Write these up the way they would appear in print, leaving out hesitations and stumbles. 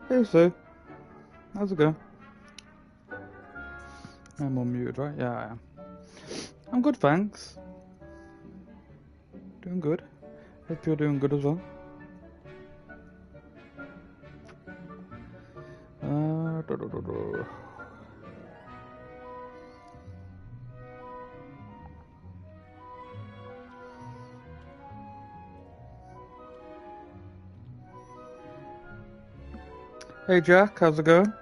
Hey Sue, how's it going? I'm on mute, right? Yeah, I am. I'm good, thanks. Doing good. Hope you're doing good as well. Hey Jack, how's it going?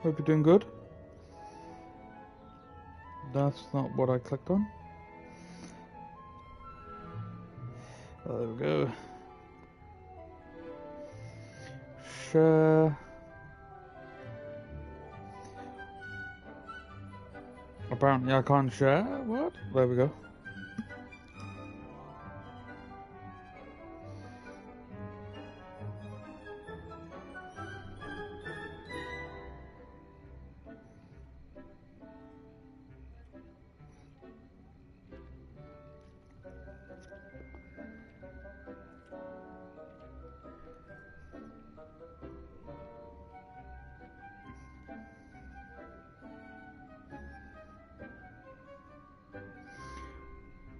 Hope you're doing good. That's not what I clicked on. There we go. Share. Apparently I can't share. What? There we go.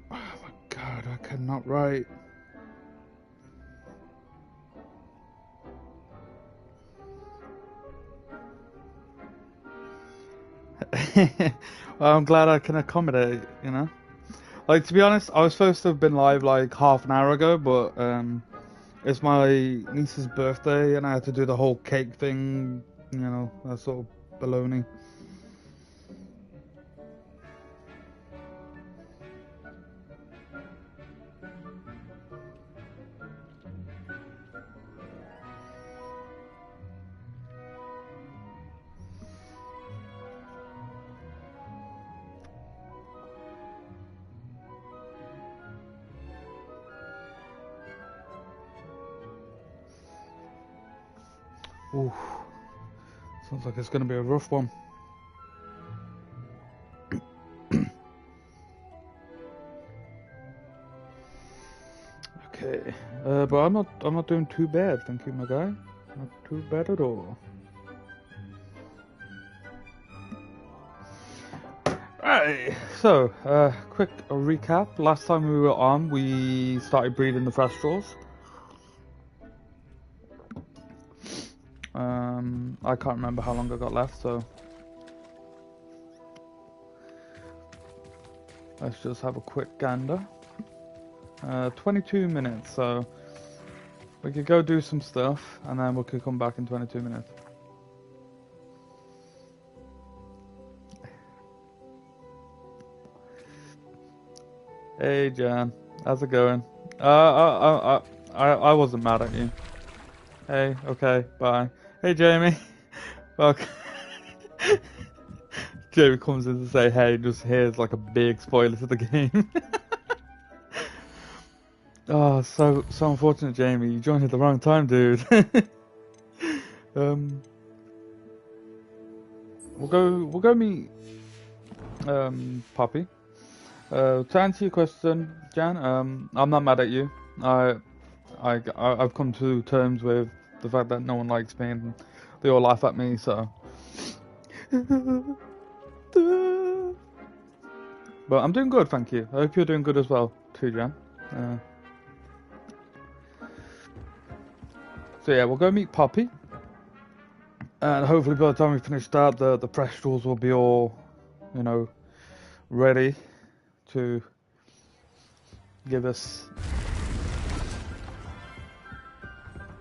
Oh my god, I cannot write. Well, I'm glad I can accommodate, you know? Like, to be honest, I was supposed to have been live like half an hour ago, but it's my niece's birthday and I had to do the whole cake thing, you know, that sort of baloney. Oof. Sounds like it's going to be a rough one. Okay, but I'm not doing too bad, thank you, my guy. Not too bad at all. Right, so quick recap. Last time we were on, we started breeding the Thestrals. I can't remember how long I got left, so let's just have a quick gander. 22 minutes, so we could go do some stuff and then we could come back in 22 minutes. Hey Jan, how's it going? I wasn't mad at you. Hey, okay, bye. Hey Jamie, welcome. Jamie comes in to say hey, just here's like a big spoiler to the game. Oh, so unfortunate, Jamie. You joined at the wrong time, dude. We'll go meet Poppy. To answer your question, Jan, I'm not mad at you. I've come to terms with the fact that no one likes me and they all laugh at me, so. But I'm doing good, thank you. I hope you're doing good as well, too, Jan. So yeah, we'll go meet Poppy. And hopefully by the time we finish that, the Thestrals will be all, you know, ready to give us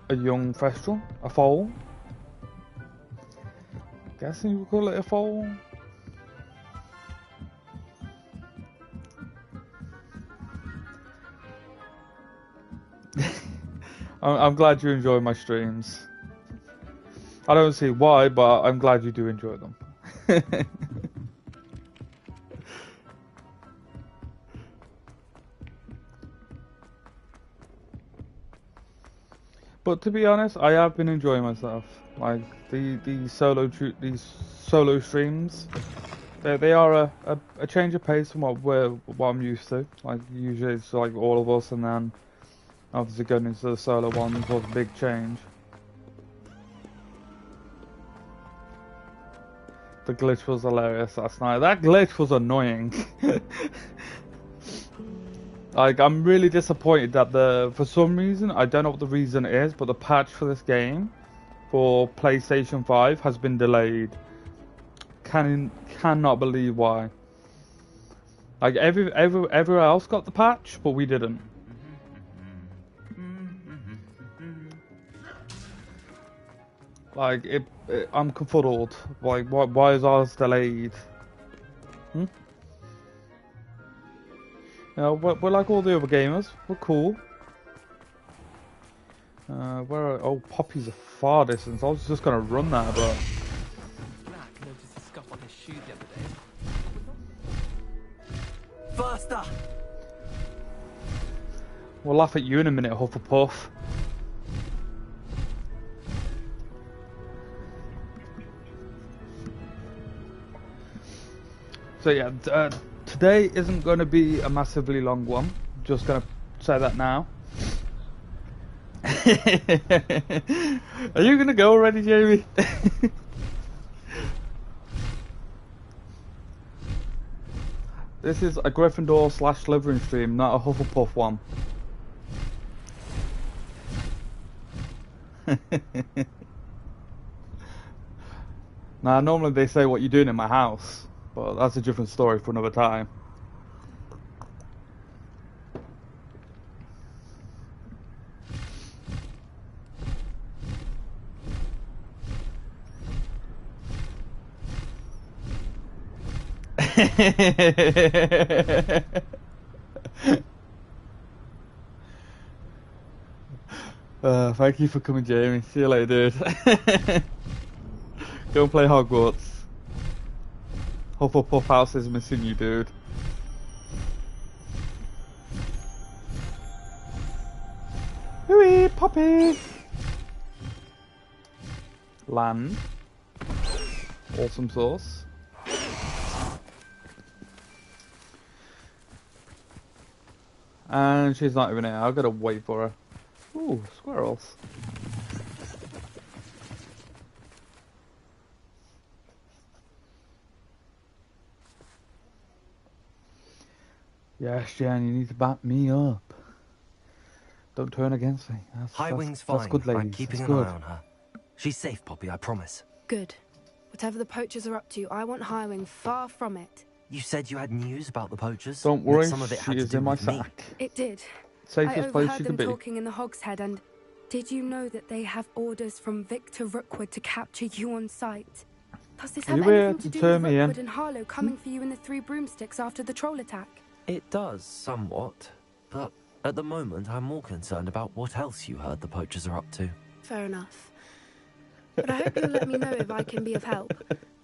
a young Thestral, a foal. Guessing you would call it a foal. I'm glad you enjoy my streams. I don't see why, but I'm glad you do enjoy them. But to be honest, I have been enjoying myself. Like these solo streams, they are a change of pace from what I'm used to. Like usually it's like all of us, and then obviously going into the solo ones was a big change. The glitch was hilarious last night. That glitch was annoying. Like, I'm really disappointed that for some reason, I don't know what the reason is, but the patch for this game, for PlayStation 5, has been delayed. Cannot believe why. Like, everywhere else got the patch, but we didn't. Like, I'm confuddled. Like, why is ours delayed? You know, we're like all the other gamers. We're cool. Oh, Poppy's a far distance. I was just gonna run that, but. Noticed a scuff on his shoe the other day. Faster! We'll laugh at you in a minute, Hufflepuff. So yeah, today isn't going to be a massively long one. Just going to say that now. Are you going to go already, Jamie? This is a Gryffindor / Slytherin stream, not a Hufflepuff one. Now, normally they say what you're doing in my house. Well, that's a different story for another time. Thank you for coming, Jamie. See you later, dude. Go and play Hogwarts. Hufflepuff House is missing you, dude. Hooey, Poppy! Land. Awesome sauce. And she's not even here. I've got to wait for her. Ooh, squirrels. Yes, Jan, you need to back me up. Don't turn against me. Highwing's fine. That's good, ladies. I'm keeping that's an good. eye on her. She's safe, Poppy, I promise. Good. Whatever the poachers are up to, I want Highwing far from it. You said you had news about the poachers? Don't That worry, some of it she had to is do in my with me. sack. It did. Safest I place overheard you them could be. talking in the Hogshead, and did you know that they have orders from Victor Rookwood to capture you on sight? Does this have You here anything to to do turn with me in? Rookwood and Harlow coming for you in the Three Broomsticks after the troll attack? It does, somewhat. But at the moment, I'm more concerned about what else you heard the poachers are up to. Fair enough. But I hope you'll let me know if I can be of help,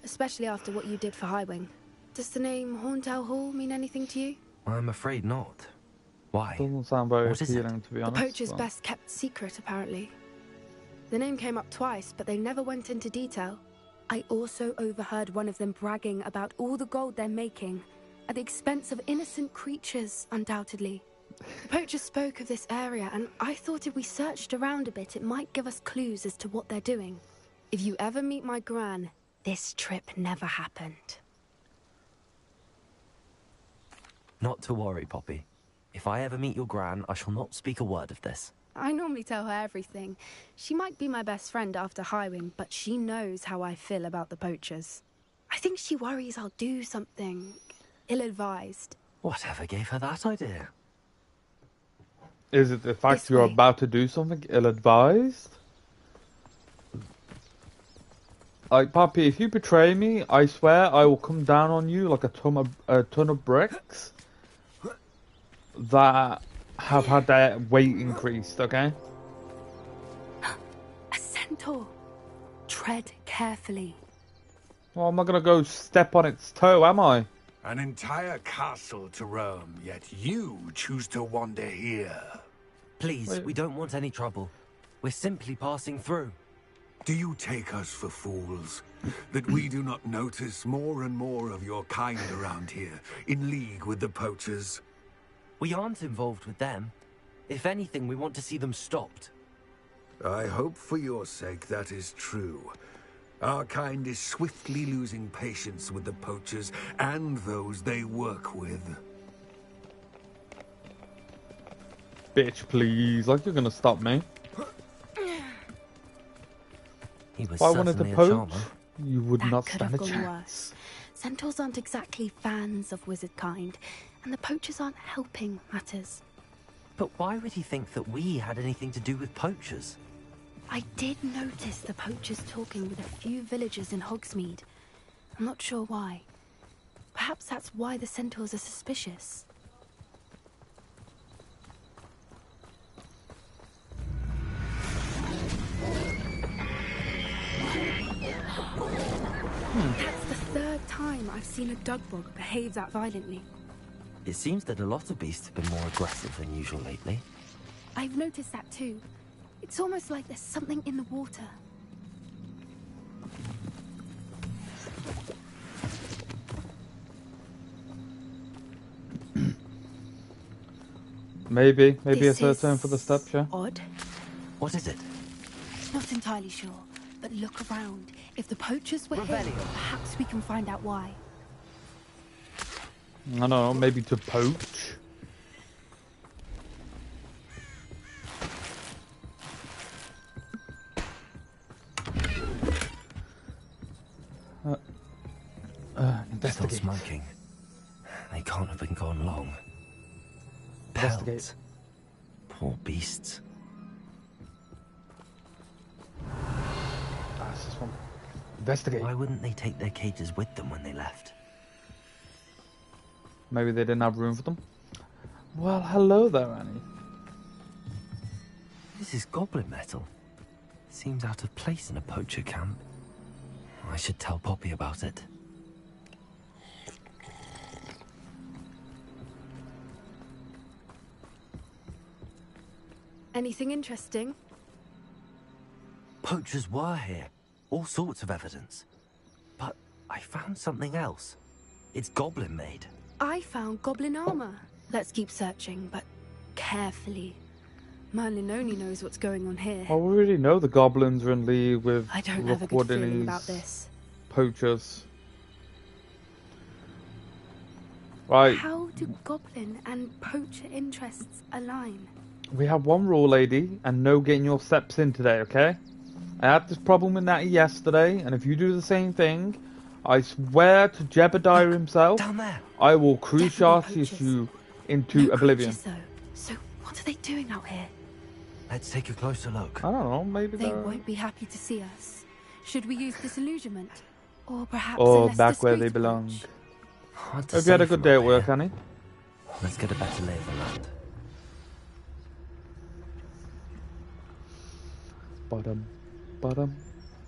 especially after what you did for Highwing. Does the name Horntail Hall mean anything to you? I'm afraid not. Why? Doesn't sound very What is it? appealing, to be The honest. poacher's but- best kept secret, apparently. The name came up twice, but they never went into detail. I also overheard one of them bragging about all the gold they're making, at the expense of innocent creatures, undoubtedly. The poacher spoke of this area, and I thought if we searched around a bit, it might give us clues as to what they're doing. If you ever meet my gran, this trip never happened. Not to worry, Poppy. If I ever meet your gran, I shall not speak a word of this. I normally tell her everything. She might be my best friend after Highwing, but she knows how I feel about the poachers. I think she worries I'll do something ill-advised. Whatever gave her that idea? Is it the fact This you're way. about to do something ill-advised? Like, Poppy, if you betray me, I swear I will come down on you like a ton of bricks that have had their weight increased, okay? centaur. Tread carefully. Well, I'm not gonna go step on its toe, am I? An entire castle to roam, yet you choose to wander here. Please, Wait. we don't want any trouble. We're simply passing through. Do you take us for fools? That we do not notice more and more of your kind around here, in league with the poachers? We aren't involved with them. If anything, we want to see them stopped. I hope for your sake that is true. Our kind is swiftly losing patience with the poachers and those they work with. Bitch, please. Like you're gonna stop me. He was If I wanted to certainly a poach, charmer. you would That not could stand have a gone chance. worse. Centaurs aren't exactly fans of wizard kind, and the poachers aren't helping matters. But why would he think that we had anything to do with poachers? I did notice the poachers talking with a few villagers in Hogsmeade. I'm not sure why. Perhaps that's why the centaurs are suspicious. That's the third time I've seen a dugbog behave that violently. It seems that a lot of beasts have been more aggressive than usual lately. I've noticed that too. It's almost like there's something in the water. Maybe This it's her turn for the step, yeah? Odd. What is it? Not entirely sure, but look around. If the poachers were here, Revelio. perhaps we can find out why. I don't know, maybe to poach. Still Investigate. smoking. They can't have been gone long. Investigate. Pelts. Poor beasts. That's this one. Investigate. Why wouldn't they take their cages with them when they left? Maybe they didn't have room for them. Well, hello there, Annie. This is goblin metal. Seems out of place in a poacher camp. I should tell Poppy about it. Anything interesting? Poachers were here. All sorts of evidence. But I found something else. It's goblin made. I found goblin armor. Let's keep searching, but carefully. Merlin only knows what's going on here. Well, we already know the goblins are in league with I don't have a Rookwood good and feeling his about this. poachers. Right, How do goblin and poacher interests align? we have one rule, lady, and no getting your steps in today, okay? I had this problem with Natty yesterday, and if you do the same thing, I swear to Jebediah himself, Down there. I will cruciate poachers. you into No oblivion. creatures, though. So what are they doing out here? Let's take a closer look. I don't know, maybe They they're... won't be happy to see us. Should we use disillusionment? Or perhaps a Or less back where they discreet belong. approach? Hard to Hope you had say a good from day at up work, here. Annie. Let's get a better lay of the land. Ba-dum, ba-dum,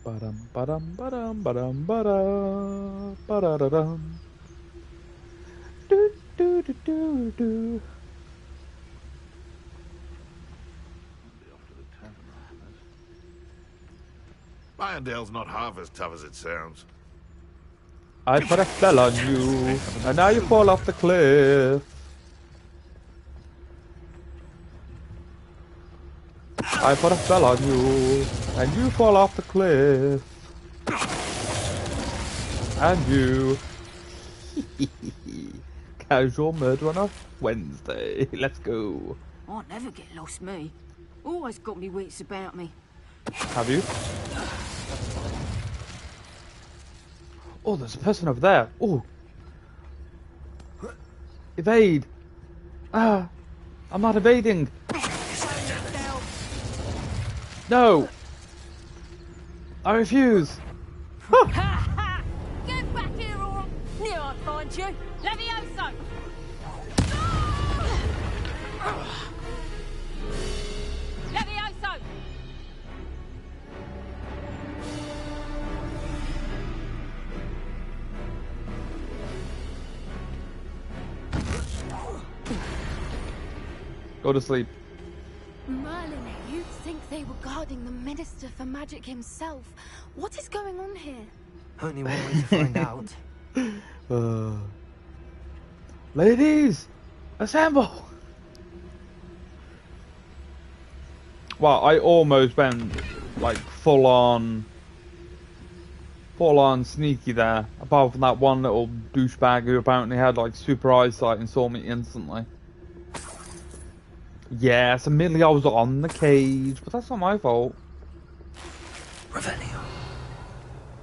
ba-dum, ba-dum, ba-dum, ba-dum, ba-dum, ba-da-da-dum. Do, do, do, do, do. Irondale's not half as tough as it sounds. I put a spell on you, and now you fall off the cliff. I put a spell on you, and you fall off the cliff. And you. Casual murder on a Wednesday. Let's go. I never get lost, me. Always got me wits about me. Have you? Oh, there's a person over there. Oh. Evade. Ah. I'm not evading. No. I refuse. Get back here, or knew I'd find you. Levioso! Levioso! Go to sleep. Merlin, you'd think they were guarding the Minister for Magic himself. What is going on here? Only one way to find out. Ladies, assemble! Well, I almost went like full on sneaky there. Apart from that one little douchebag who apparently had like super eyesight and saw me instantly. Yes, admittedly I was on the cage, but that's not my fault. Revelio.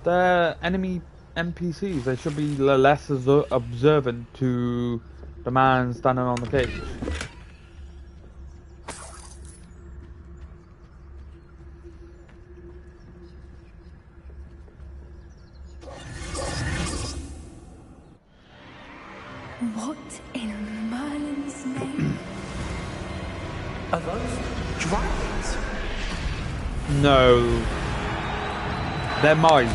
They're enemy NPCs. They should be less observant to the man standing on the cage. What in Merlin's name? Are those dragons? No. They're mice.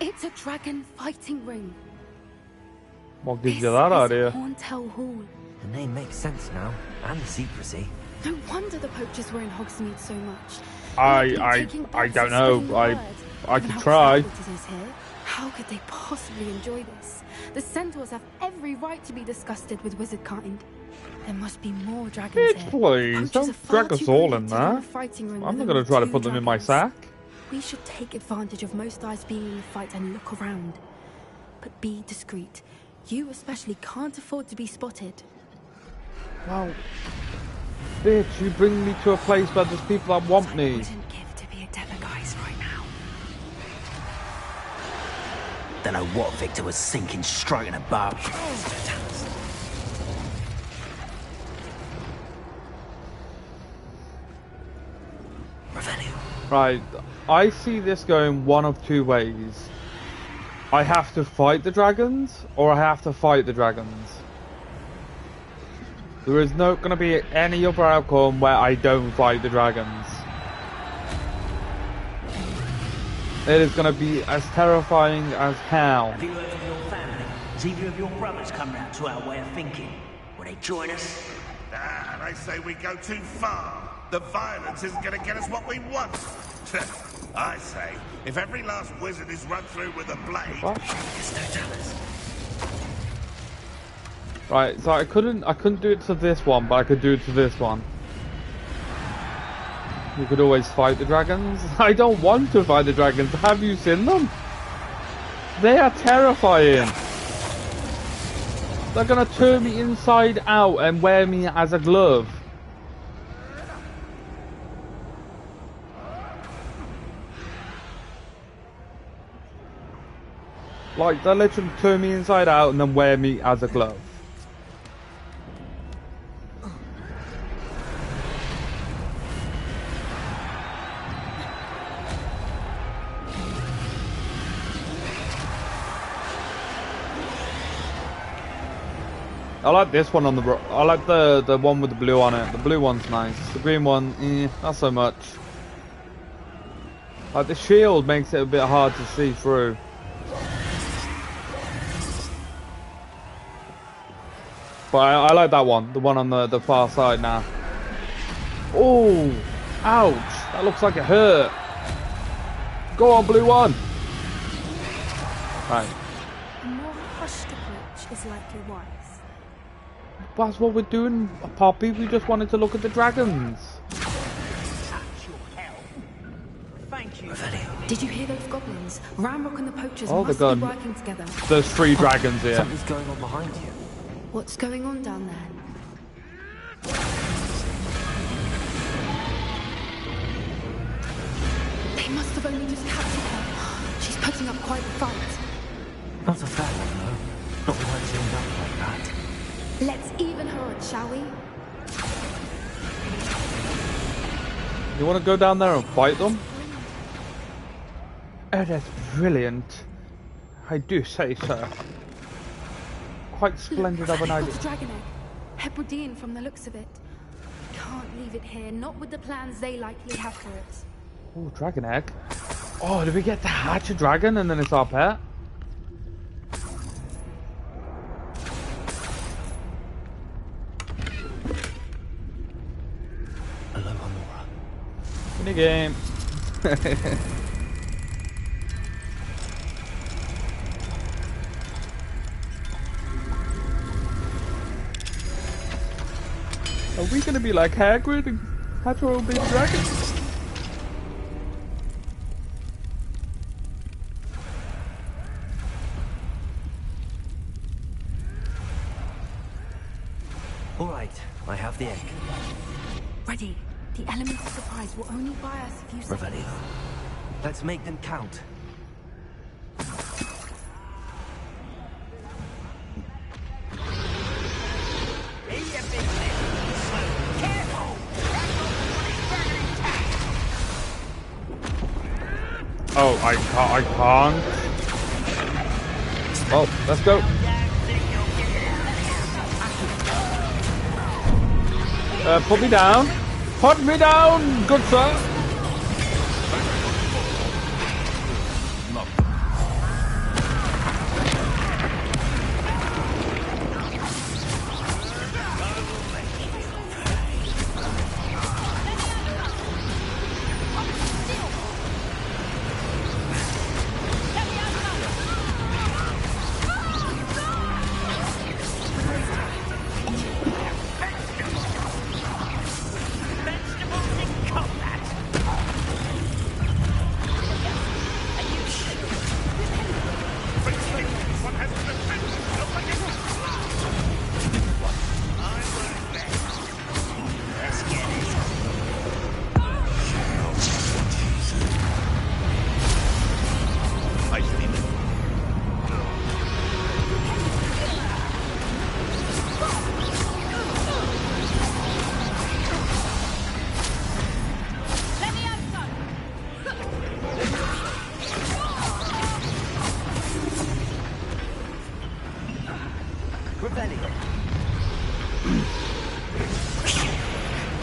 It's a dragon fighting ring. What gives This you that is idea? Horntail Hall. The name makes sense now, and the secrecy. No wonder the poachers were in Hogsmeade so much. I don't know. I could try. How could they possibly enjoy this? The centaurs have every right to be disgusted with wizard kind. There must be more dragons Bitch, here. please, Poachers are don't far drag us too all greedy in to have there. a fighting ring I'm with not going only to try to 2 put them in my dragons. sack. We should take advantage of most eyes being in the fight and look around. But be discreet. You especially can't afford to be spotted. Well, bitch, you bring me to a place where there's people that want I me. wouldn't give to be a Devaguise right now. Don't know what Victor was sinking straight in a bow. Right, I see this going one of 2 ways. I have to fight the dragons, or I have to fight the dragons. There is not going to be any other outcome where I don't fight the dragons. It is going to be as terrifying as hell. Have you heard from your family? Has either of your brothers come round to our way of thinking? Will they join us? Ah, they say we go too far. The violence isn't going to get us what we want. I say, if every last wizard is run through with a blade, What? There's no tellers. Right, so I couldn't do it to this one, but I could do it to this one. You could always fight the dragons. I don't want to fight the dragons. Have you seen them? They are terrifying. They're gonna turn me inside out and wear me as a glove. Like, they'll literally turn me inside out and then wear me as a glove. I like this one on the. I like the one with the blue on it. The blue one's nice. The green one, not so much. Like the shield makes it a bit hard to see through. But I like that one. The one on the far side now. Oh, ouch! That looks like it hurt. Go on, blue one. Right. A more hushed approach is likely wise. That's what we're doing, Poppy. We just wanted to look at the dragons. Thank you. Did you hear those goblins? Ramrock and the poachers Oh, must they're be gone. working together. There's 3 dragons here. Something's going on behind you. What's going on down there? They must have only just captured her. She's putting up quite the fight. Not a fair one, though. Not with her tuned up like that. Let's even her odds, shall we? You want to go down there and fight them? Oh, that's brilliant. I do say so. Quite splendid of an They've idea. got a dragon egg. Hebridean from the looks of it. leave it here, not with the plans they likely have for it. Oh, dragon egg. Oh, did we get to hatch a dragon and then it's our pet? Aloha, Mora. Mini game. Are we gonna be like Hagrid and hatch our own baby dragon? All right, I have the egg. Ready. The element of surprise will only buy us a few seconds. Revelio. Let's make them count. Oh, I can't. Oh, let's go. Put me down. Put me down, good sir.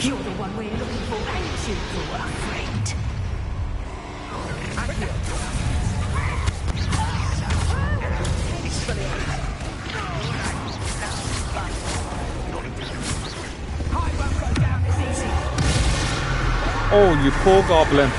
You're the one we're looking for, ain't you, little friend? Oh, you poor goblin.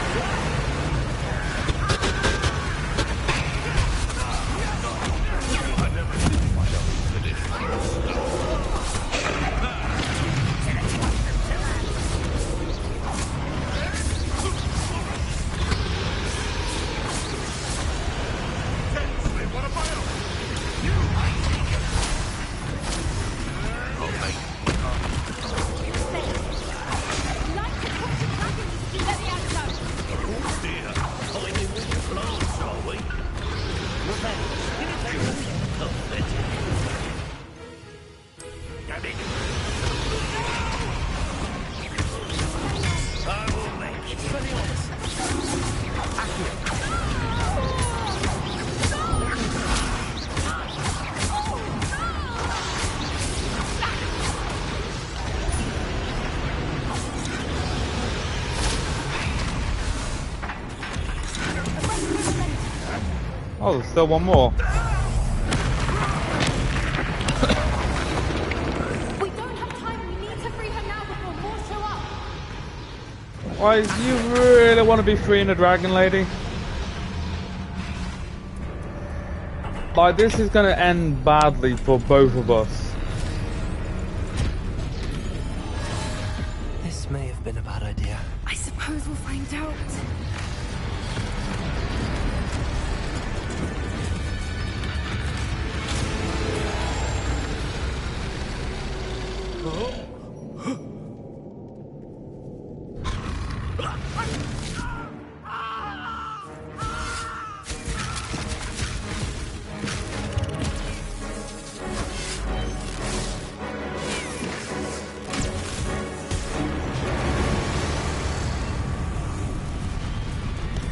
Oh, there's still one more. We don't have time. We need to free her now before more show up. Why, you really want to be freeing a dragon, lady? Like, this is going to end badly for both of us. This may have been a bad idea. I suppose we'll find out.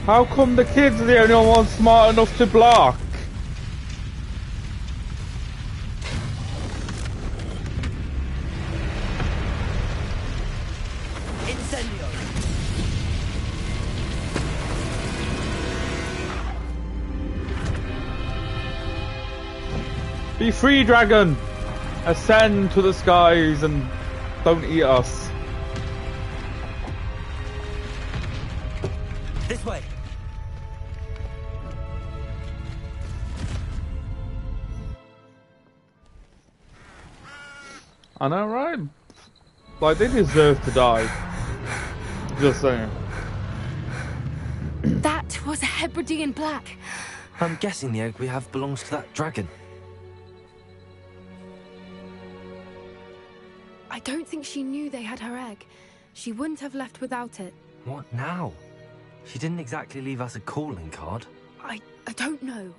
How come the kids are the only ones smart enough to block? Be free, dragon! Ascend to the skies and don't eat us. This way. I know, right? Like, they deserve to die. Just saying. That was a Hebridean black. I'm guessing the egg we have belongs to that dragon. I don't think she knew they had her egg. She wouldn't have left without it. What now? She didn't exactly leave us a calling card. I don't know.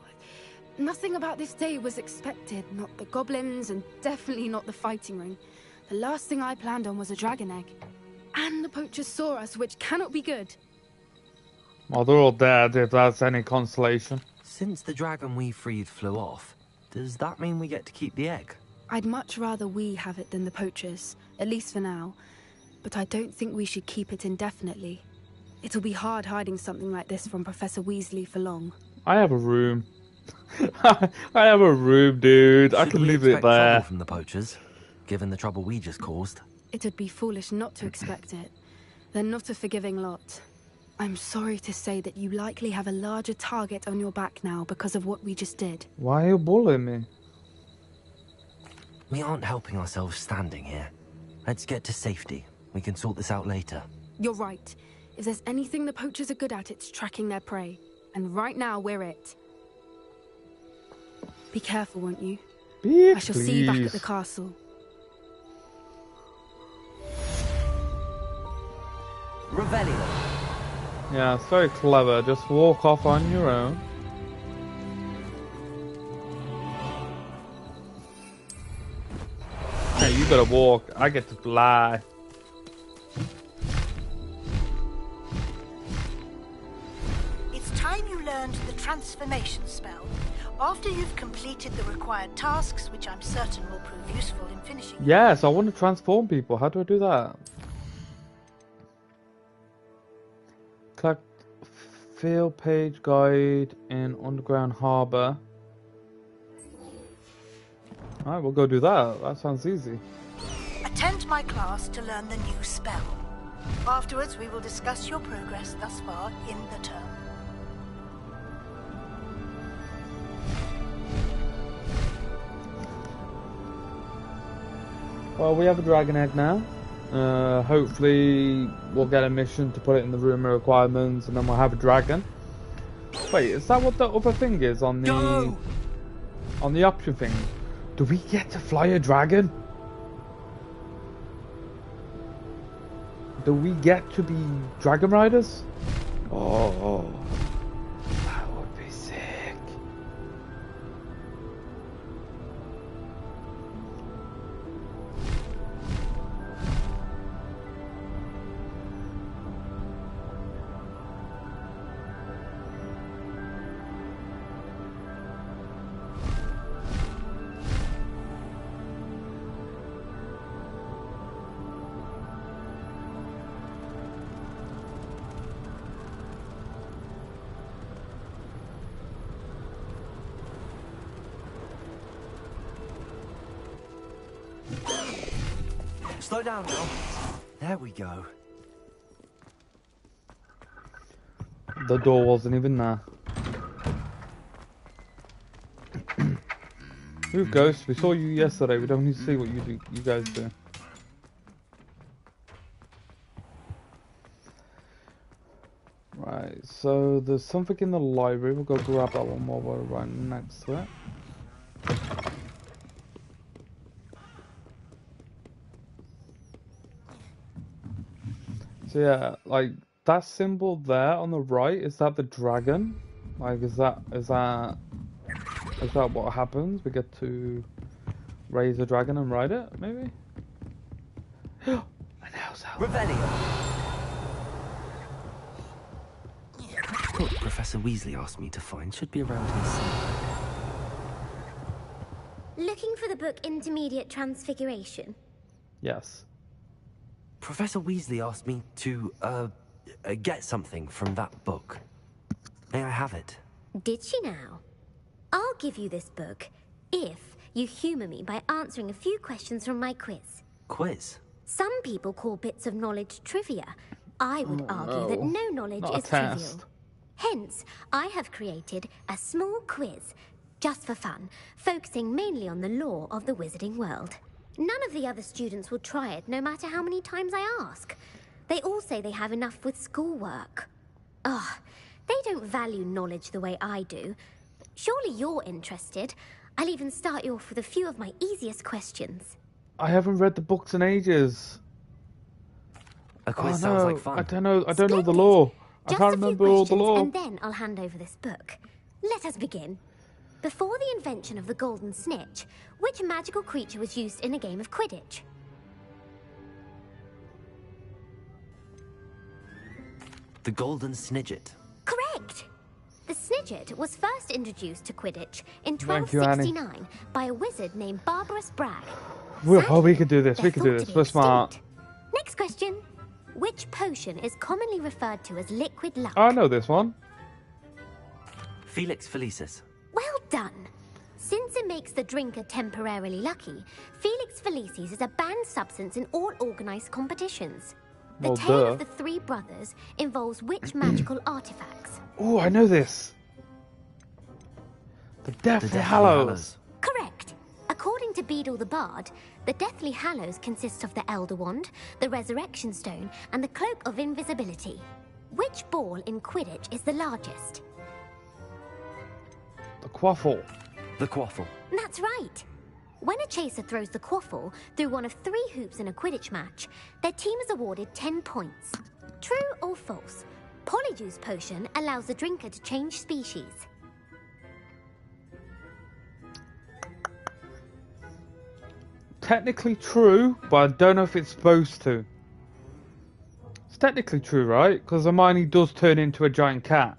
Nothing about this day was expected. Not the goblins, and definitely not the fighting ring. The last thing I planned on was a dragon egg. And the poachers saw us, which cannot be good. Well, they're all dead, if that's any consolation. Since the dragon we freed flew off, does that mean we get to keep the egg? I'd much rather we have it than the poachers, at least for now. But I don't think we should keep it indefinitely. It'll be hard hiding something like this from Professor Weasley for long. I have a room. I have a room, dude. I Should can we leave it expect trouble there. from the poachers, given the trouble we just caused? It'd be foolish not to expect it. They're not a forgiving lot. I'm sorry to say that you likely have a larger target on your back now because of what we just did. Why are you bullying me? We aren't helping ourselves standing here. Let's get to safety. We can sort this out later. You're right. If there's anything the poachers are good at, it's tracking their prey. And right now, we're it. Be careful, won't you? Bitch, I shall see you back at the please. castle. Revelio. Yeah, it's very clever. Just walk off on your own. Hey, you gotta walk. I get to fly. It's time you learned the transformation spell. After you've completed the required tasks, which I'm certain will prove useful in finishing. Yes, I want to transform people. How do I do that? Collect field page guide in Underground Harbor. Alright, we'll go do that. That sounds easy. Attend my class to learn the new spell. Afterwards, we will discuss your progress thus far in the term. Well, we have a dragon egg now. Hopefully we'll get a mission to put it in the room of requirements and then we'll have a dragon. Wait, is that what the other thing is on the on the option thing? Do we get to fly a dragon? Do we get to be dragon riders? Oh, that would be sick. Slow down now. There we go. The door wasn't even there. Ooh, Ghost, we saw you yesterday. We don't need to see what you guys do. Right, so there's something in the library. We'll go grab that one while we're right next to it. So yeah, like that symbol there on the right, is that the dragon? Like is that what happens? We get to raise a dragon and ride it, maybe? An house. Revelio. Book Professor Weasley asked me to find should be around here somewhere. Looking for the book Intermediate Transfiguration? Yes. Professor Weasley asked me to, get something from that book. May I have it? Did she now? I'll give you this book if you humour me by answering a few questions from my quiz. Quiz? Some people call bits of knowledge trivia. I would argue that no knowledge Not a is trivial. test. Hence, I have created a small quiz, just for fun, focusing mainly on the lore of the wizarding world. None of the other students will try it, no matter how many times I ask. They all say they have enough with schoolwork. Ugh, they don't value knowledge the way I do. Surely you're interested. I'll even start you off with a few of my easiest questions. I haven't read the books in ages. A quiz sounds like fun. I don't know the Splendid. law. I Just can't a few remember all the questions, law. and then I'll hand over this book. Let us begin. Before the invention of the golden snitch, which magical creature was used in a game of Quidditch? The Golden Snidget. Correct! The Snidget was first introduced to Quidditch in Thank you, Annie. 1269 by a wizard named Barbarous Bragg. We can do this. They're We can do thought this. to be We're smart. extinct. Next question. Which potion is commonly referred to as liquid luck? I know this one. Felix Felicis. Well done. Since it makes the drinker temporarily lucky, Felix Felicis is a banned substance in all organised competitions. The Well, tale duh. of the three brothers involves which magical artifacts? Oh, I know this. The Deathly Deathly Hallows. Correct. According to Beadle the Bard, the Deathly Hallows consists of the Elder Wand, the Resurrection Stone, and the Cloak of Invisibility. Which ball in Quidditch is the largest? The Quaffle. The Quaffle. That's right. When a chaser throws the quaffle through one of 3 hoops in a Quidditch match, their team is awarded 10 points. True or false? Polyjuice potion allows the drinker to change species. Technically true, but I don't know if it's supposed to. It's technically true, right? Because Hermione does turn into a giant cat.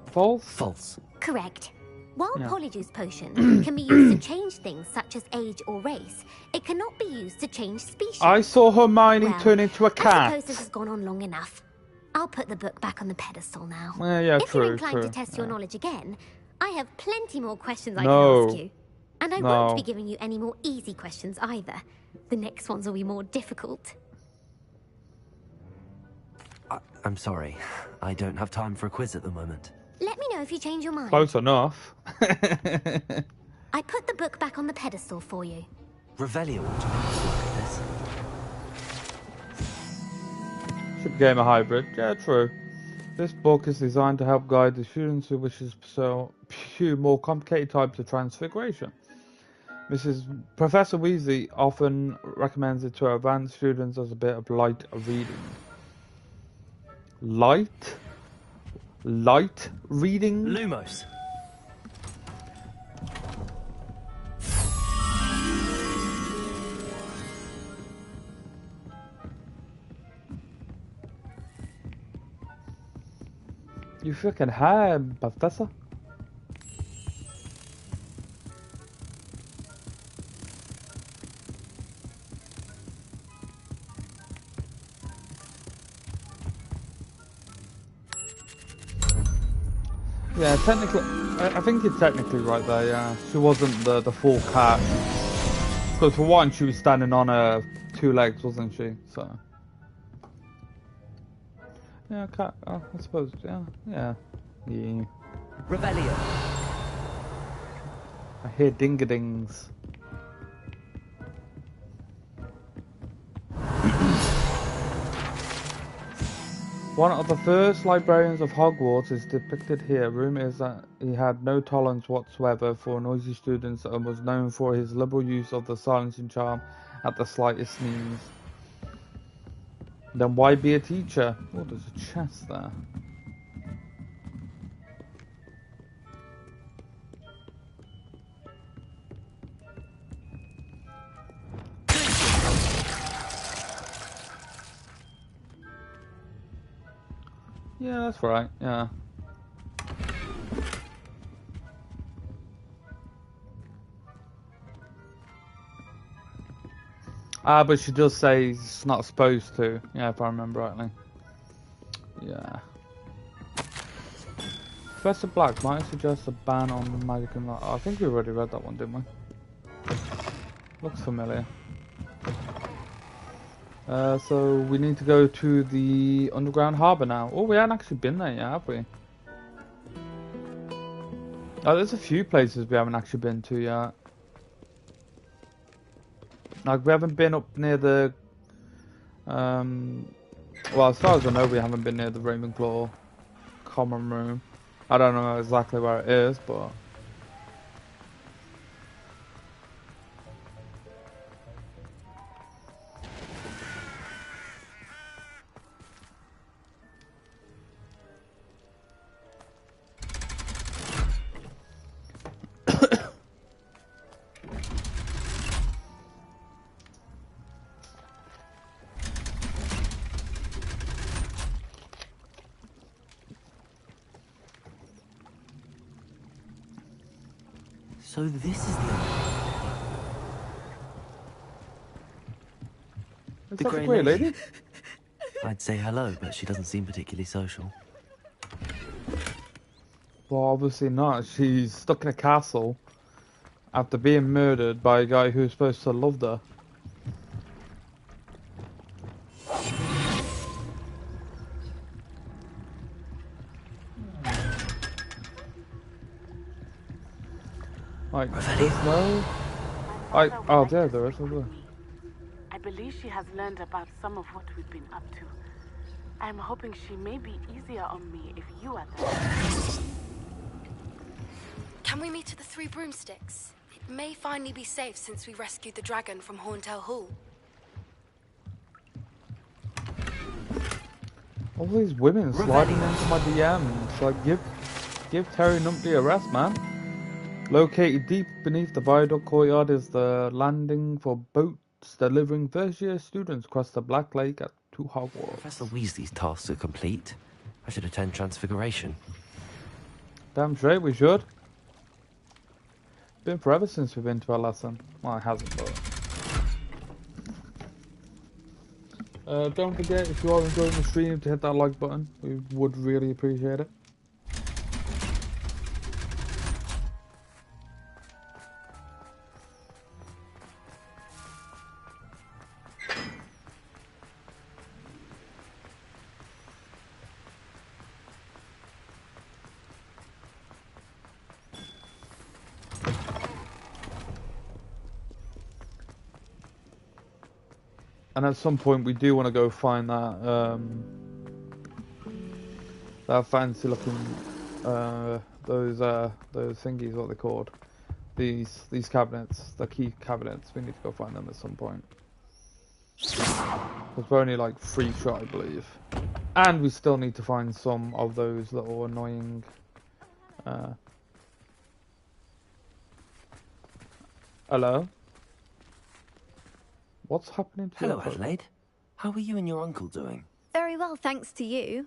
False? False. Correct. While Yeah. Polyjuice potion can be used to change things such as age or race, it cannot be used to change species. I saw Hermione Well, turn into a I cat. suppose this has gone on long enough. I'll put the book back on the pedestal now. Yeah, if you're true, inclined true. to test your knowledge again, I have plenty more questions I No. can ask you. And I No. won't be giving you any more easy questions either. The next ones will be more difficult. I'm sorry. I don't have time for a quiz at the moment. Let me know if you change your mind. Close enough. I put the book back on the pedestal for you. Revelio ought to be able to look at this. Ship game a hybrid. Yeah, true. This book is designed to help guide the students who wishes to pursue more complicated types of transfiguration. Professor Weasley often recommends it to advanced students as a bit of light reading. Light reading? Lumos. You freaking had, Professor. Yeah, technically, I think you're technically right there, yeah. She wasn't the full cat. Because for one, she was standing on her 2 legs, wasn't she? So. Yeah, cat, I suppose, yeah. Revelio. I hear ding-a-dings. One of the first librarians of Hogwarts is depicted here. Rumor is that he had no tolerance whatsoever for noisy students and was known for his liberal use of the silencing charm at the slightest sneeze. Then why be a teacher? Oh, there's a chest there. Yeah, that's right, yeah. But she does say it's not supposed to. Yeah, if I remember rightly. Yeah. Professor Black might suggest a ban on magic and... I think we already read that one, didn't we? Looks familiar. So we need to go to the underground harbour now. Oh, we haven't actually been there yet, have we? Oh, there's a few places we haven't actually been to yet. Like, we haven't been up near the... well, as far as I know, we haven't been near the Ravenclaw common room. I don't know exactly where it is, but... So this is the Grey Lady? I'd say hello, but she doesn't seem particularly social. Well, obviously not. She's stuck in a castle after being murdered by a guy who's supposed to love her. Like, there's no... oh, there is. I believe she has learned about some of what we've been up to. I'm hoping she may be easier on me if you are there. Can we meet at the Three Broomsticks? It may finally be safe since we rescued the dragon from Horntail Hall. All these women sliding into my DMs. Like, give Terry Numpty a rest, man. Located deep beneath the viaduct courtyard is the landing for boats delivering first-year students across the Black Lake to Hogwarts. Professor Weasley's tasks are complete. I should attend Transfiguration. Damn straight we should. Been forever since we've been to our lesson. Well, it hasn't, but... don't forget, if you are enjoying the stream, to hit that like button. We would really appreciate it. And at some point, we do want to go find that that fancy looking those thingies, what they're called, these cabinets, the key cabinets. We need to go find them at some point. Because we're only like 3 shot, I believe, and we still need to find some of those little annoying. Hello. What's happening to Hello, Adelaide. How are you and your uncle doing? Very well, thanks to you.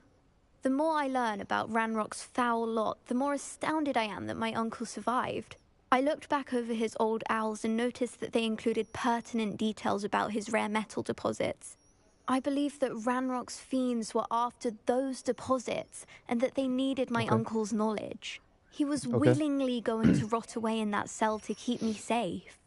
The more I learn about Ranrock's foul lot, the more astounded I am that my uncle survived. I looked back over his old owls and noticed that they included pertinent details about his rare metal deposits. I believe that Ranrock's fiends were after those deposits and that they needed my uncle's knowledge. He was willingly going to rot away in that cell to keep me safe.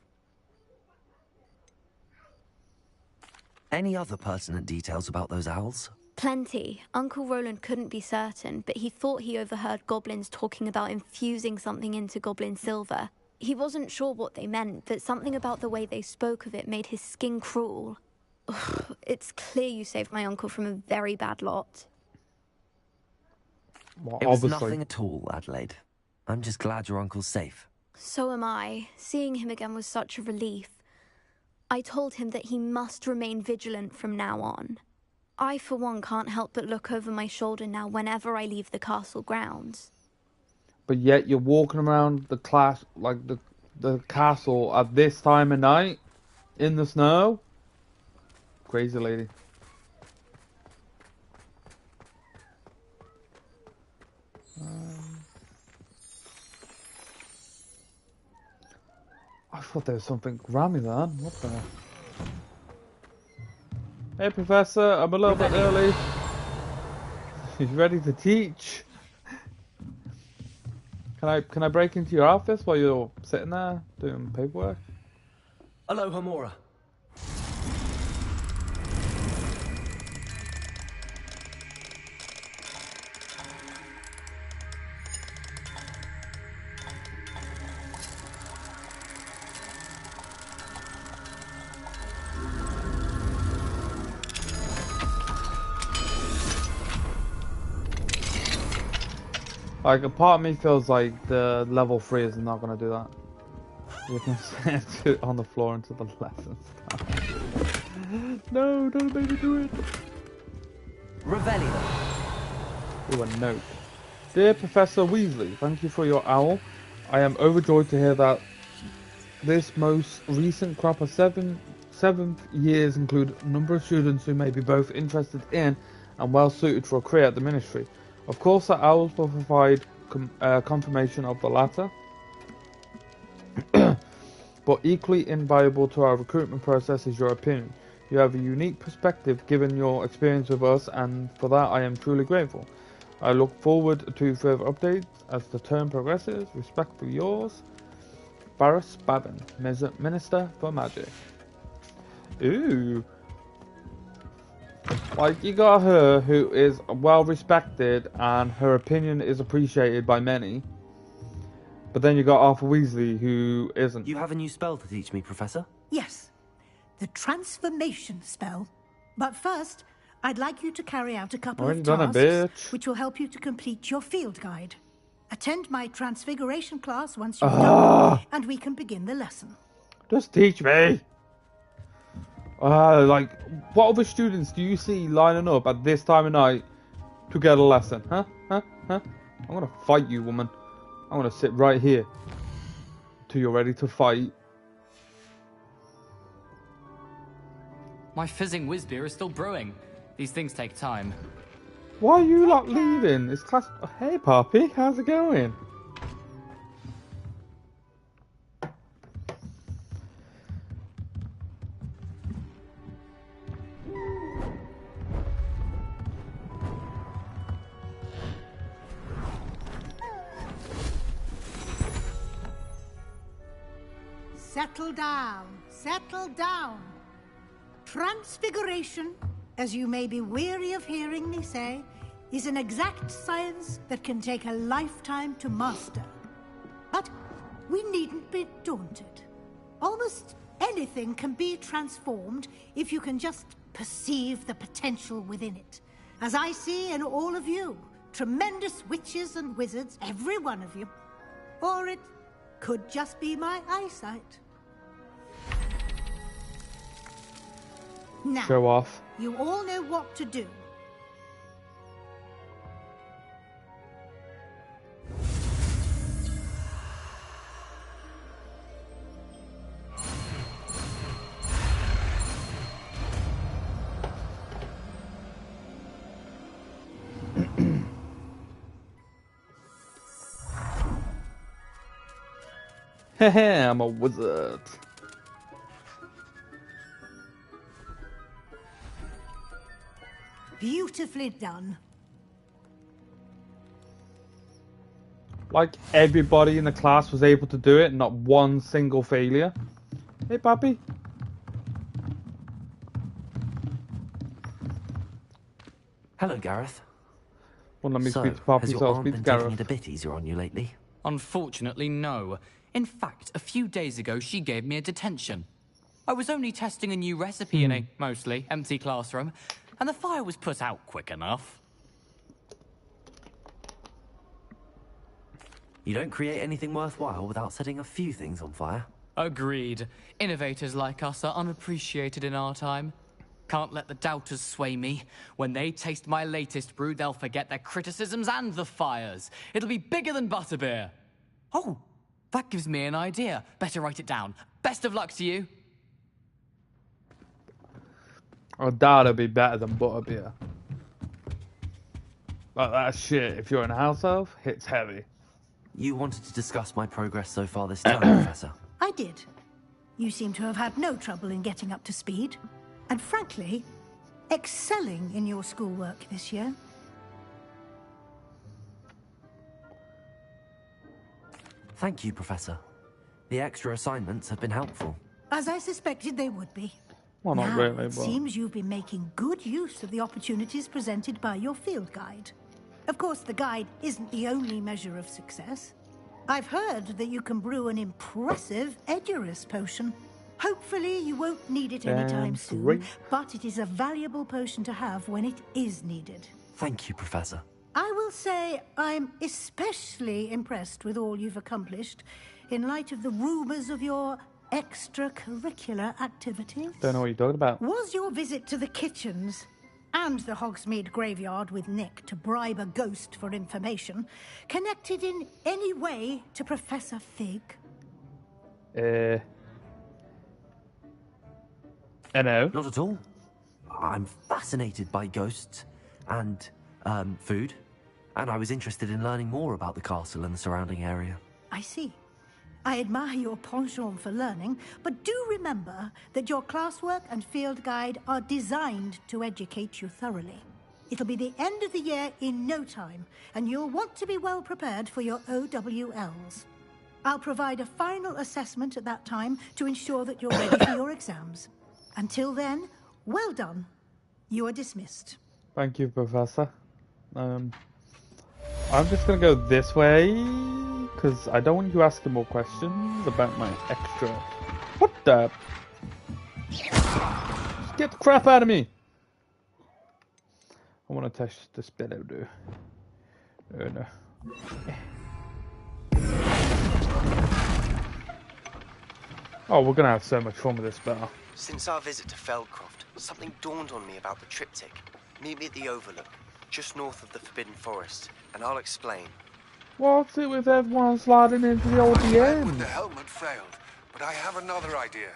Any other pertinent details about those owls? Plenty. Uncle Roland couldn't be certain, but he thought he overheard goblins talking about infusing something into goblin silver. He wasn't sure what they meant, but something about the way they spoke of it made his skin crawl. Ugh, it's clear you saved my uncle from a very bad lot. Well, it was nothing at all, Adelaide. I'm just glad your uncle's safe. So am I. Seeing him again was such a relief. I told him that he must remain vigilant from now on. I, for one, can't help but look over my shoulder now whenever I leave the castle grounds. But yet you're walking around the the castle at this time of night in the snow? Crazy lady. I thought there was something Grammy then. What the? Hey, Professor, I'm a little bit early. You ready to teach? Can I break into your office while you're sitting there doing paperwork? Hello, Hamura. Like, a part of me feels like the level 3 is not gonna do that. You can sit on the floor until the lesson starts. No, don't make me do it. Revelio. Ooh, a note. Dear Professor Weasley, thank you for your owl. I am overjoyed to hear that this most recent crop of seventh years include a number of students who may be both interested in and well suited for a career at the Ministry. Of course, the owls will provide confirmation of the latter, but equally invaluable to our recruitment process is your opinion. You have a unique perspective given your experience with us, and for that I am truly grateful. I look forward to further updates as the term progresses. Respectfully yours, Barris Babin, Minister for Magic. Ooh. Like, you got her, who is well respected and her opinion is appreciated by many. But then you got Arthur Weasley, who isn't. You have a new spell to teach me, Professor? Yes, the transformation spell. But first, I'd like you to carry out a couple of tasks which will help you to complete your field guide. Attend my transfiguration class once you've done it, and we can begin the lesson. Just teach me! Like, what other students do you see lining up at this time of night to get a lesson? Huh? I'm gonna fight you, woman. I'm gonna sit right here till you're ready to fight. My fizzing whiz beer is still brewing. These things take time. Why are you not leaving? It's class. Hey, Poppy, how's it going? Settle down, settle down. Transfiguration, as you may be weary of hearing me say, is an exact science that can take a lifetime to master. But we needn't be daunted. Almost anything can be transformed if you can just perceive the potential within it. As I see in all of you, tremendous witches and wizards, every one of you. Or it could just be my eyesight. Now, show off. You all know what to do. Hehe, I'm a wizard. Beautifully done. Like, everybody in the class was able to do it, not one single failure. Hey, Pappy. Hello, Gareth. Well, let me So, speak to Pappy, has so your I'll aunt speak been to taking Gareth. it a bit easier on you lately? Unfortunately, no. In fact, a few days ago, she gave me a detention. I was only testing a new recipe in a mostly empty classroom, and the fire was put out quick enough. You don't create anything worthwhile without setting a few things on fire. Agreed. Innovators like us are unappreciated in our time. Can't let the doubters sway me. When they taste my latest brew, they'll forget their criticisms and the fires. It'll be bigger than butterbeer. Oh, that gives me an idea. Better write it down. Best of luck to you. I doubt it'll be better than butterbeer. Like that shit, if you're in a house elf, hits heavy. You wanted to discuss my progress so far this time, Professor. I did. You seem to have had no trouble in getting up to speed. And frankly, excelling in your schoolwork this year. Thank you, Professor. The extra assignments have been helpful. As I suspected they would be. Well, not now, really, it but... seems you've been making good use of the opportunities presented by your field guide. Of course, the guide isn't the only measure of success. I've heard that you can brew an impressive Edurus potion. Hopefully, you won't need it anytime soon, but it is a valuable potion to have when it is needed. Thank you, Professor. I will say I'm especially impressed with all you've accomplished in light of the rumors of your extracurricular activities. Don't know what you're talking about. Was your visit to the kitchens and the Hogsmeade graveyard with Nick to bribe a ghost for information connected in any way to Professor Fig? I know. Not at all. I'm fascinated by ghosts and food, and I was interested in learning more about the castle and the surrounding area. I see. I admire your penchant for learning, but do remember that your classwork and field guide are designed to educate you thoroughly. It'll be the end of the year in no time, and you'll want to be well prepared for your OWLs. I'll provide a final assessment at that time to ensure that you're ready for your exams. Until then, well done. You are dismissed. Thank you, Professor. I'm just gonna go this way, because I don't want you asking more questions about my extra... What the... Just get the crap out of me! I want to test this bit out, dude. No. Oh, we're gonna have so much fun with this battle. Since our visit to Feldcroft, something dawned on me about the triptych. Meet me at the Overlook, just north of the Forbidden Forest, and I'll explain. What's it with everyone sliding into the old When the DM? helmet failed, but I have another idea.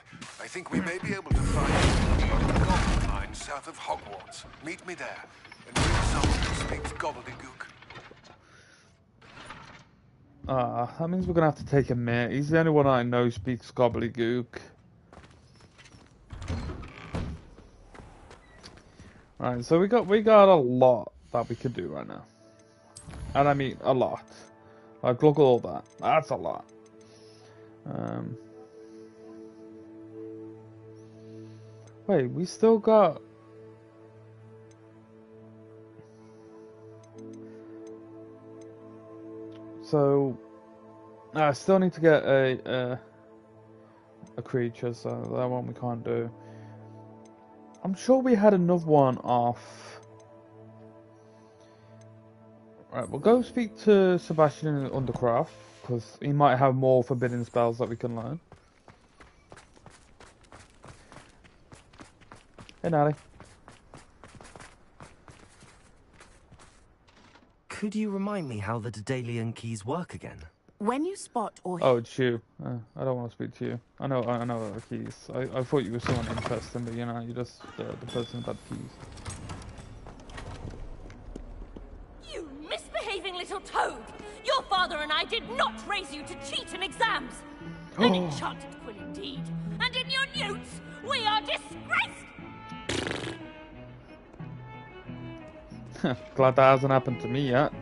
I think we may be able to find the goblin mine south of Hogwarts. Meet me there, and bring someone who speaks gobbledygook. That means we're gonna have to take him there. He's the only one I know who speaks gobbledygook. Right, so we got a lot that we could do right now. And I mean a lot. Like, look at all that. That's a lot. Wait, we still got... So... I still need to get a creature, so that one we can't do. I'm sure we had another one off. Right, we'll go speak to Sebastian in Undercraft, because he might have more forbidden spells that we can learn. Hey, Natty. Could you remind me how the Daedalian keys work again? When you spot or... Oh, it's you. I don't want to speak to you. I know the keys. I thought you were someone interesting, but you know, you're just the person about the keys. You misbehaving little toad! Your father and I did not raise you to cheat in exams! An enchanted quill indeed! And in your newts, we are disgraced! Glad that hasn't happened to me yet.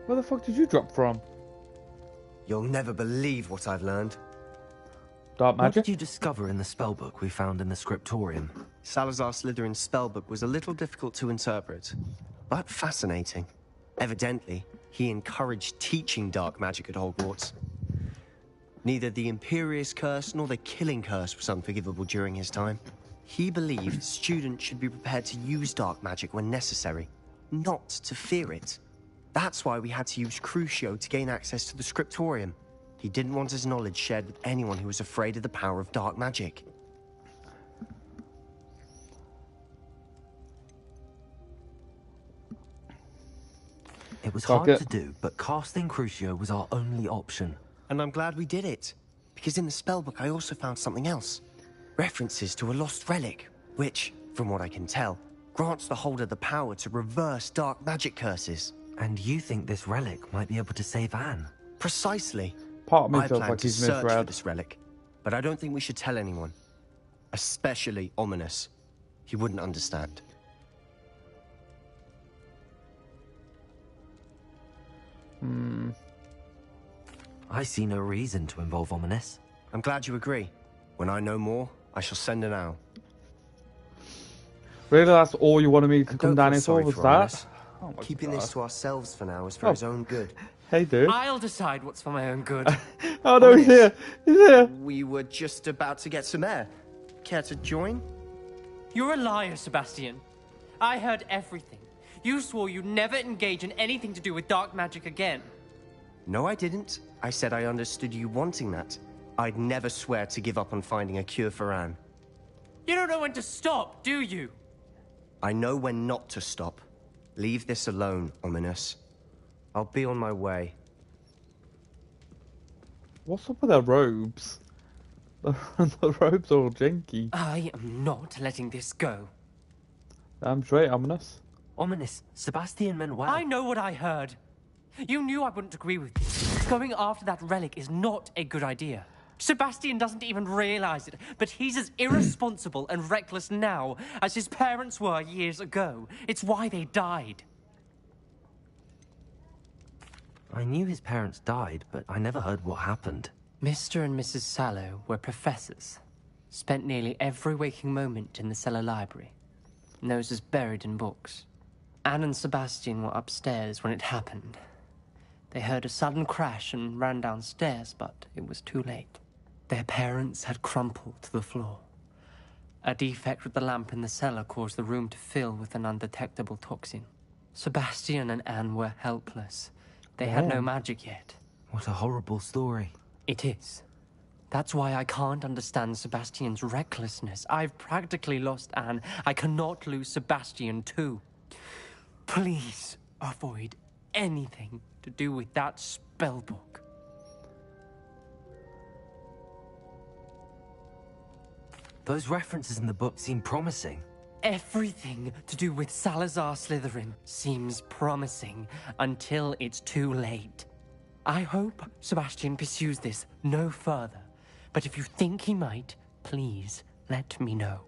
Where the fuck did you drop from? You'll never believe what I've learned. Dark What magic? did you discover in the spellbook we found in the scriptorium? Salazar Slytherin's spellbook was a little difficult to interpret, but fascinating. Evidently, he encouraged teaching dark magic at Hogwarts. Neither the Imperious Curse nor the Killing Curse was unforgivable during his time. He believed students should be prepared to use dark magic when necessary, not to fear it. That's why we had to use Crucio to gain access to the scriptorium. He didn't want his knowledge shared with anyone who was afraid of the power of dark magic. It was Fuck hard it. to do, but casting Crucio was our only option. And I'm glad we did it. Because in the spellbook I also found something else. References to a lost relic, which, from what I can tell, grants the holder the power to reverse dark magic curses. And you think this relic might be able to save Anne? Precisely. Part of me I feels plan like to he's search for misread. this relic, but I don't think we should tell anyone. Especially Ominous. He wouldn't understand. I see no reason to involve Ominous. I'm glad you agree. When I know more, I shall send an owl. Really, that's all you wanted me to And come don't down feel here for? sorry Was for that? Ominous. Oh my Keeping God. this to ourselves for now is for Oh. his own good. Hey, dude. I'll decide what's for my own good. Oh no, he's here. He's here. We were just about to get some air. Care to join? You're a liar, Sebastian. I heard everything. You swore you'd never engage in anything to do with dark magic again. No, I didn't. I said I understood you wanting that. I'd never swear to give up on finding a cure for Anne. You don't know when to stop, do you? I know when not to stop. Leave this alone, Ominous. I'll be on my way. What's up with their robes? The robes are all janky. I am not letting this go. Damn straight, Ominous. Ominous, Sebastian meant well. I know what I heard. You knew I wouldn't agree with you. Going after that relic is not a good idea. Sebastian doesn't even realize it, but he's as irresponsible and reckless now as his parents were years ago. It's why they died. I knew his parents died, but I never heard what happened. Mr. and Mrs. Sallow were professors. Spent nearly every waking moment in the cellar library. Noses buried in books. Anne and Sebastian were upstairs when it happened. They heard a sudden crash and ran downstairs, but it was too late. Their parents had crumpled to the floor. A defect with the lamp in the cellar caused the room to fill with an undetectable toxin. Sebastian and Anne were helpless. They had no magic yet. What a horrible story. It is. That's why I can't understand Sebastian's recklessness. I've practically lost Anne. I cannot lose Sebastian too. Please avoid anything to do with that spellbook. Those references in the book seem promising. Everything to do with Salazar Slytherin seems promising until it's too late. I hope Sebastian pursues this no further, but if you think he might, please let me know.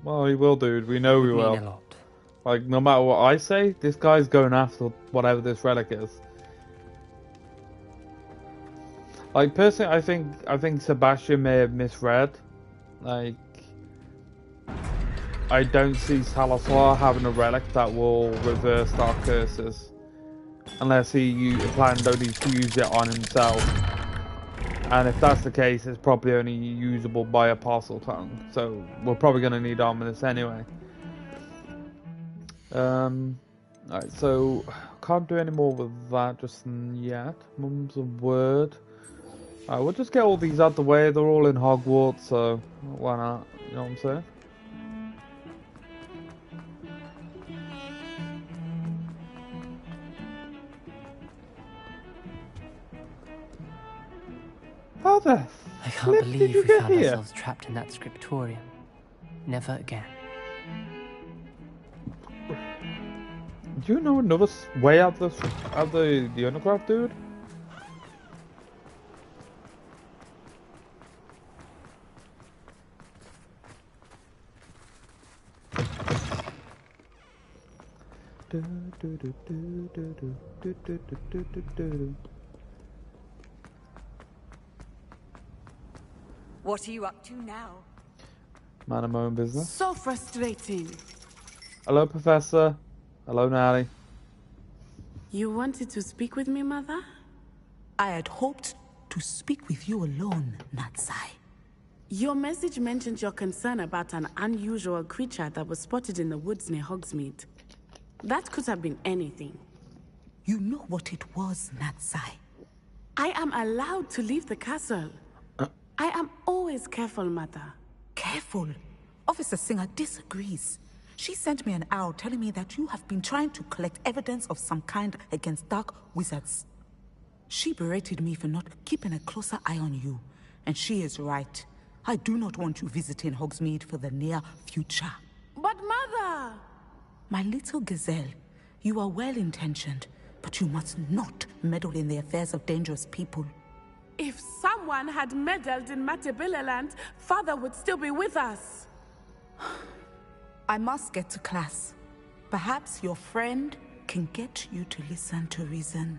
Well, he will, dude. We know he It would will. mean a lot. Like, no matter what I say, this guy's going after whatever this relic is. Like, personally, I think Sebastian may have misread. Like, I don't see Salazar having a relic that will reverse dark curses. Unless he planned only to use it on himself. And if that's the case, it's probably only usable by a parcel tongue. So, we're probably going to need Ominous anyway. Alright, so can't do any more with that just yet. Mum's a word. Alright, we'll just get all these out the way. They're all in Hogwarts, so why not? You know what I'm saying? How the I can't flip believe did you we get found here? ourselves trapped in that scriptorium. Never again. Do you know another way out the underground, dude? What are you up to now? Man of my own business. So frustrating. Hello, Professor. Hello, Nally. You wanted to speak with me, Mother? I had hoped to speak with you alone, Natsai. Your message mentioned your concern about an unusual creature that was spotted in the woods near Hogsmeade. That could have been anything. You know what it was, Natsai. I am allowed to leave the castle. I am always careful, Mother. Careful. Officer Singer disagrees. She sent me an owl telling me that you have been trying to collect evidence of some kind against dark wizards. She berated me for not keeping a closer eye on you, and she is right. I do not want you visiting Hogsmeade for the near future. But Mother! My little gazelle, you are well-intentioned, but you must not meddle in the affairs of dangerous people. If someone had meddled in Matabeleland, Father would still be with us. I must get to class. Perhaps your friend can get you to listen to reason.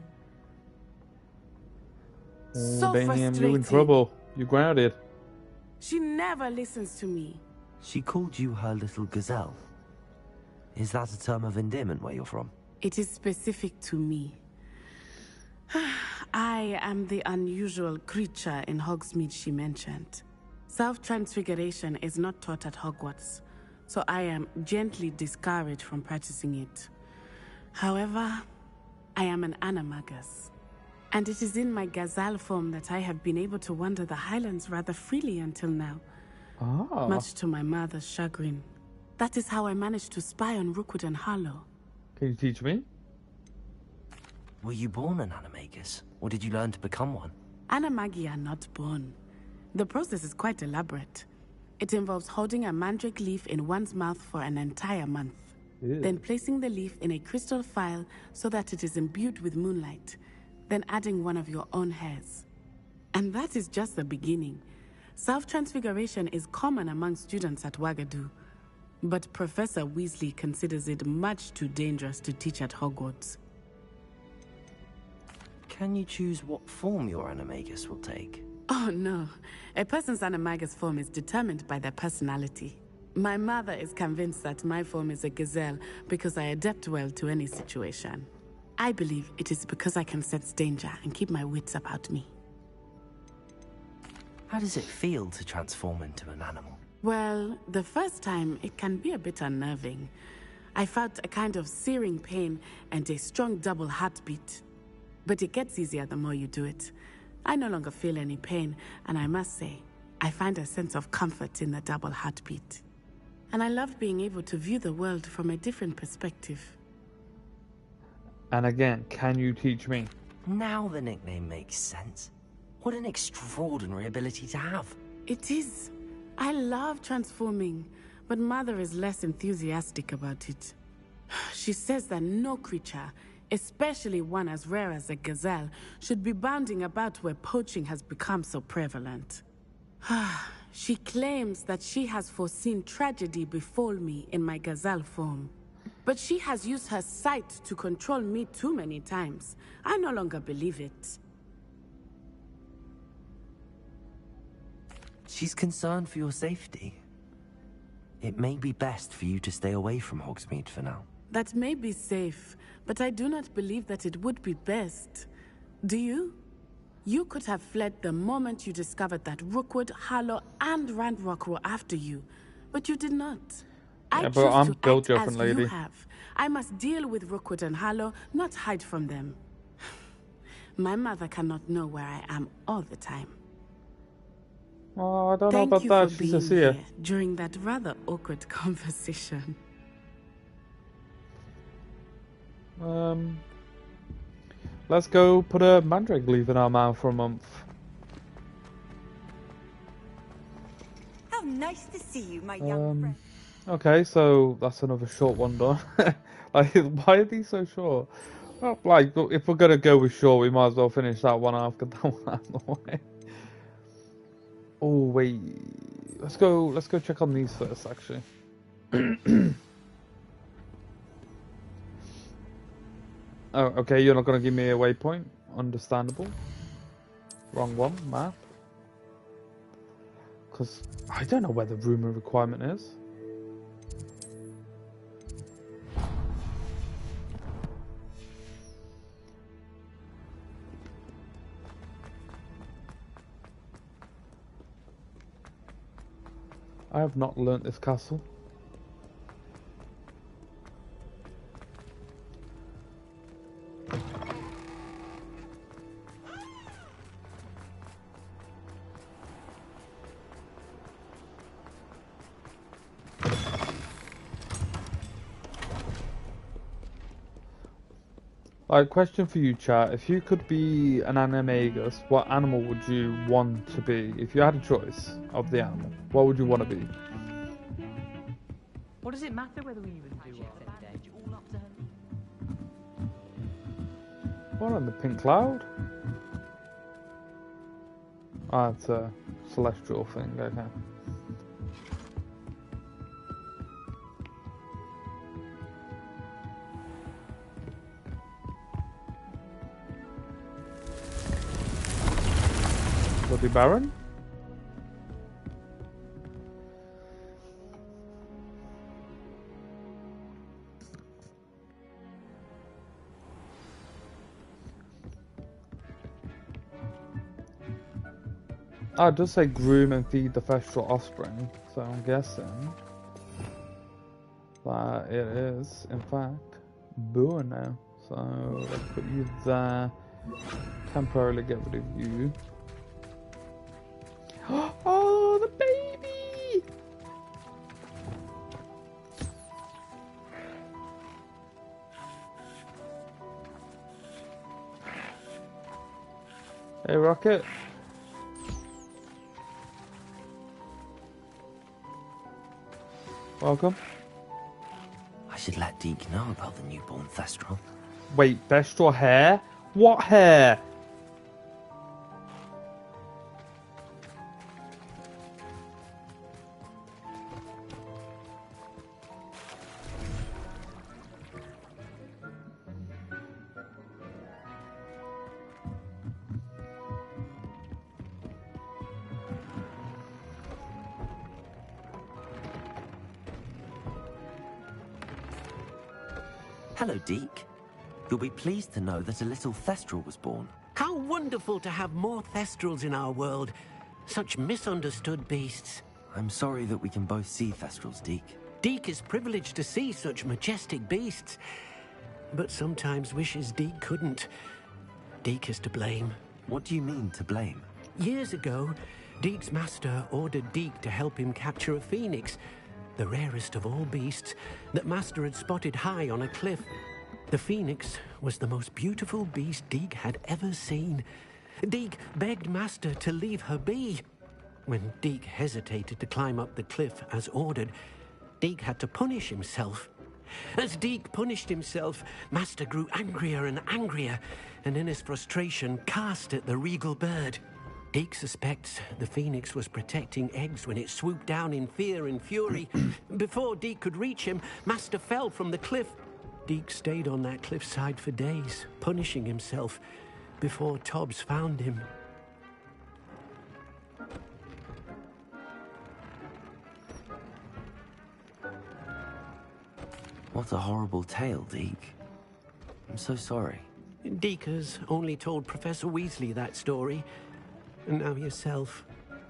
So Baniam, you in frustrating. trouble. You grounded. She never listens to me. She called you her little gazelle. Is that a term of endearment where you're from? It is specific to me. I am the unusual creature in Hogsmeade she mentioned. Self-transfiguration is not taught at Hogwarts, so I am gently discouraged from practicing it. However, I am an animagus, and it is in my gazelle form that I have been able to wander the Highlands rather freely until now. Ah. Much to my mother's chagrin. That is how I managed to spy on Rookwood and Harlow. Can you teach me? Were you born an animagus, or did you learn to become one? Animagi are not born. The process is quite elaborate. It involves holding a mandrake leaf in one's mouth for an entire month. Ew. Then placing the leaf in a crystal phial so that it is imbued with moonlight. Then adding one of your own hairs. And that is just the beginning. Self-transfiguration is common among students at Wagadu. But Professor Weasley considers it much too dangerous to teach at Hogwarts. Can you choose what form your animagus will take? Oh no. A person's animagus form is determined by their personality. My mother is convinced that my form is a gazelle because I adapt well to any situation. I believe it is because I can sense danger and keep my wits about me. How does it feel to transform into an animal? Well, the first time it can be a bit unnerving. I felt a kind of searing pain and a strong double heartbeat. But it gets easier the more you do it. I no longer feel any pain, and I must say, I find a sense of comfort in the double heartbeat. And I love being able to view the world from a different perspective. And again, can you teach me? Now the nickname makes sense. What an extraordinary ability to have. It is. I love transforming, but Mother is less enthusiastic about it. She says that no creature, especially one as rare as a gazelle, should be bounding about where poaching has become so prevalent. She claims that she has foreseen tragedy befall me in my gazelle form. But she has used her sight to control me too many times. I no longer believe it. She's concerned for your safety. It may be best for you to stay away from Hogsmeade for now. That may be safe, but I do not believe that it would be best. Do you? You could have fled the moment you discovered that Rookwood, Harlow, and Ranrock were after you, but you did not. I Yeah, choose but I'm to built act different, as lady. you have. I must deal with Rookwood and Harlow, not hide from them. My mother cannot know where I am all the time. Oh, I don't Thank know about you that. for She's being a seer. here during that rather awkward conversation. Let's go put a mandrake leaf in our mouth for a month. How nice to see you, my young friend. Okay, so that's another short one done. Like, why are these so short? Well, like, if we're gonna go with short, we might as well finish that one off. Get that one out of the way. Oh wait, let's go check on these first, actually. Oh, okay, you're not gonna give me a waypoint. Understandable. Wrong one, map. Because I don't know where the rumor requirement is. I have not learnt this castle. Like, question for you, chat. If you could be an animagus, what animal would you want to be? If you had a choice of the animal, what would you want to be? What does it matter whether we even do our thing? All up to her. What on the pink cloud? Ah, it's a celestial thing, okay. Bloody Baron? Oh, it does say groom and feed the Thestral offspring, so I'm guessing that it is, in fact, Boer now. So let's put you there, temporarily get rid of you. Oh, the baby! Hey, Rocket. Welcome. I should let Deke know about the newborn Thestral. Wait, Thestral hair? What hair? Hello, Deke. You'll be pleased to know that a little Thestral was born. How wonderful to have more Thestrals in our world. Such misunderstood beasts. I'm sorry that we can both see Thestrals, Deke. Deke is privileged to see such majestic beasts, but sometimes wishes Deke couldn't. Deke is to blame. What do you mean, to blame? Years ago, Deke's master ordered Deke to help him capture a phoenix, the rarest of all beasts, that Master had spotted high on a cliff. The phoenix was the most beautiful beast Deke had ever seen. Deke begged Master to leave her be. When Deke hesitated to climb up the cliff as ordered, Deke had to punish himself. As Deke punished himself, Master grew angrier and angrier, and in his frustration cast at the regal bird. Deke suspects the phoenix was protecting eggs when it swooped down in fear and fury. Before Deke could reach him, Master fell from the cliff. Deke stayed on that cliffside for days, punishing himself, before Tobbs found him. What a horrible tale, Deke. I'm so sorry. Deke has only told Professor Weasley that story. And now yourself.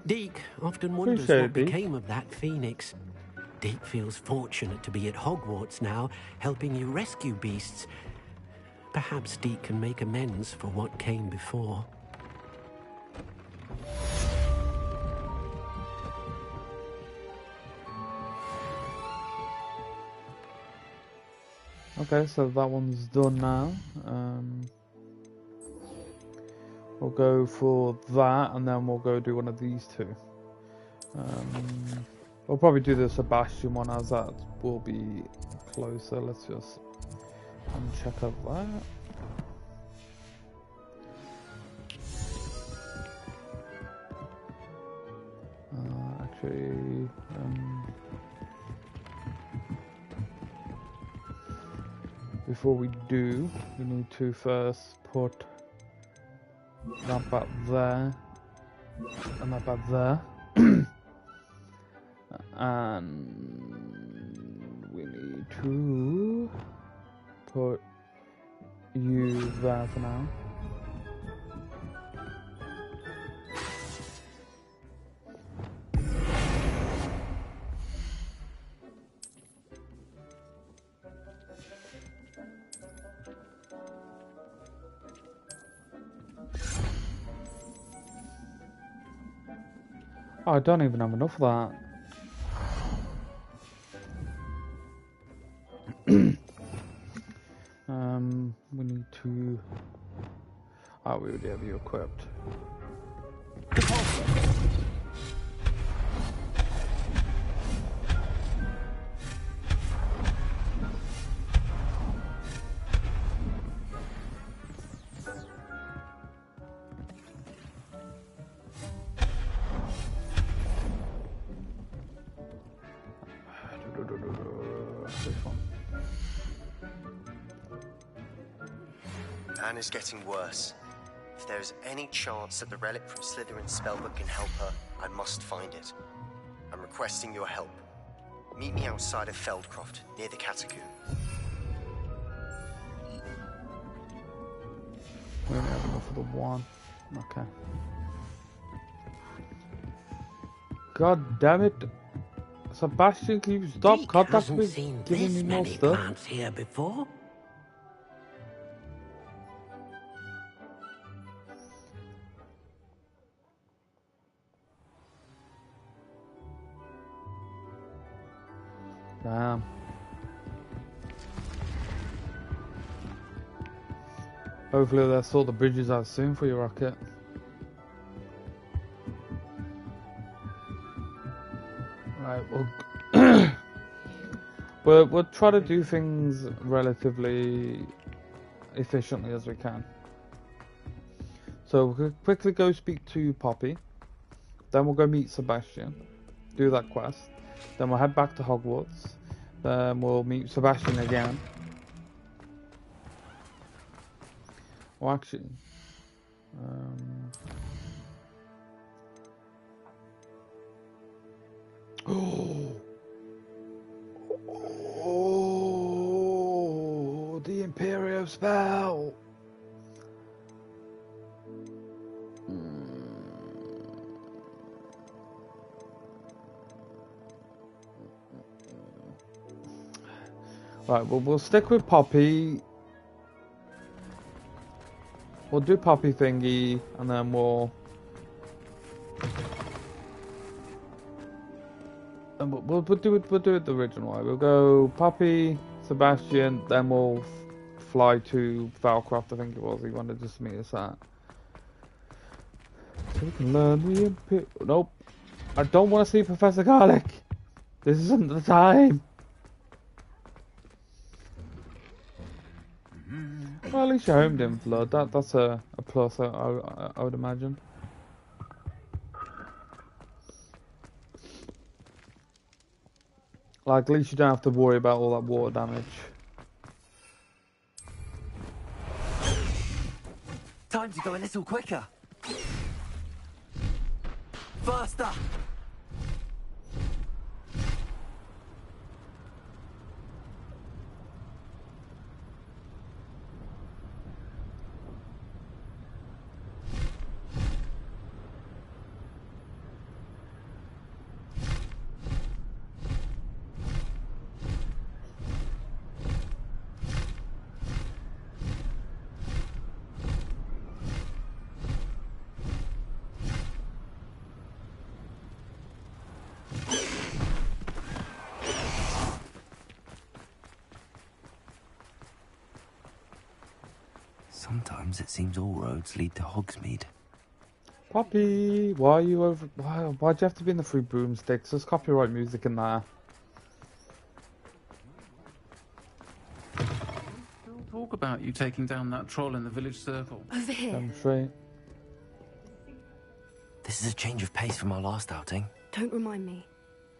Deke often wonders what became of that phoenix. Deke feels fortunate to be at Hogwarts now, helping you rescue beasts. Perhaps Deke can make amends for what came before. Okay, so that one's done now. We'll go for that, and then we'll go do one of these two. We'll probably do the Sebastian one, as that will be closer. Let's just check out that. Actually, before we do, we need to first put that back there, and that back there, and we need to put you there for now. Oh, I don't even have enough of that. We need to Oh, we would have you equipped. Anna's getting worse. If there is any chance that the relic from Slytherin's spellbook can help her, I must find it. I'm requesting your help. Meet me outside of Feldcroft, near the catacomb. We only have enough for the one. Okay. God damn it. Sebastian, can you stop contacting me, giving me more stuff? Plants here before. Damn. Hopefully they'll sort the bridges out soon for you, Rocket. Right, we'll try to do things relatively efficiently as we can. So we'll quickly go speak to Poppy. Then we'll go meet Sebastian. Do that quest. Then we'll head back to Hogwarts. Then we'll meet Sebastian again. Well, actually... Oh, the Imperial spell! Right, well, we'll stick with Poppy. We'll do Poppy thingy, and then we'll do it the original way. We'll go Poppy, Sebastian, then we'll fly to Valcroft, I think it was. He wanted to meet us at. So we can learn the Imperial. Nope. I don't want to see Professor Garlic. This isn't the time. Well, at least you homed him, Flood. That's a plus, I would imagine. Like, at least you don't have to worry about all that water damage. Time to go a little quicker. Faster. Sometimes it seems all roads lead to Hogsmeade. Poppy, why are you over? Why'd you have to be in the Three Broomsticks? There's copyright music in there. Still talk about you taking down that troll in the village circle. Over here. Demonstrate. This is a change of pace from our last outing. Don't remind me.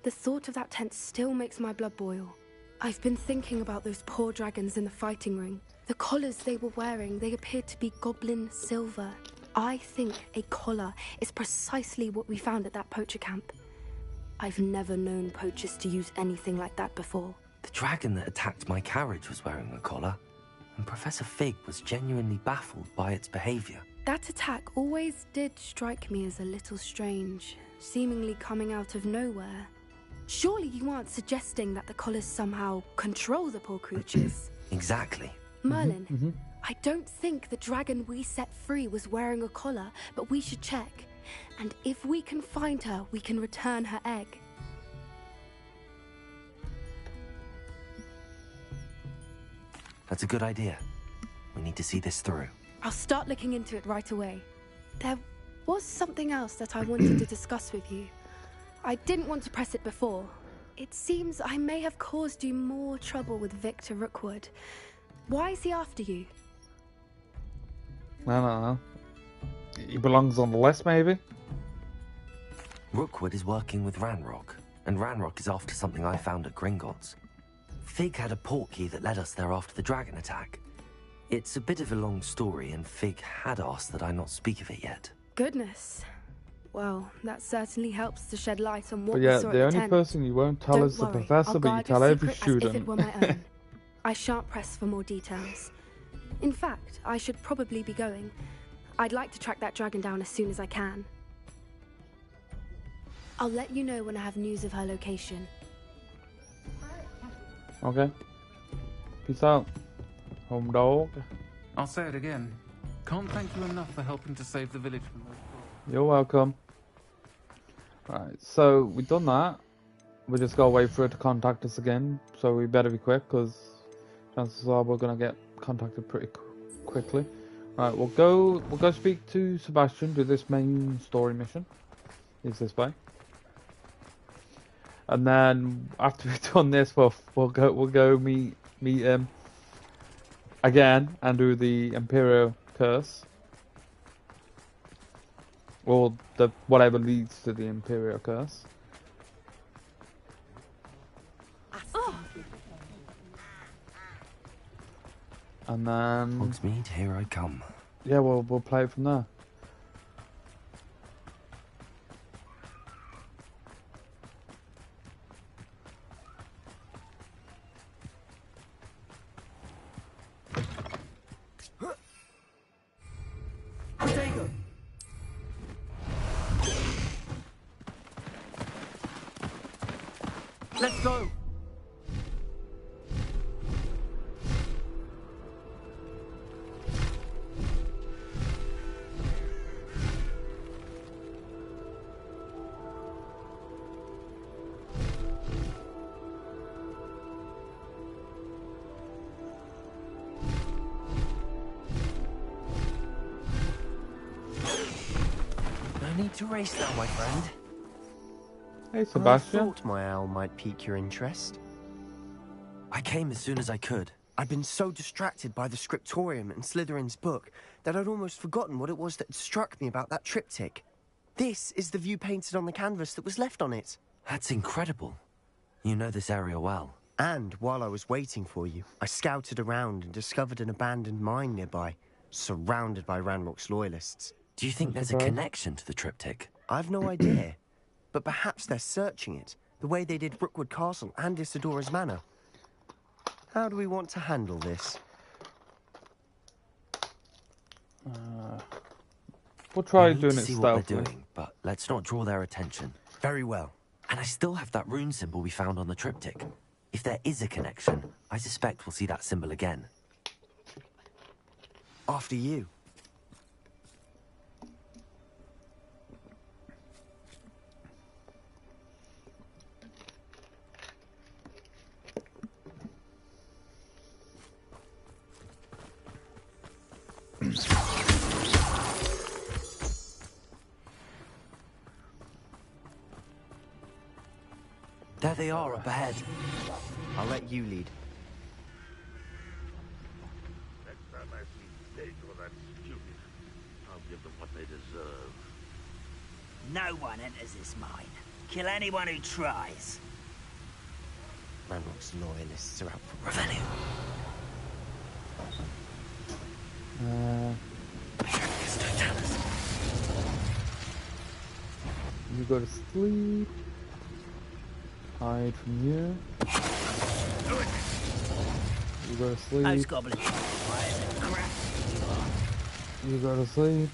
The thought of that tent still makes my blood boil. I've been thinking about those poor dragons in the fighting ring. The collars they were wearing, they appeared to be goblin silver. I think a collar is precisely what we found at that poacher camp. I've never known poachers to use anything like that before. The dragon that attacked my carriage was wearing a collar, and Professor Fig was genuinely baffled by its behavior. That attack always did strike me as a little strange, seemingly coming out of nowhere. Surely you aren't suggesting that the collars somehow control the poor creatures? Exactly. Merlin, I don't think the dragon we set free was wearing a collar, but we should check. And if we can find her, we can return her egg. That's a good idea. We need to see this through. I'll start looking into it right away. There was something else that I wanted to discuss with you. I didn't want to press it before. It seems I may have caused you more trouble with Victor Rookwood. Why is he after you? I don't know. He belongs on the list, maybe? Rookwood is working with Ranrock, and Ranrock is after something I found at Gringotts. Fig had a portkey that led us there after the dragon attack. It's a bit of a long story, and Fig had asked that I not speak of it yet. Goodness. Well, that certainly helps to shed light on what But we yeah, saw at the only tent. person you won't tell Don't is the worry, professor, I'll but you guard tell your every secret as if it student. were my own. I shan't press for more details. In fact, I should probably be going. I'd like to track that dragon down as soon as I can. I'll let you know when I have news of her location. Okay. Peace out, home dog. I'll say it again. Can't thank you enough for helping to save the village from those trolls. You're welcome. Right, so we've done that. We just gotta wait for her to contact us again. So we better be quick, because chances are we're gonna get contacted pretty quickly. Right, we'll go speak to Sebastian. Do this main story mission. Is this way. And then after we've done this, we'll go meet him again and do the Imperial Curse, or the whatever leads to the Imperial Curse. And then Hogsmeade, here I come. Yeah, we'll play it from there. Let's go! No need to race now, my friend. Hey, Sebastian. I thought my owl might pique your interest. I came as soon as I could. I'd been so distracted by the scriptorium and Slytherin's book that I'd almost forgotten what it was that had struck me about that triptych. This is the view painted on the canvas that was left on it. That's incredible. You know this area well. And while I was waiting for you, I scouted around and discovered an abandoned mine nearby, surrounded by Ranrock's loyalists. Do you think there's a connection to the triptych? I've no idea, but perhaps they're searching it, the way they did Rookwood Castle and Isidora's Manor. How do we want to handle this? We'll try We need doing to it see what stealthily. they're doing, but let's not draw their attention. Very well. And I still have that rune symbol we found on the triptych. If there is a connection, I suspect we'll see that symbol again. After you. There they are up ahead. I'll let you lead. Next time I see Date or that student, I'll give them what they deserve. No one enters this mine. Kill anyone who tries. Ranrock's loyalists are out for revenue. You go to sleep. Hide from you. You go to sleep. Those goblins. You go to sleep.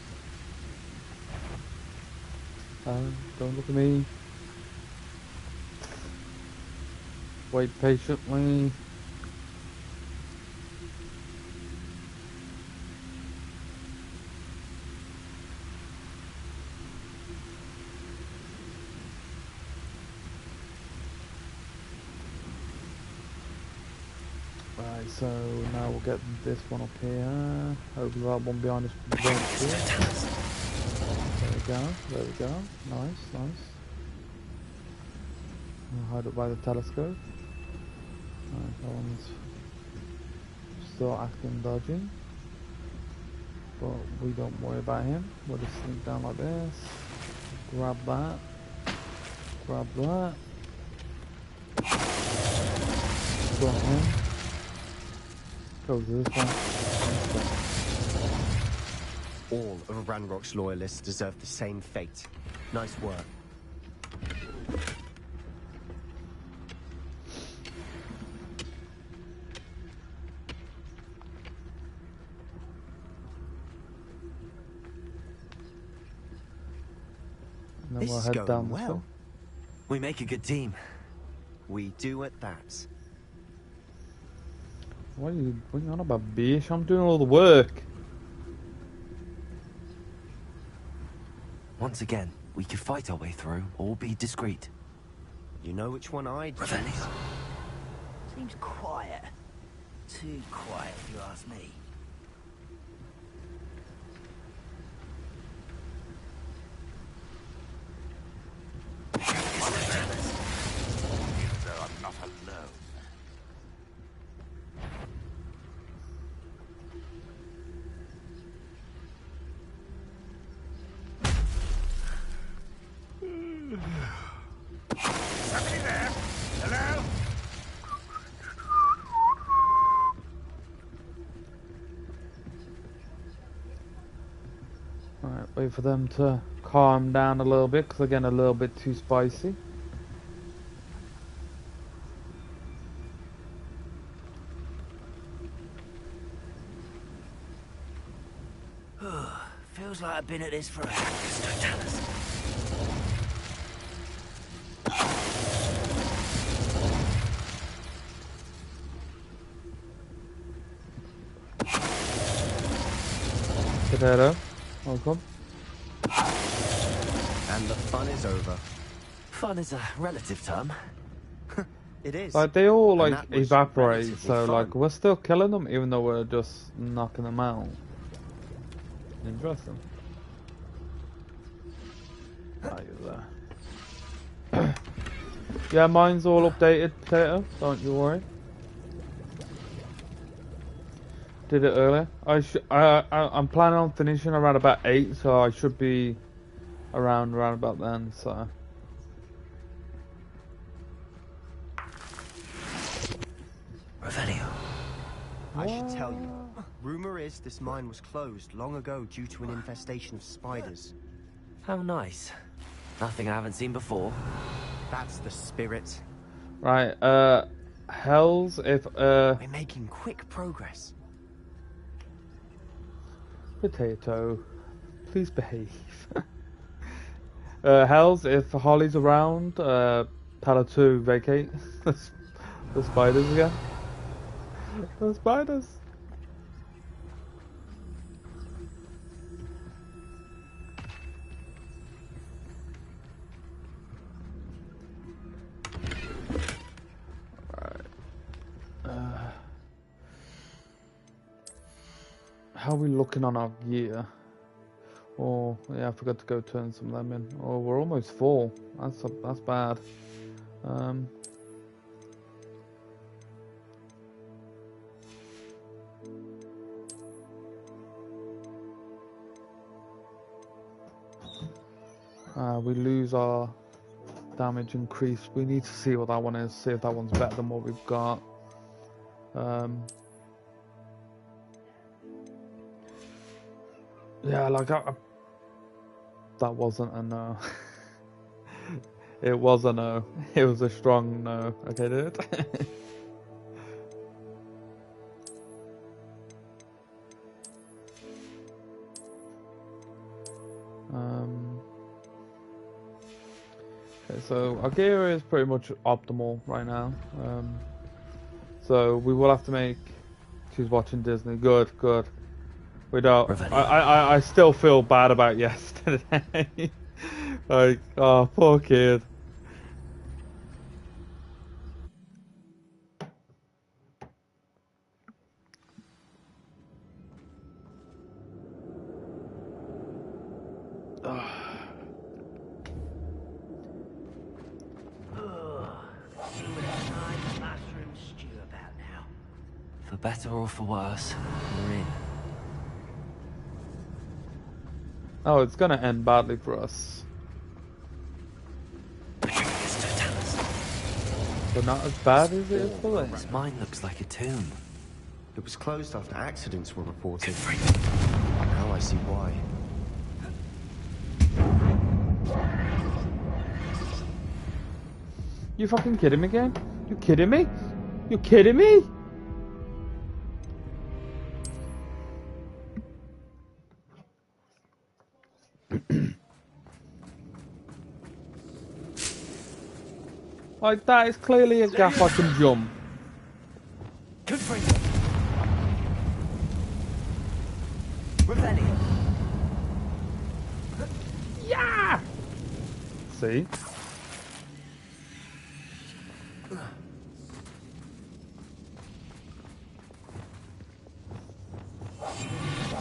Don't look at me. Wait patiently. Right. Right, so now we'll get this one up here. Hopefully that one behind us won't be. There we go, there we go. Nice, nice. I'll hide it by the telescope. Right, that one's still acting dodgy. But we don't worry about him. We'll just sneak down like this. Grab that. Grab that. Go on him. Go to this one. All of Ranrock's loyalists deserve the same fate. Nice work. And then This we'll is head going down this well. way. We make a good team. We do at that. What are you on about, bitch? I'm doing all the work. Once again, we could fight our way through or be discreet. You know which one I'd choose? Seems quiet. Too quiet, if you ask me. So I'm not alone. Somebody there? Hello? Alright, wait for them to calm down a little bit because they're getting a little bit too spicy. Feels like I've been at this for hours. Don't tell us. Potato, welcome. And the fun is over. Fun is a relative term. It is. Like they all And like that was evaporate, relatively so fun. like we're still killing them even though we're just knocking them out. Interesting. Ah, you're there. Yeah, mine's all updated, Potato. Don't you worry. Did it earlier. I'm planning on finishing around about 8, so I should be around about then. So. Revelio. I should tell you. Rumor is this mine was closed long ago due to an infestation of spiders. How nice. Nothing I haven't seen before. That's the spirit. Right, Hells, if, We're making quick progress. Potato, please behave. Hells, if Holly's around, Pala 2, vacate. The spiders again. The spiders. How are we looking on our gear? Oh, yeah, I forgot to go turn some of them in. Oh, we're almost full. That's bad. We lose our damage increase. We need to see what that one is. See if that one's better than what we've got. Yeah, like that wasn't a no. It was a no. It was a strong no. Okay, dude. Okay, so our gear is pretty much optimal right now. So we will have to make. She's watching Disney. Good, good. We don't. I still feel bad about yesterday. Like, oh, poor kid. For better or for worse, we're in. Oh, it's gonna end badly for us. But not as bad as it is for them. This mine looks like a tomb. It was closed after accidents were reported. Now I see why. You fucking kidding me, game? You kidding me? You kidding me? Like, that is clearly a gap I can jump. Good for you. Rebellion. Yeah! See?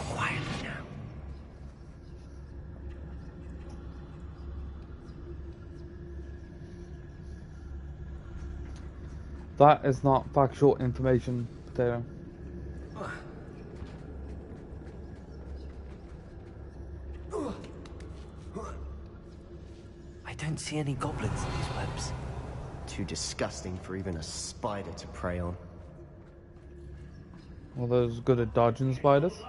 Quietly now. That is not factual information, Potato. I don't see any goblins in these webs. Too disgusting for even a spider to prey on. Well, those good at dodging spiders.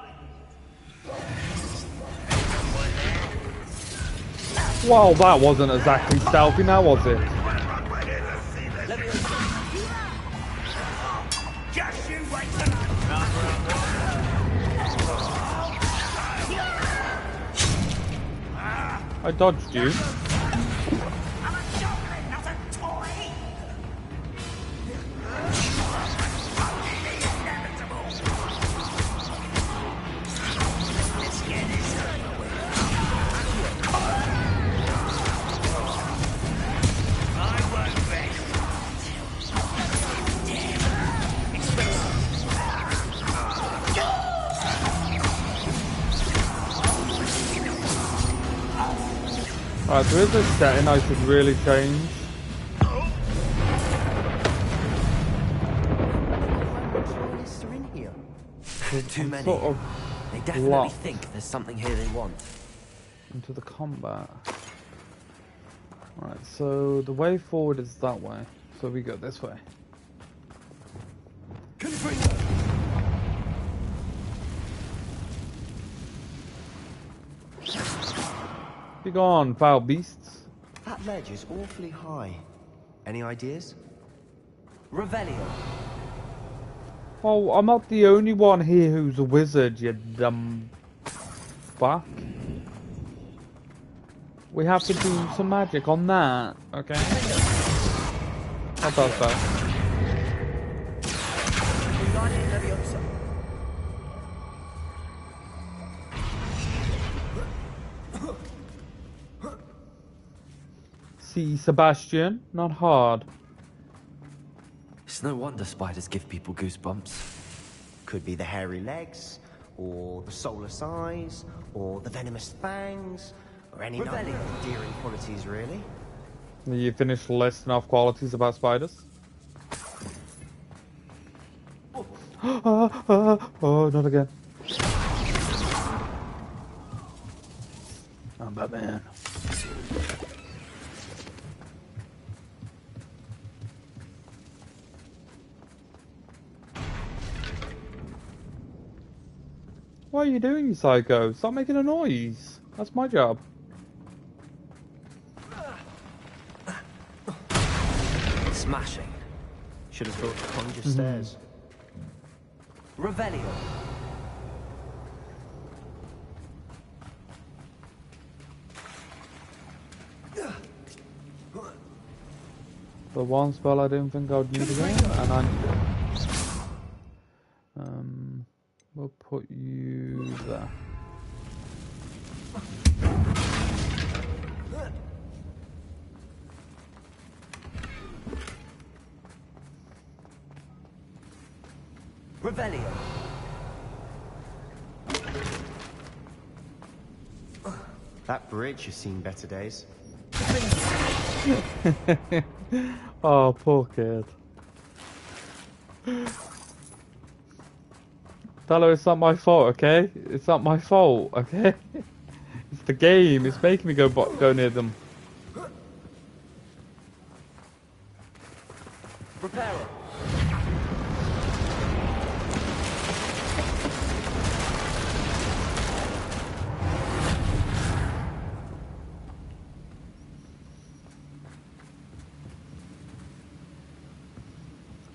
Well, that wasn't exactly stealthy now, was it? I dodged you. Alright, there is a setting I should really change. Too many. Sort of They definitely locked think there's something here they want. into the combat. Alright, so the way forward is that way. So we go this way. Be gone, foul beasts. That ledge is awfully high. Any ideas? Revelio. Oh, I'm not the only one here who's a wizard, you dumb fuck. We have to do some magic on that, okay? How about that? See, Sebastian, not hard. It's no wonder spiders give people goosebumps. Could be the hairy legs, or the soulless eyes, or the venomous fangs, or any number of endearing qualities, really. You finished listing off qualities about spiders? Oh, not again. I'm Batman. What are you doing, you psycho? Stop making a noise. That's my job. Smashing. Should have thought to conjure stairs. Revelio. The one spell I didn't think I would need again, and I need it. We'll put you there. Revelio. That bridge has seen better days. Oh, poor kid. Hello, it's not my fault, okay? It's not my fault, okay? It's the game. It's making me go near them. Prepare.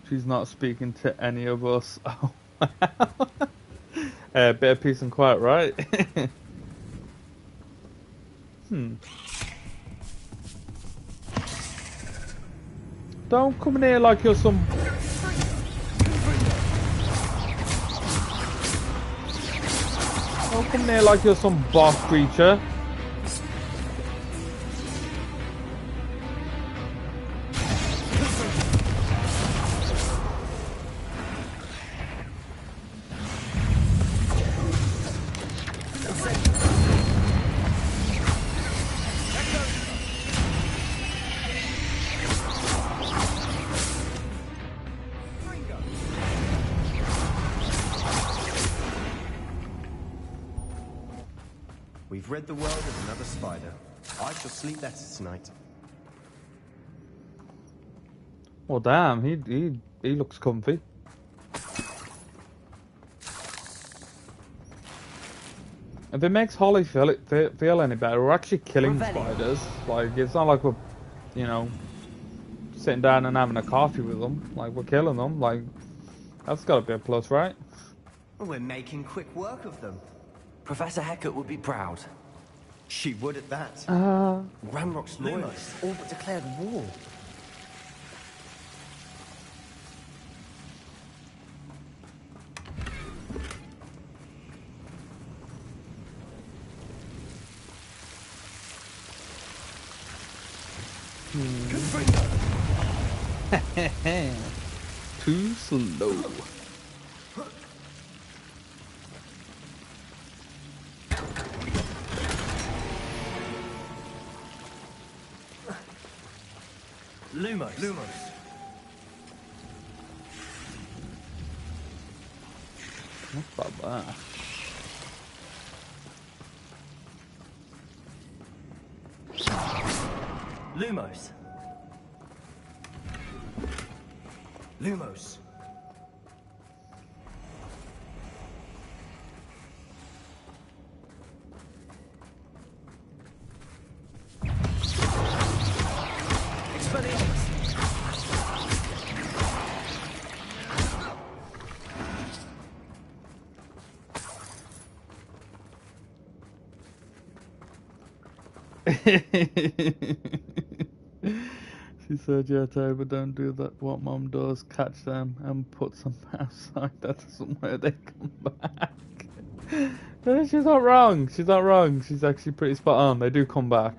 She's not speaking to any of us. Oh, wow. Bit of peace and quiet, right? Don't come in here like you're some... Don't come in here like you're some boss creature. We've rid the world of another spider. I shall sleep better tonight. Well, damn, he looks comfy. If it makes Holly feel any better, we're actually killing spiders. Like, it's not like we're, you know, sitting down and having a coffee with them. Like, we're killing them. Like, that's got to be a plus, right? We're making quick work of them. Professor Hecat would be proud. She would at that. Ranrock's loyalists all but declared war. Too slow. Lumos. Not bad. Lumos. Lumos. She said, yeah, Toba, don't do that. What Mom does, catch them and put them outside. That doesn't where they come back. She's not wrong. She's not wrong. She's actually pretty spot on. They do come back.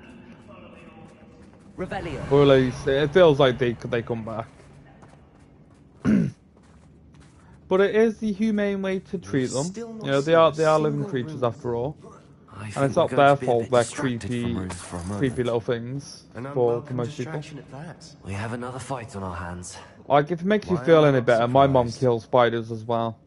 Rebellion. Or at least it feels like they come back. But it is the humane way to treat them. You know, they are living creatures after all. And it's not their fault they're creepy little things for most people. We have another fight on our hands. Like, if it makes you feel any better, my mom kills spiders as well.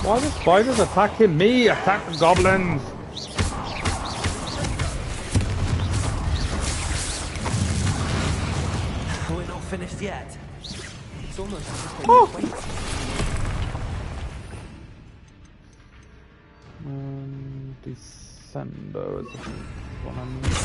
Why are the spiders attacking me? Attack the goblins! We're not finished yet. It's almost as if they Oh. were waiting. Descender is the one I need.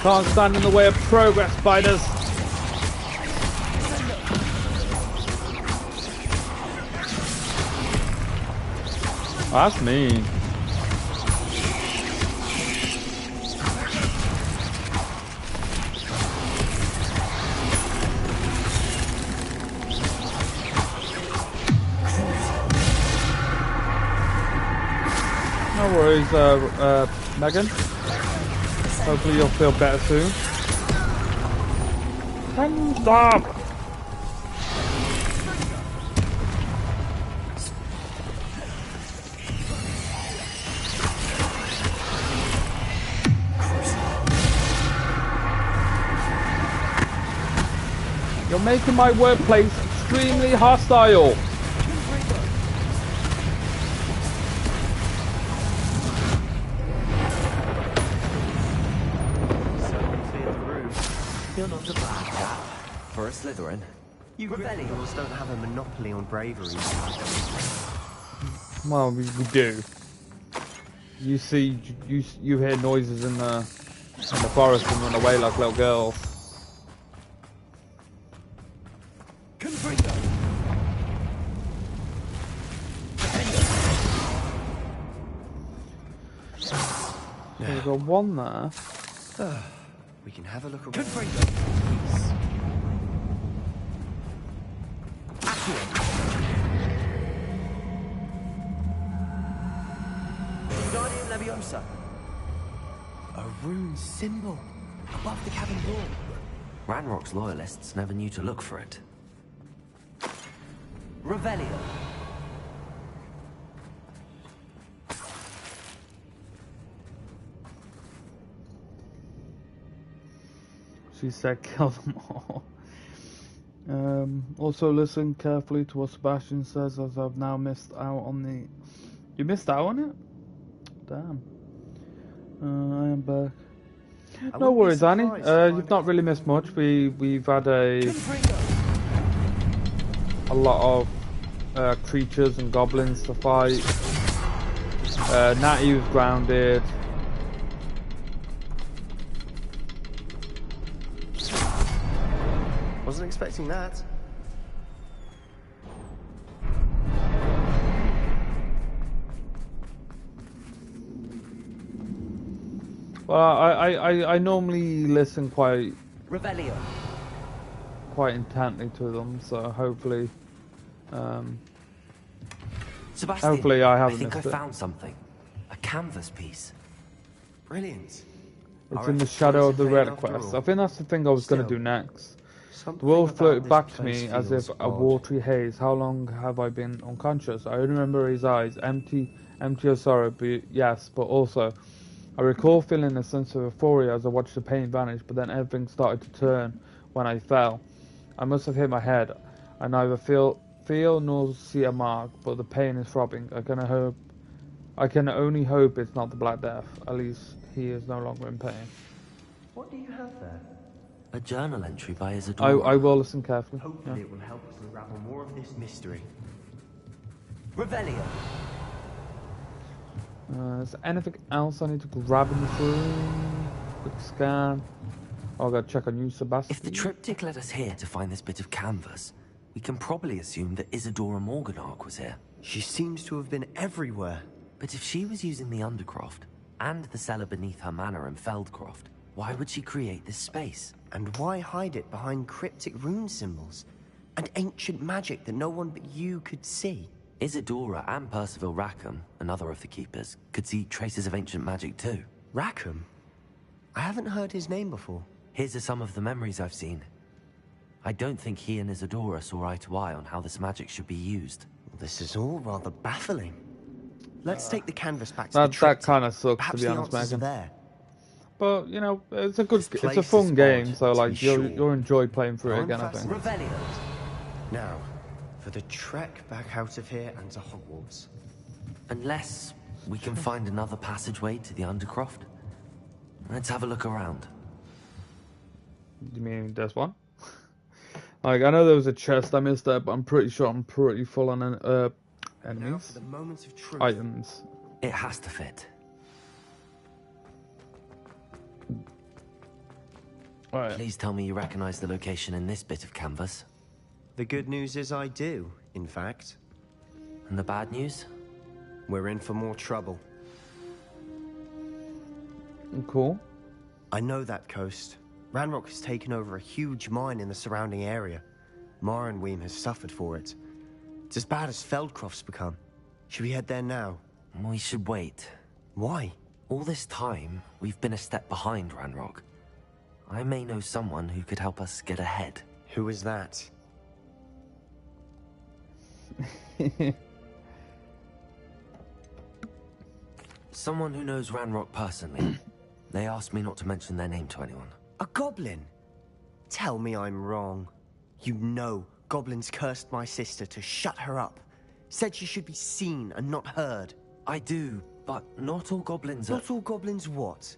Can't stand in the way of progress, spiders. Oh, that's mean. No worries, Megan. Hopefully you'll feel better soon. Can you stop? You're making my workplace extremely hostile. You're not a bad chap for a Slytherin. You Gryffindors don't have a monopoly on bravery. Well, we do. You see, you hear noises in the forest and run away like little girls. So we've got one there. We can have a look around. Guardian Leviosa. A rune symbol above the cabin door. Ranrock's loyalists never knew to look for it. Revelio. She said kill them all. Also listen carefully to what Sebastian says, as I've now missed out on the... You missed out on it? Damn. I am back. No worries, Annie. You've not really missed much. We've had a lot of creatures and goblins to fight. Natty was grounded. Wasn't expecting that. Well, I normally listen quite Revelio. Quite intently to them, so hopefully, Sebastian, hopefully I haven't think missed I it. found something. A canvas piece. Brilliant. It's in the shadow of the red quest. I think that's the thing I was going to do next. The world floated back to me as if a watery haze. How long have I been unconscious? I remember his eyes, empty of sorrow, but yes, but also I recall feeling a sense of euphoria as I watched the pain vanish, but then everything started to turn when I fell. I must have hit my head. I neither feel nor see a mark, but the pain is throbbing. I can only hope it's not the Black Death. At least he is no longer in pain. What do you have there? A journal entry by Isadora. I will listen carefully. Hopefully it will help us unravel more of this mystery. Revelio. Is there anything else I need to grab in this room? Quick scan. Oh, I gotta check on you, Sebastian. If the triptych led us here to find this bit of canvas, we can probably assume that Isadora Morganark was here. She seems to have been everywhere. But if she was using the Undercroft, and the cellar beneath her manor in Feldcroft, why would she create this space? And why hide it behind cryptic rune symbols? And ancient magic that no one but you could see? Isadora and Percival Rackham, another of the Keepers, could see traces of ancient magic too. Rackham? I haven't heard his name before. Here's some of the memories I've seen. I don't think he and Isadora saw eye to eye on how this magic should be used. This is all rather baffling. Let's take the canvas back to the That triptych. kind of sucks, to Perhaps be the honest, answers are Megan. there. But you know, it's a place is fun game, odd, so to like be sure. you'll enjoy playing through it I'm again, I think. fascinated. Now, for the trek back out of here and to Hogwarts. Unless we can find another passageway to the Undercroft. Let's have a look around. You mean there's one? Like, I know there was a chest I missed there, but I'm pretty sure I'm pretty full on enemies. Now for the moment of truth. Items. It has to fit. Right. Please tell me you recognize the location in this bit of canvas. The good news is I do, in fact. And the bad news? We're in for more trouble. Cool. I know that coast. Ranrock has taken over a huge mine in the surrounding area. Mornweem has suffered for it. It's as bad as Feldcroft's become. Should we head there now? We should wait. Why? All this time, we've been a step behind Ranrock. I may know someone who could help us get ahead. Who is that? Someone who knows Ranrock personally. They asked me not to mention their name to anyone. A goblin? Tell me I'm wrong. You know goblins cursed my sister to shut her up. Said she should be seen and not heard. I do, but not all goblins are... Not all goblins what?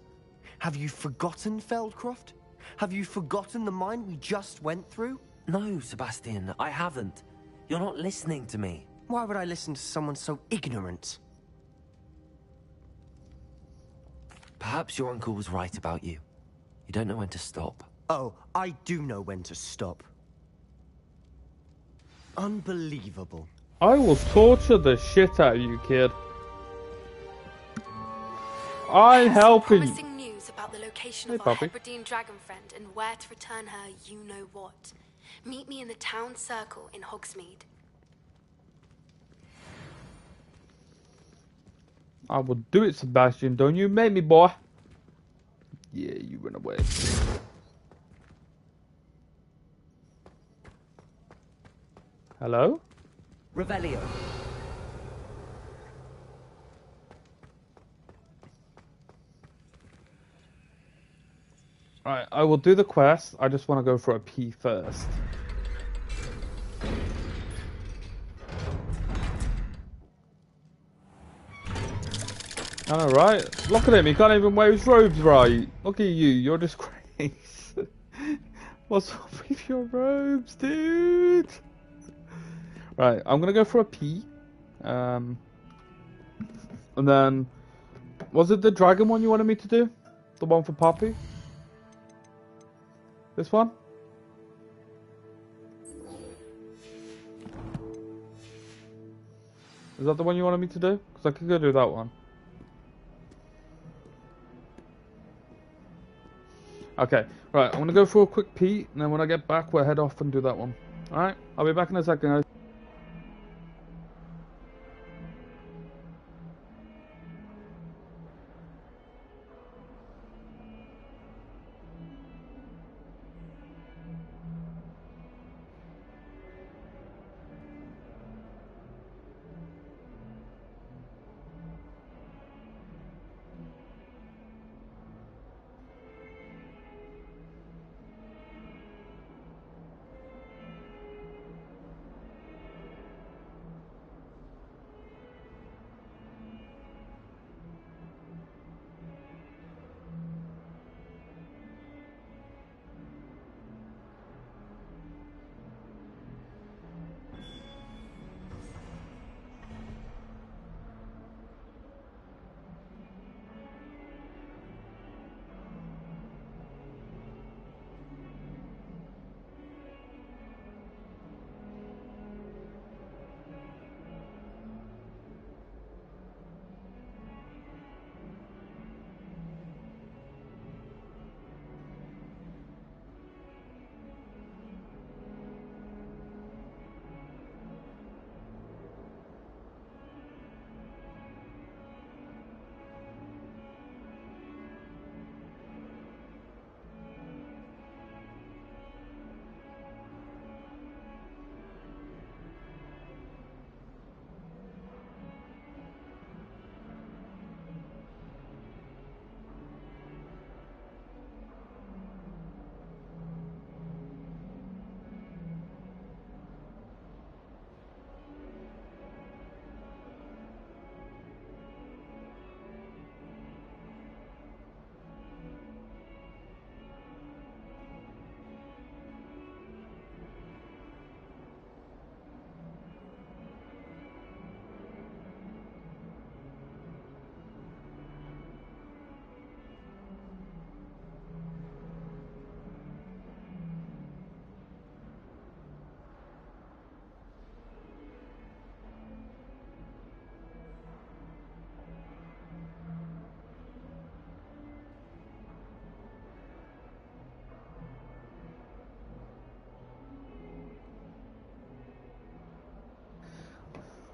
Have you forgotten Feldcroft? Have you forgotten the mine we just went through? No, Sebastian, I haven't. You're not listening to me. Why would I listen to someone so ignorant? Perhaps your uncle was right about you. You don't know when to stop. Oh, I do know when to stop. Unbelievable. I will torture the shit out of you, kid. I'm helping you. Promising news about the location Hey, of our puppy. Hebridean dragon friend and where to return her you-know-what. Meet me in the town circle in Hogsmeade. I will do it, Sebastian. Don't you make me, boy. Yeah, you run away. Hello? Revelio. Alright, I will do the quest. I just want to go for a pee first. I know, right? Look at him, he can't even wear his robes right. Look at you, you're a disgrace. What's up with your robes, dude? Right, I'm gonna go for a pee. And then... Was it the dragon one you wanted me to do? The one for Poppy? This one? Is that the one you wanted me to do? Because I could go do that one. Okay, right, I'm gonna go for a quick pee, and then when I get back, we'll head off and do that one. Alright, I'll be back in a second, guys.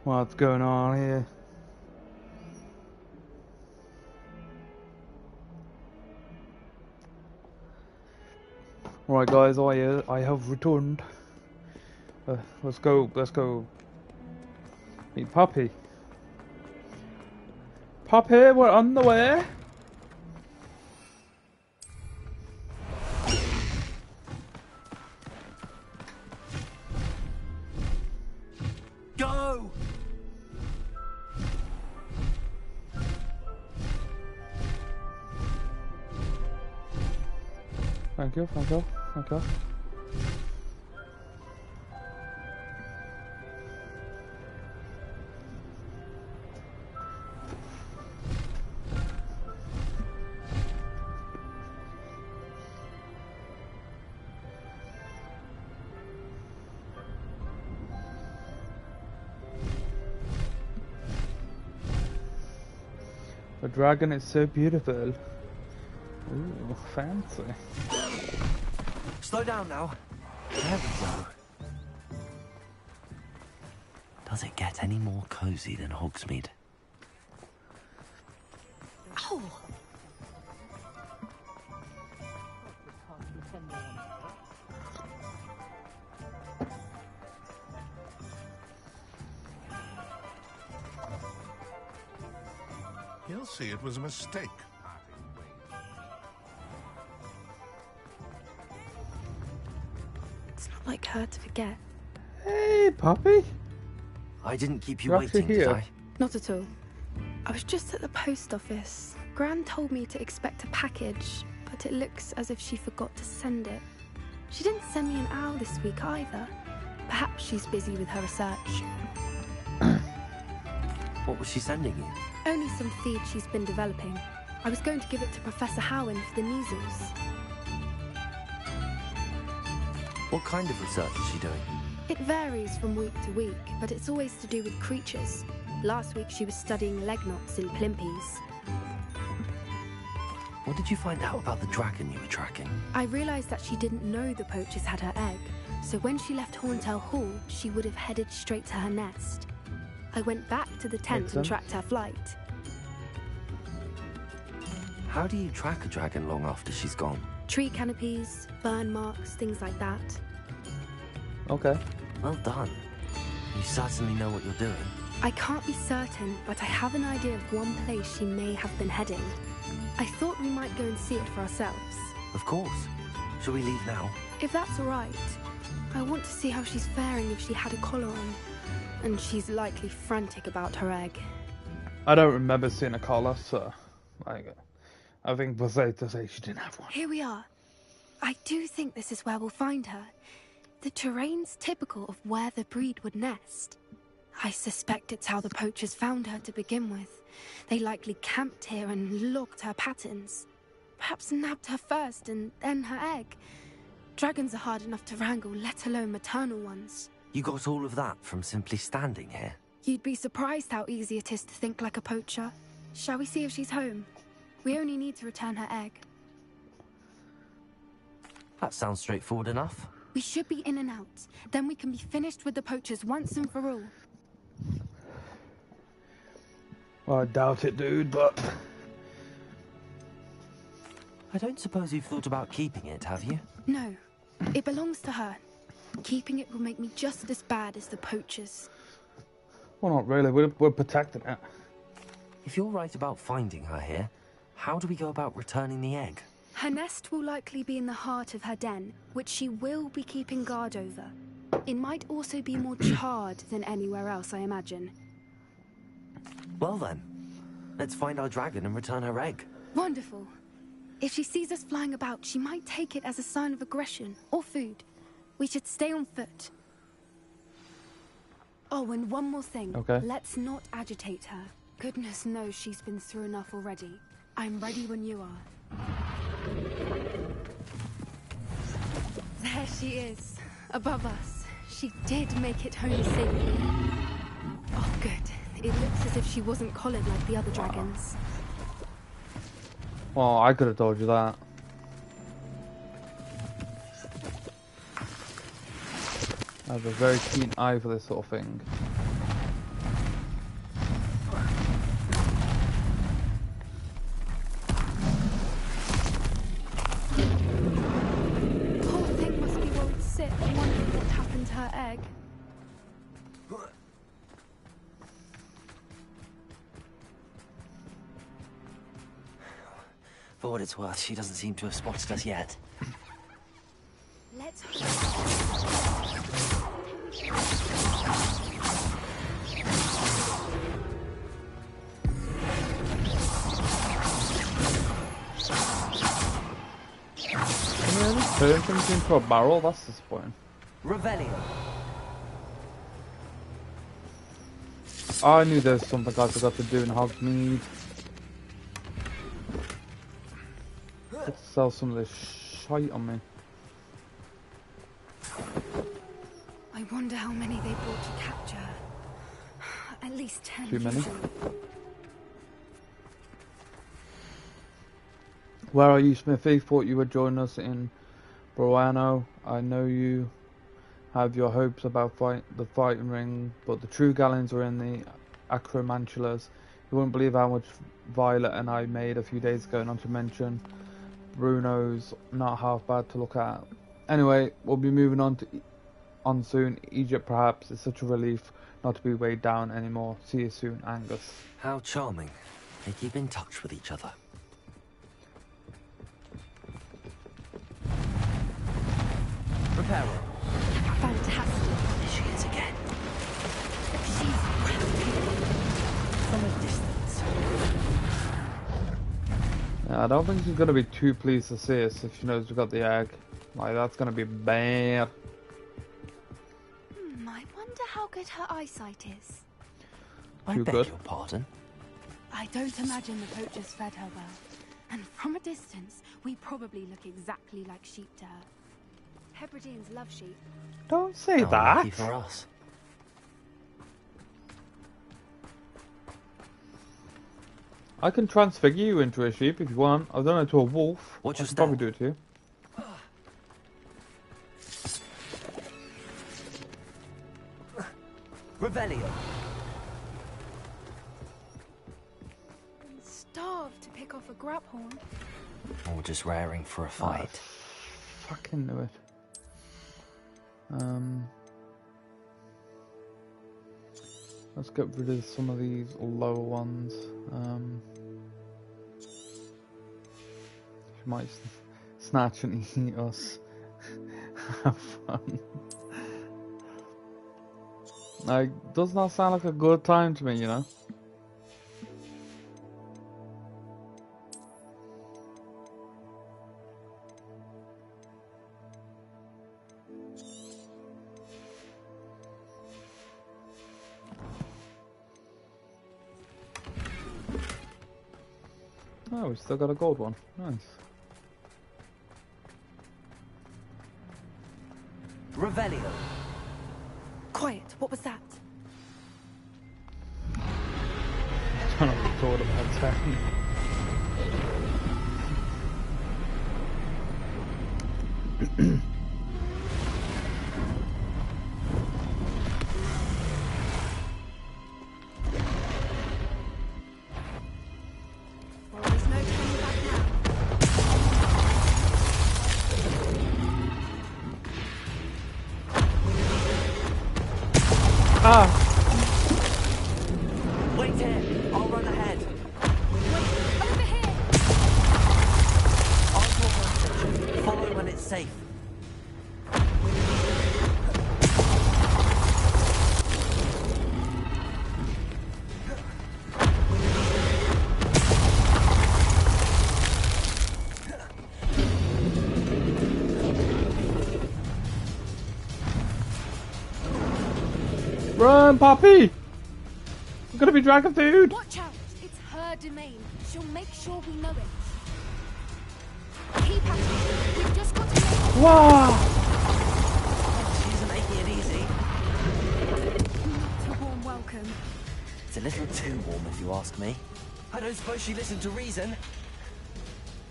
What's going on here? Right, guys, I have returned. Let's go meet Poppy. Poppy, we're on the way. Go! Thank you, thank you, thank you. The dragon is so beautiful. Ooh, fancy. Slow down now. There we go. Does it get any more cozy than Hogsmeade? Oh. He'll see it was a mistake. It's not like her to forget. Hey, Poppy. I didn't keep you You're waiting, actually did here. I? Not at all. I was just at the post office. Gran told me to expect a package, but it looks as if she forgot to send it. She didn't send me an owl this week either. Perhaps she's busy with her research. What was she sending you? Only some feed she's been developing. I was going to give it to Professor Howen for the measles. What kind of research is she doing? It varies from week to week, but it's always to do with creatures. Last week she was studying leg knots in plimpies. What did you find out about the dragon you were tracking? I realised that she didn't know the poachers had her egg, so when she left Horntail Hall, she would have headed straight to her nest. I went back to the tent and tracked her flight. How do you track a dragon long after she's gone? Tree canopies, burn marks, things like that. Okay. Well done. You certainly know what you're doing. I can't be certain, but I have an idea of one place she may have been heading. I thought we might go and see it for ourselves. Of course. Shall we leave now? If that's all right. I want to see how she's faring if she had a collar on. And she's likely frantic about her egg. I don't remember seeing a collar, so I think we're safe to say she didn't have one. Here we are. I do think this is where we'll find her. The terrain's typical of where the breed would nest. I suspect it's how the poachers found her to begin with. They likely camped here and logged her patterns. Perhaps nabbed her first and then her egg. Dragons are hard enough to wrangle, let alone maternal ones. You got all of that from simply standing here? You'd be surprised how easy it is to think like a poacher. Shall we see if she's home? We only need to return her egg. That sounds straightforward enough. We should be in and out. Then we can be finished with the poachers once and for all. Well, I doubt it, dude, but... I don't suppose you've thought about keeping it, have you? No. It belongs to her. Keeping it will make me just as bad as the poachers. Well, not really. We're protecting it. If you're right about finding her here, how do we go about returning the egg? Her nest will likely be in the heart of her den, which she will be keeping guard over. It might also be more charred than anywhere else, I imagine. Well then, let's find our dragon and return her egg. Wonderful. If she sees us flying about, she might take it as a sign of aggression or food. We should stay on foot. Oh, and one more thing. Okay. Let's not agitate her. Goodness knows she's been through enough already. I'm ready when you are. There she is, above us. She did make it home safely. Oh, good. It looks as if she wasn't collared like the other dragons. Well, I could have told you that. I have a very keen eye for this sort of thing. For what it's worth, she doesn't seem to have spotted us yet. Let's turn things into a barrel, that's disappointing. Revelio. I knew there was something I forgot to do in Hogsmeade. Let's sell some of this shite on me. I wonder how many they brought to capture. At least 10. Too many. Where are you, Smithy? Thought you would join us in Broano. I know you have your hopes about the fighting ring, but the true galleons are in the acromantulas. You wouldn't believe how much Violet and I made a few days ago, not to mention Bruno's not half bad to look at. Anyway, we'll be moving on soon. Egypt, perhaps. It's such a relief not to be weighed down anymore. See you soon, Angus. How charming. They keep in touch with each other. Reparo. Fantastic. There she is again. She's from a distance. Yeah, I don't think she's gonna be too pleased to see us if she knows we got the egg. Like, that's gonna be bad. I wonder how good her eyesight is. I Too beg good. your pardon. I don't imagine the poachers fed her well. And from a distance, we probably look exactly like sheep to her. Hebrideans love sheep. Don't say How that. lucky for us. I can transfigure you into a sheep if you want. I've done it to a wolf. What I just can probably do it to you. Revelio. I'm starved to pick off a grub horn. Or just raring for a fight. Fucking knew it. Let's get rid of some of these lower ones. She might snatch and eat us. Have fun. Like, does not sound like a good time to me, you know? Oh, we still got a gold one. Nice. Revelio. Quiet, what was that? I don't know what you thought about that. Well, there's no turning back now. Ah! Wait here. I'll run ahead. Over here! I'll talk my section. Follow when it's safe. Run, Poppy! I'm gonna be dragon food! Watch out! It's her domain. She'll make sure we know it. Keep at it. We've just got to make... Wow! She isn't making it easy. Not a warm welcome. It's a little too warm if you ask me. I don't suppose she listened to reason.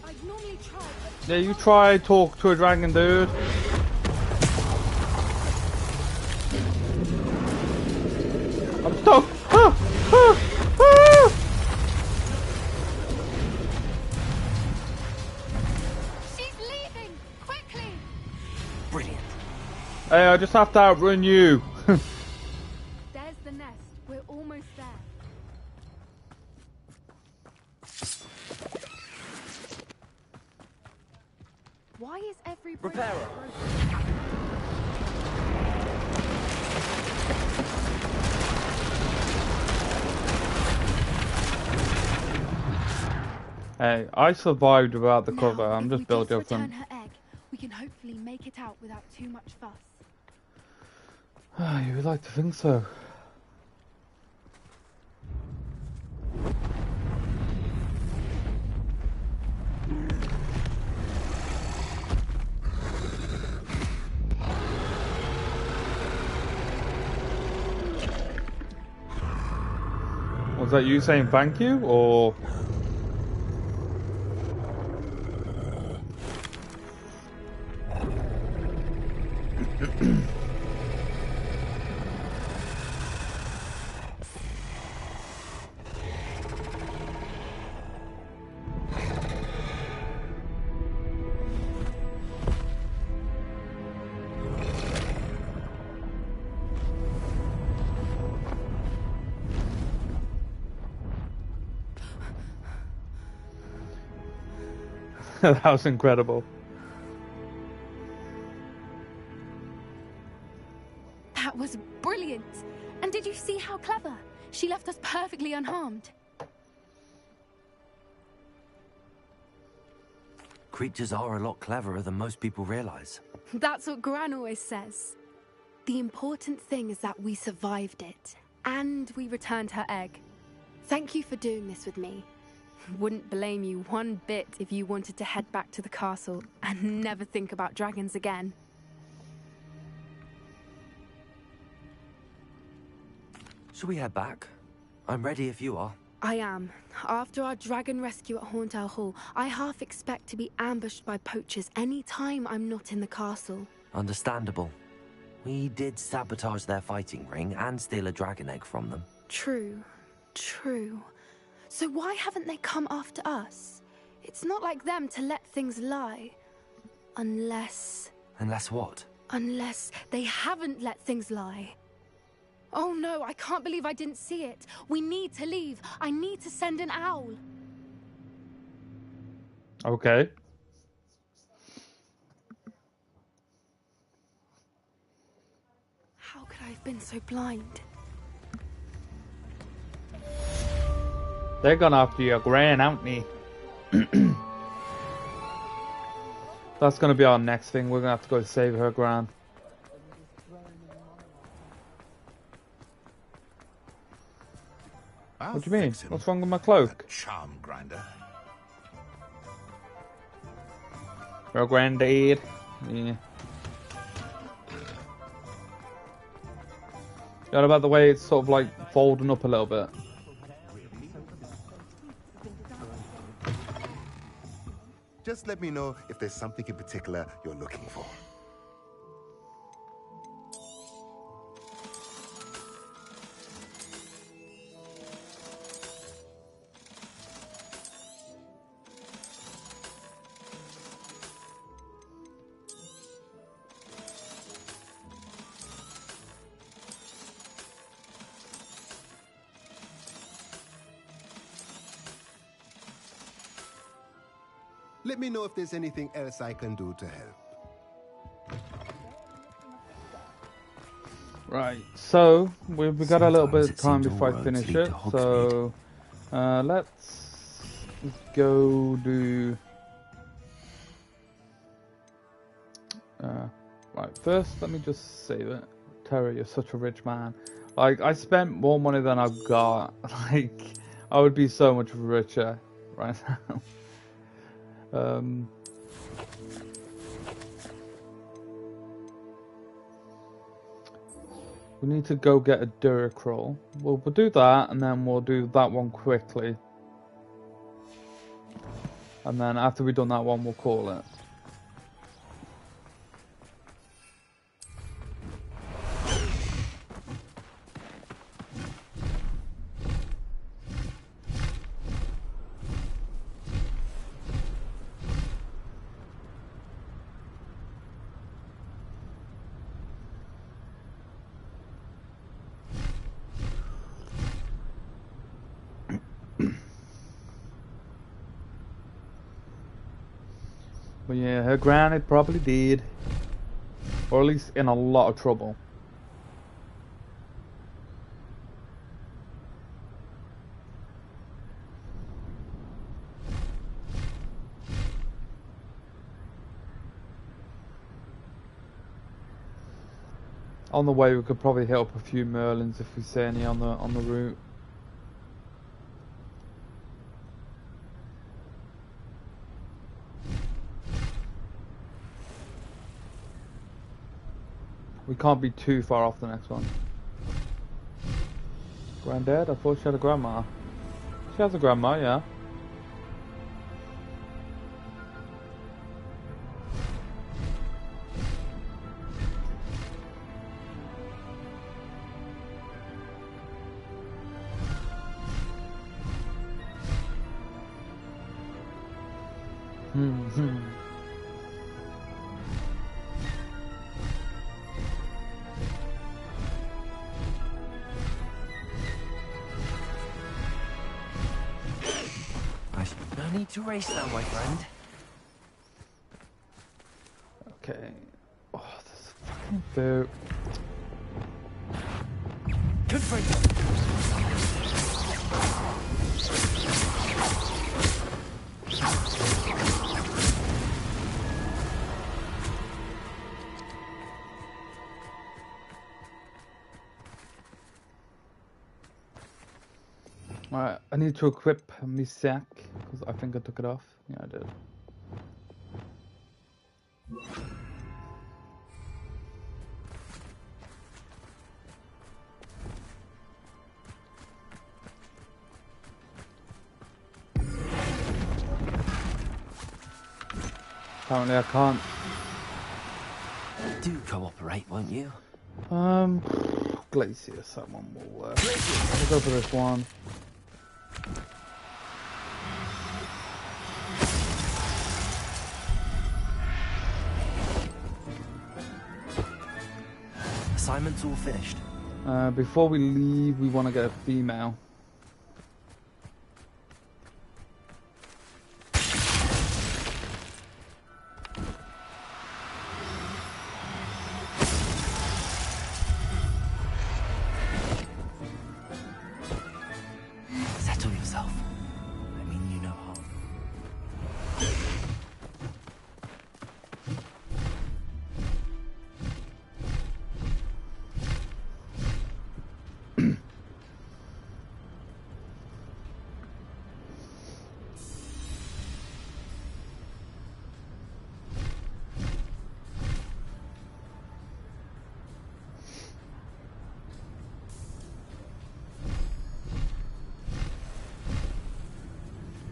I'd normally try, but... Yeah, you try talk to a dragon, dude. I'm stuck! Ah! Ah! Ah! She's leaving! Quickly! Brilliant. Hey, I just have to outrun you. There's the nest. We're almost there. Why is every Reparo. Hey, I survived without the Now, cover. I'm if just we building return from. her egg, we can hopefully make it out without too much fuss. You would like to think so. Was that you saying thank you, or? That was incredible. That was brilliant! And did you see how clever? She left us perfectly unharmed. Creatures are a lot cleverer than most people realize. That's what Gran always says. The important thing is that we survived it. And we returned her egg. Thank you for doing this with me. Wouldn't blame you one bit if you wanted to head back to the castle and never think about dragons again. Shall we head back? I'm ready if you are. I am. After our dragon rescue at Hauntow Hall, I half expect to be ambushed by poachers any time I'm not in the castle. Understandable. We did sabotage their fighting ring and steal a dragon egg from them. True. True. So why haven't they come after us? It's not like them to let things lie. Unless... Unless what? Unless they haven't let things lie. Oh no, I can't believe I didn't see it. We need to leave. I need to send an owl. Okay. How could I have been so blind? They're gone after your gran, aren't they? That's gonna be our next thing. We're gonna have to go save her gran. What do you mean? What's wrong with my cloak? Charm grinder. Your granddad. Yeah. What about the way it's sort of like folding up a little bit? Just let me know if there's something in particular you're looking for. Let me know if there's anything else I can do to help. Right, so we've got a little bit of time before I finish it, so let's go do... right, first let me just save it. Terry, you're such a rich man. Like, I spent more money than I've got. Like, I would be so much richer right now. We need to go get a Duracroll. We'll do that, and then we'll do that one quickly. And then after we've done that one, we'll call it. But yeah, her granite probably did. Or at least in a lot of trouble. On the way, we could probably hit up a few Merlins if we see any on the route. We can't be too far off the next one. Granddad? I thought she had a grandma. She has a grandma, yeah. No need to race now, my friend. Okay. Oh, this fucking boat. Good for Alright, I need to equip my sack, because I think I took it off. Yeah, I did. Apparently I can't. Do cooperate, won't you? Glacier, someone will work. We'll go for this one. Assignment's all finished. Before we leave, we want to get a female. Settle yourself. I mean you no harm.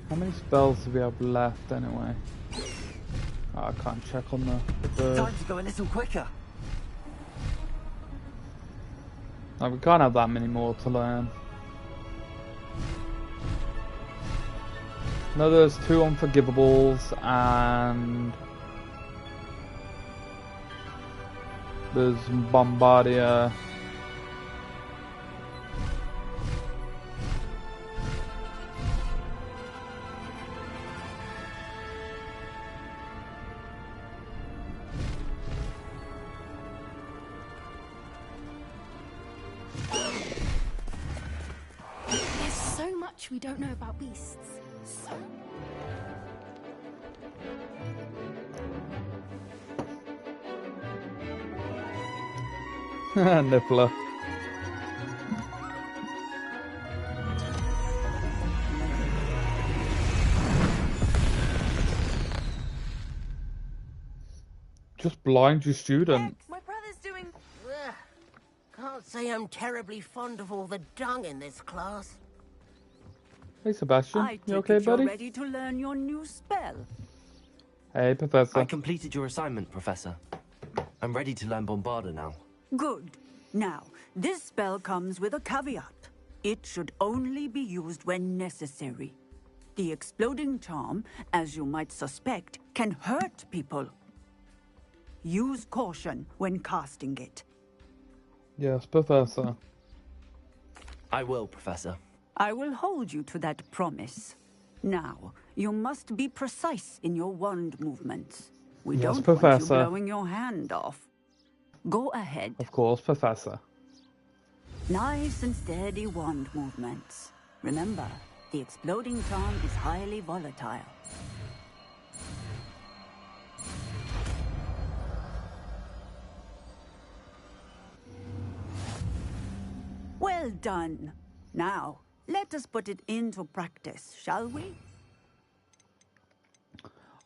How many spells do we have left anyway? Oh, I can't check on the bird. Time to go a little quicker. No, we can't have that many more to learn. No, there's 2 unforgivables and there's Bombardier. There's so much we don't know about beasts. So Niffler. Just blind your student. My brother's doing... Ugh. Can't say I'm terribly fond of all the dung in this class. Hey Sebastian, I you take okay, it you're buddy? ready to learn your new spell. Hey, Professor. I completed your assignment, Professor. I'm ready to learn Bombarder now. Good. Now, this spell comes with a caveat. It should only be used when necessary. The exploding charm, as you might suspect, can hurt people. Use caution when casting it. Yes, Professor. I will, Professor. I will hold you to that promise. Now, you must be precise in your wand movements. We Yes, don't want you Professor. blowing your hand off. Go ahead. Of course, Professor. Nice and steady wand movements. Remember, the exploding charm is highly volatile. Well done. Now, let us put it into practice, shall we?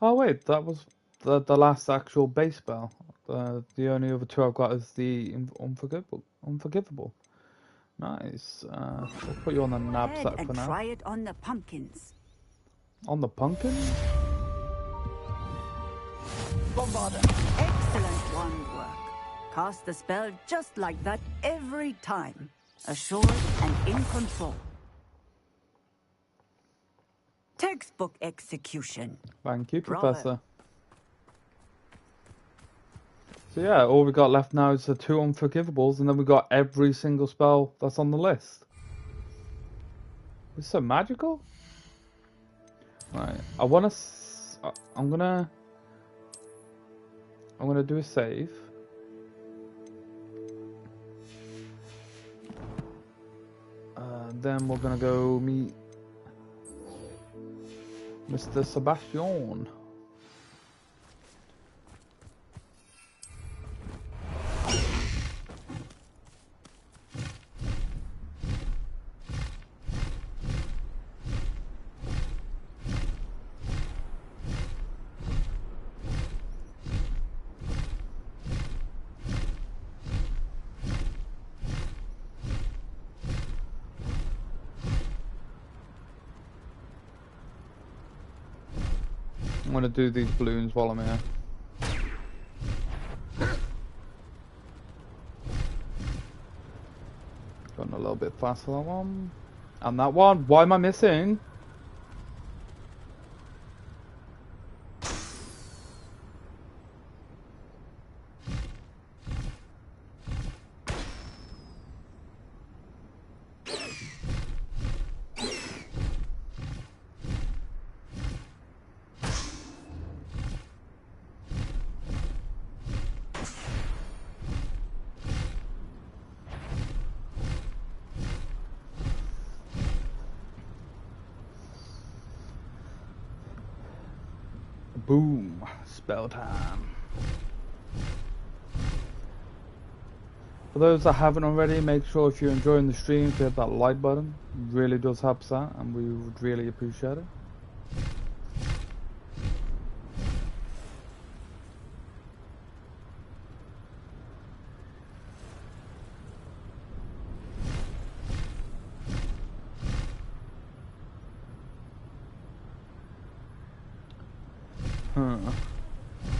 Oh wait, that was the last actual base spell. The only other two I've got is the unforgivable. Nice. We'll put you on the Go ahead knapsack for and now. try it on the pumpkins. On the pumpkin? Excellent wand work. Cast the spell just like that every time. Assured and in control. Textbook execution. Thank you, Bravo. Professor. So yeah, all we got left now is the two unforgivables, and then we got every single spell that's on the list. It's so magical. Right, I'm gonna do a save. Then we're gonna go meet Mr. Sebastian. I'm gonna do these balloons while I'm here. Going a little bit faster, that one. And that one. Why am I missing? Boom. Spell time. For those that haven't already, make sure if you're enjoying the stream to hit that like button. It really does help us out, and we would really appreciate it.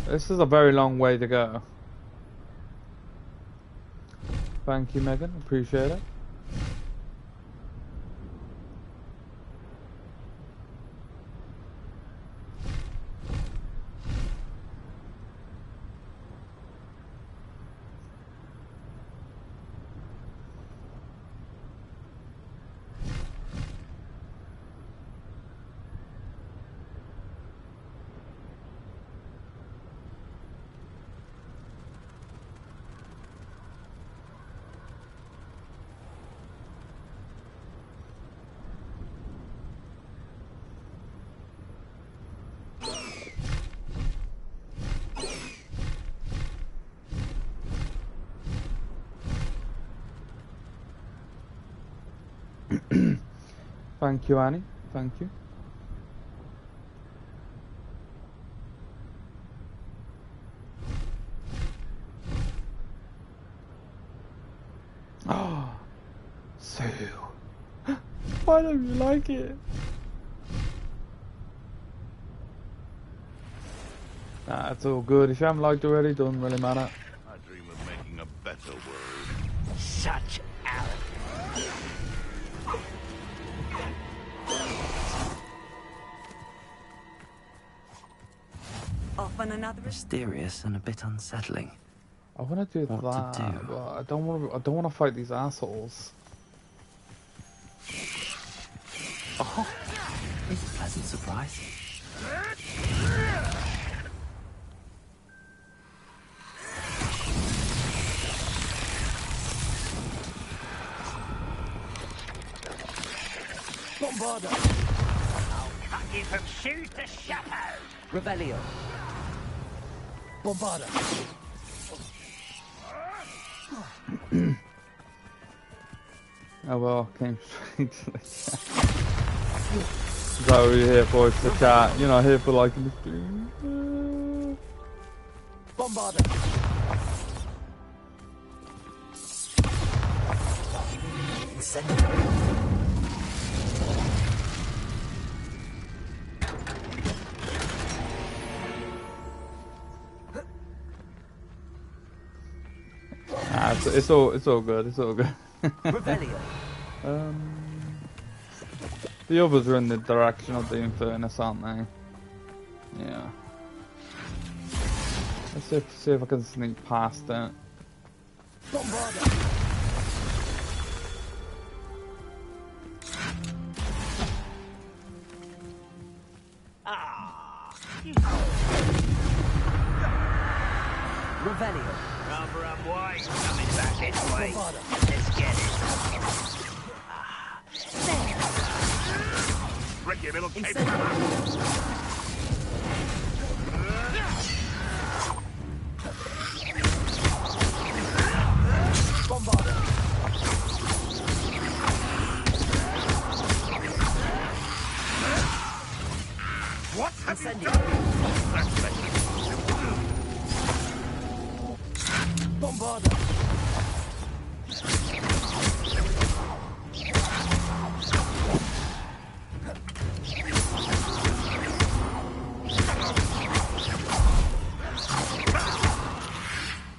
This is a very long way to go. Thank you, Megan. Appreciate it. Thank you, Annie. Thank you. Oh, Sue. Why don't you like it? Nah, it's all good. If you haven't liked it already, doesn't really matter. I dream of making a better world. Such arrogance. Off on another. Mysterious and a bit unsettling. I want to do What that, to do? but I don't want to. I don't want to fight these assholes. Oh, It's a pleasant surprise. Bombarda! I'll cut you from shoe to chapeau! Revelio. Bombarda! Oh well, came straight to the chat. Is that what you're here for? It's the chat. You're not here for liking the stream. Bombarda! Nah, it's all good. It's all good. The others are in the direction of the Infernus, aren't they? Yeah. Let's see if I can sneak past it. Revelio. Cover up white. Coming back this way. Let's get it. Ricky, little cape. Bombarda. What have you done? Bombarda.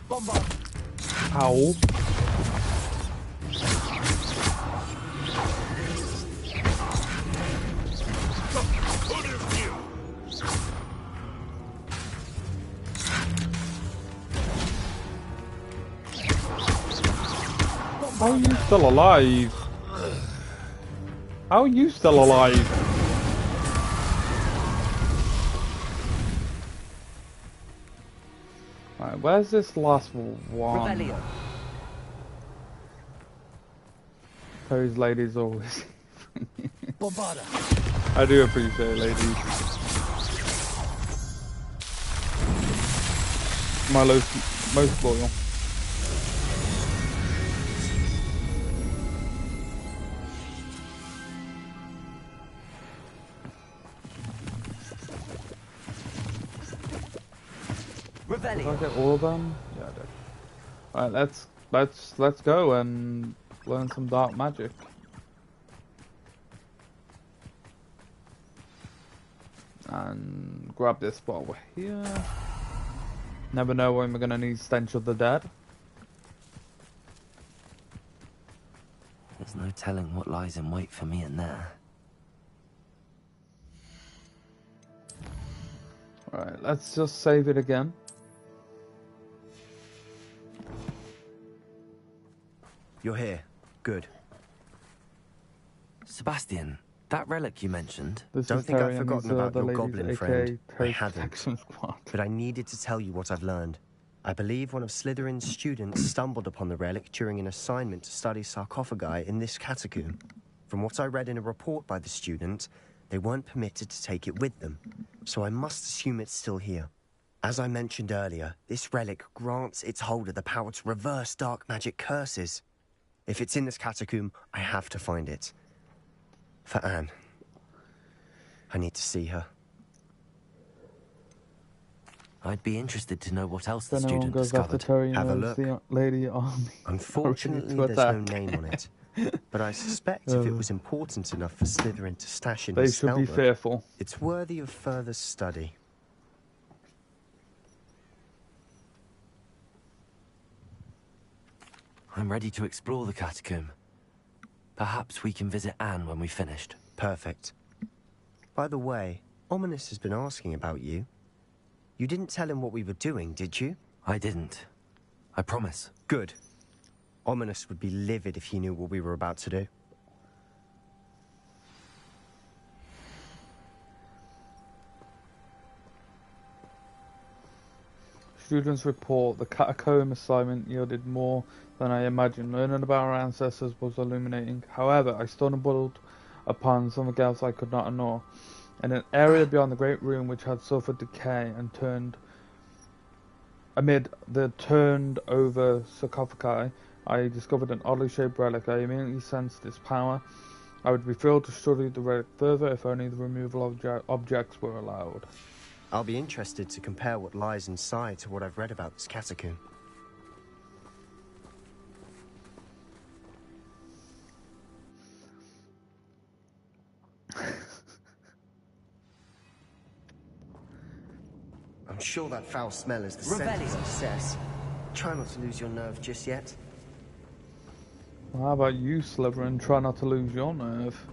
Bombarda. Ow. How are you still alive? How are you still alive? Right, where's this last one? Those ladies always. Bombarda. I do appreciate it, ladies. My most loyal. Did I get all of them? Yeah, I did. Alright, let's go and learn some dark magic. And grab this while we're here. Never know when we're gonna need Stench of the Dead. There's no telling what lies in wait for me in there. Alright, let's just save it again. You're here. Good. Sebastian, that relic you mentioned. Don't think I've forgotten about your goblin friend. I haven't. But I needed to tell you what I've learned. I believe one of Slytherin's students stumbled upon the relic during an assignment to study sarcophagi in this catacomb. From what I read in a report by the student, they weren't permitted to take it with them, so I must assume it's still here. As I mentioned earlier, this relic grants its holder the power to reverse dark magic curses. If it's in this catacomb, I have to find it. For Anne. I need to see her. I'd be interested to know what else the Then everyone student goes after discovered. Terry Have a and look. the lady army. Unfortunately, to there's no attack. name on it. But I suspect if it was important enough for Slytherin to stash in They his should be spellbook, fearful. it's worthy of further study. I'm ready to explore the catacomb. Perhaps we can visit Anne when we've finished. Perfect. By the way, Ominous has been asking about you. You didn't tell him what we were doing, did you? I didn't. I promise. Good. Ominous would be livid if he knew what we were about to do. students report the catacomb assignment yielded more than I imagined. Learning about our ancestors was illuminating. However, I stumbled upon something else I could not ignore. In an area beyond the great room which had suffered decay and turned amid the turned over sarcophagi, I discovered an oddly shaped relic. I immediately sensed its power. I would be thrilled to study the relic further if only the removal of objects were allowed. I'll be interested to compare what lies inside to what I've read about this catacomb. I'm sure that foul smell is the scent of success. Try not to lose your nerve just yet. Well, how about you, Slytherin? Try not to lose your nerve.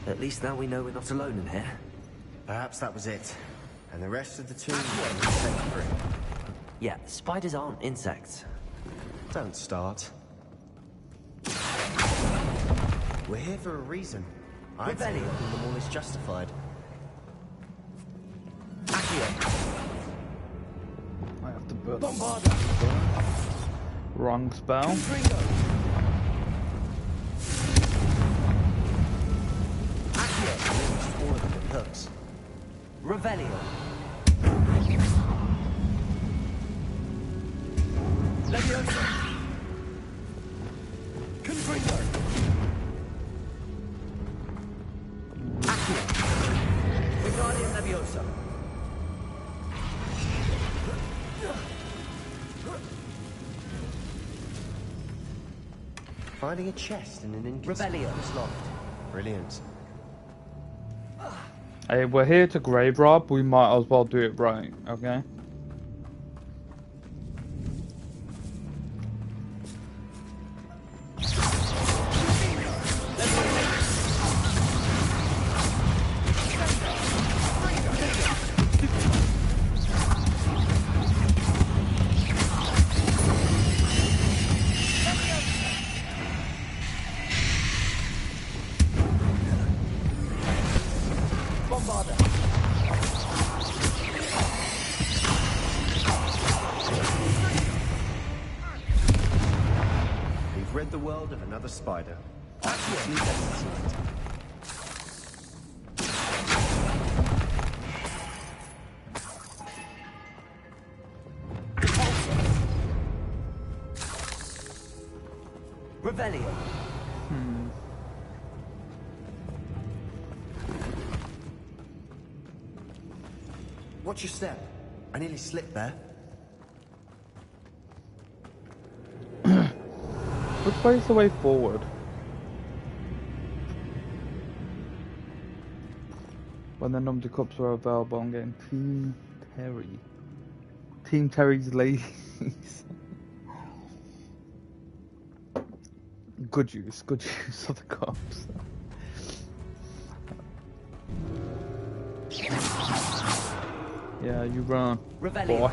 At least now we know we're not alone in here. Perhaps that was it. And the rest of the tomb were insect-free. Yeah, spiders aren't insects. Don't start. We're here for a reason. I'd say opening them all is justified. I have to burn. Wrong spell. All of them with hooks. Revelio. Leviosa! Confringo! Accio. Wingardium Leviosa. Finding a chest in an inconspicuous loft. Brilliant. Hey, we're here to grave rob. We might as well do it right, okay? We've read the world of another spider. Revelio. Watch your step. I nearly slipped there. Which way is the way forward? When the Numty Cups are available, I'm getting Team Terry. Team Terry's ladies. Good use of the cups. Yeah, you run, boy.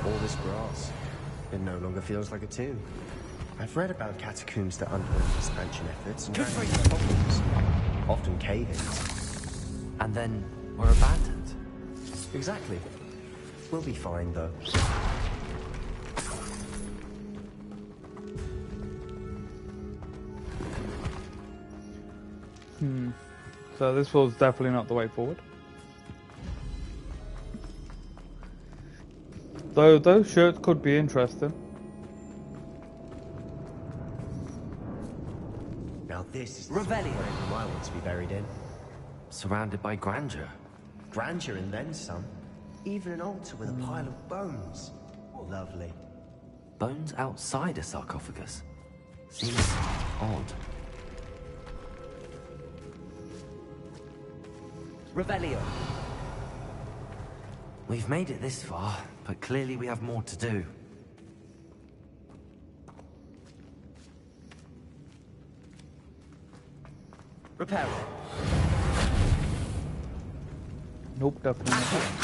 All this grass. It no longer feels like a tomb. I've read about catacombs that underwent expansion efforts and ran into problems. Often cave-ins. And then were abandoned. Exactly. We'll be fine, though. So this was definitely not the way forward. Though those shirts could be interesting. Now this is the sort of room I want to be buried in. Surrounded by grandeur. Grandeur and then some. Even an altar with a pile of bones. Lovely. Bones outside a sarcophagus. Seems odd. Revelio. We've made it this far, but clearly we have more to do. Repair. Nope, definitely not.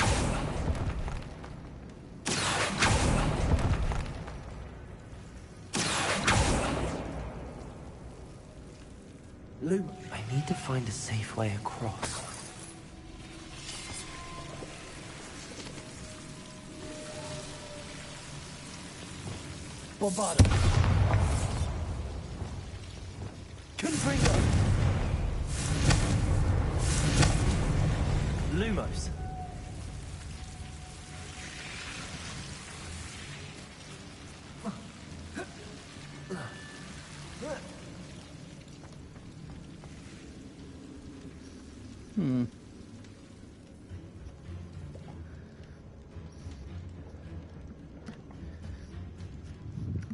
Lou, I need to find a safe way across. Bombardo. Confringo. Lumos.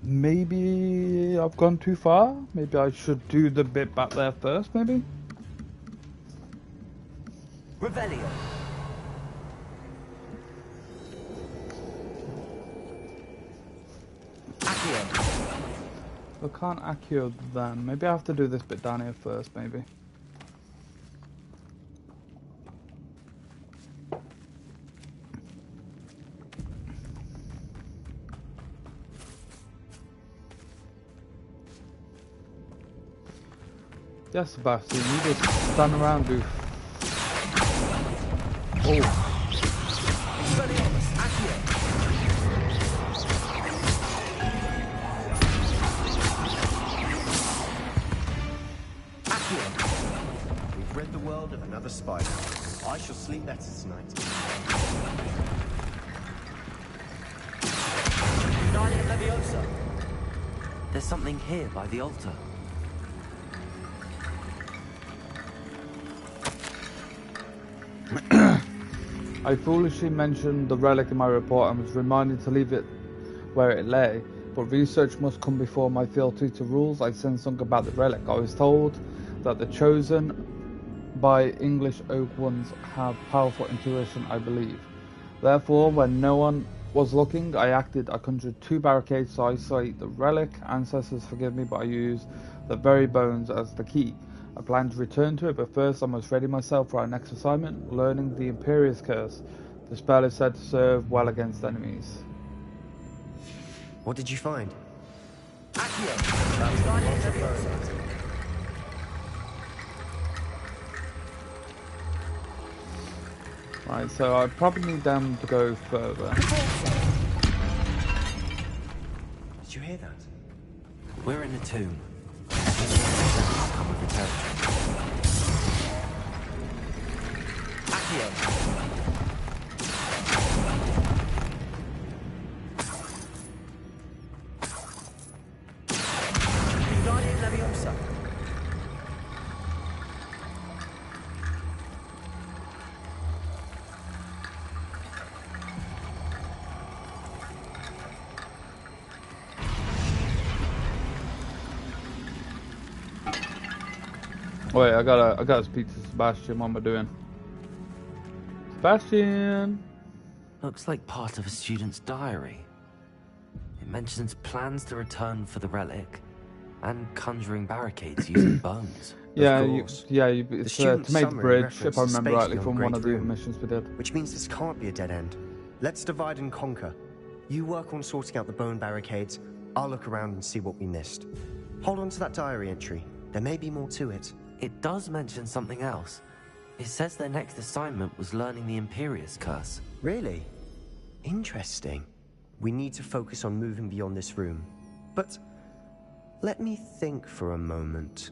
Maybe I've gone too far. Maybe I should do the bit back there first, maybe? Revelio. Accio. I can't Accio then. Maybe I have to do this bit down here first, maybe. Yes, Sebastian, you just stand around, do. Oh. We've rid the world of another spider. I shall sleep better tonight. There's something here by the altar. I foolishly mentioned the relic in my report and was reminded to leave it where it lay, but research must come before my fealty to rules. I sensed something about the relic. I was told that the chosen by English oak ones have powerful intuition, I believe. Therefore, when no one was looking, I acted. I conjured 2 barricades to isolate the relic. Ancestors forgive me, but I used the very bones as the key. I planned to return to it, but first I must ready myself for our next assignment, learning the Imperious Curse. The spell is said to serve well against enemies. What did you find? Right, so I probably need them to go further. Did you hear that? We're in a tomb. Come with the territory. Accio. Wingardium Leviosa. Wait, I gotta speak to Sebastian. What am I doing? Sebastian! Looks like part of a student's diary. It mentions plans to return for the relic and conjuring barricades using bones. Yeah, it's to make the bridge, if I remember rightly, from one of the room, missions we did. Which means this can't be a dead end. Let's divide and conquer. You work on sorting out the bone barricades. I'll look around and see what we missed. Hold on to that diary entry. There may be more to it. It does mention something else. It says their next assignment was learning the Imperious Curse. Really? Interesting. We need to focus on moving beyond this room. But let me think for a moment.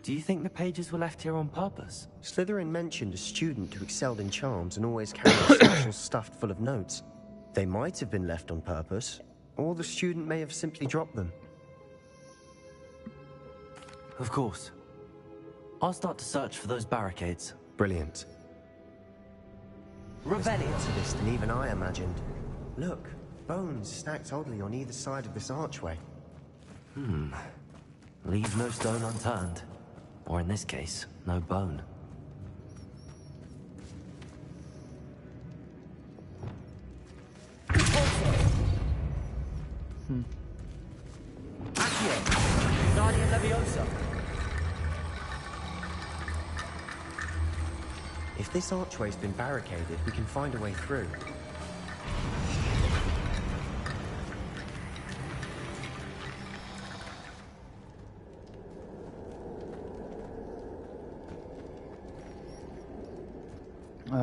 Do you think the pages were left here on purpose? Slytherin mentioned a student who excelled in charms and always carried a satchel stuffed full of notes. They might have been left on purpose, or the student may have simply dropped them. Of course. I'll start to search for those barricades. Brilliant. Revelio. To this than even I imagined. Look, bones stacked oddly on either side of this archway. Leave no stone unturned. Or in this case, no bone. If this archway's been barricaded, we can find a way through.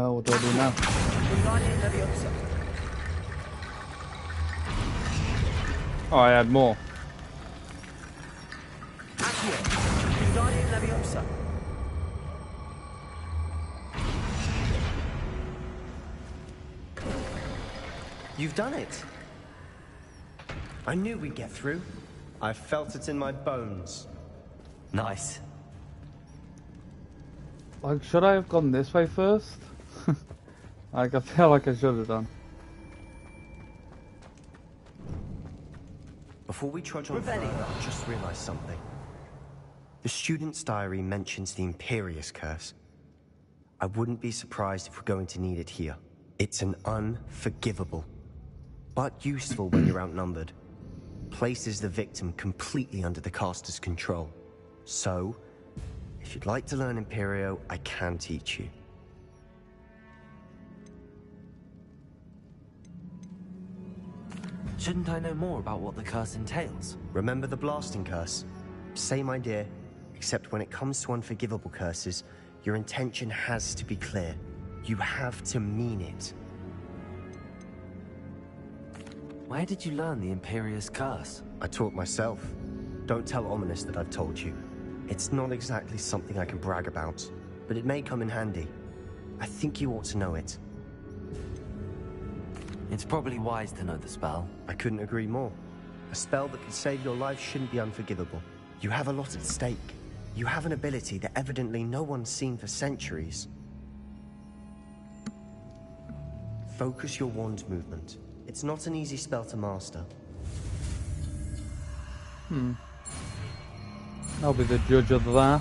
What do I do now? Oh, I had more. You've done it! I knew we'd get through. I felt it in my bones. Nice. Like, should I have gone this way first? Like, I feel like I should have done. Before we trudge on further, I just realized something. The student's diary mentions the Imperious Curse. I wouldn't be surprised if we're going to need it here. It's an unforgivable, but useful when you're outnumbered. Places the victim completely under the caster's control. So, if you'd like to learn Imperio, I can teach you. Shouldn't I know more about what the curse entails? Remember the blasting curse? Same idea, except when it comes to unforgivable curses, your intention has to be clear. You have to mean it. Where did you learn the Imperious Curse? I taught myself. Don't tell Ominous that I've told you. It's not exactly something I can brag about, but it may come in handy. I think you ought to know it. It's probably wise to know the spell. I couldn't agree more. A spell that could save your life shouldn't be unforgivable. You have a lot at stake. You have an ability that evidently no one's seen for centuries. Focus your wand movement. It's not an easy spell to master. I'll be the judge of that.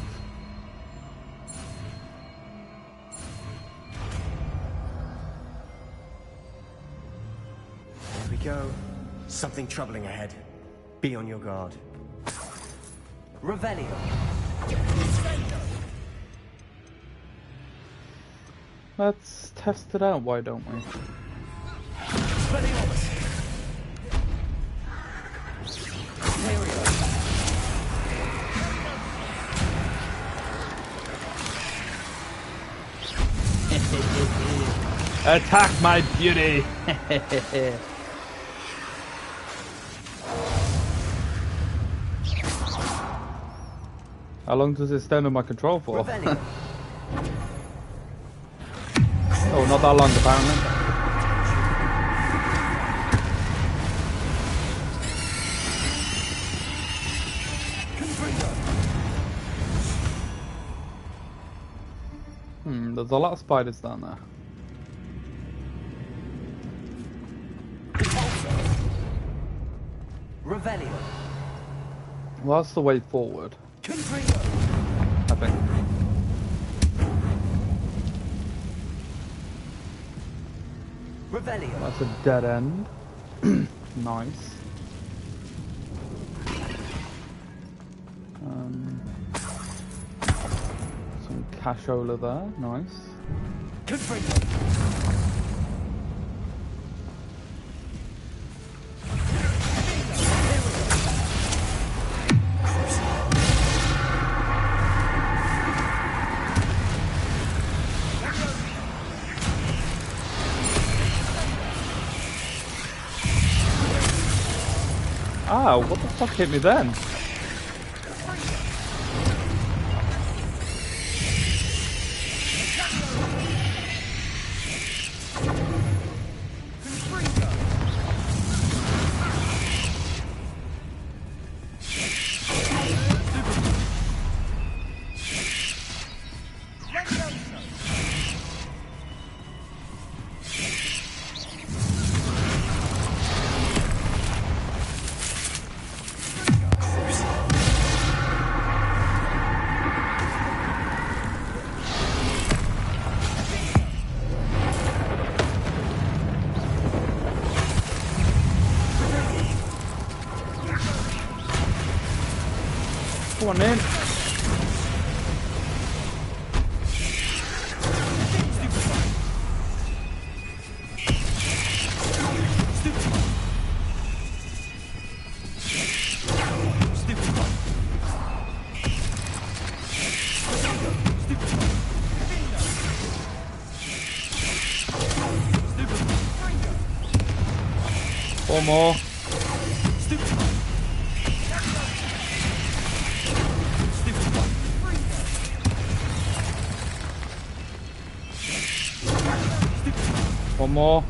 There we go. Something troubling ahead. Be on your guard. Revelio. Let's test it out, why don't we? Attack my beauty! How long does it stand on my control for? Oh, not that long apparently. There's a lot of spiders down there. Revelio. Well, that's the way forward. I think. Revelio. That's a dead end. Nice. Some cashola there. Nice. Ah, what the fuck hit me then? Come on in. Four more. One more.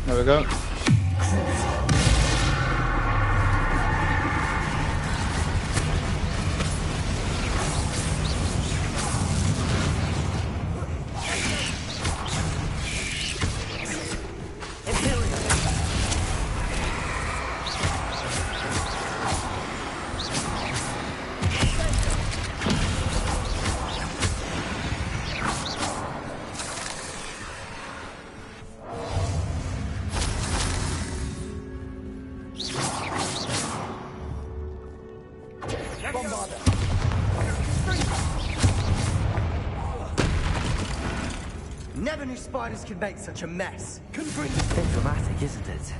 There we go. Never knew spiders could make such a mess. Bit dramatic, isn't it?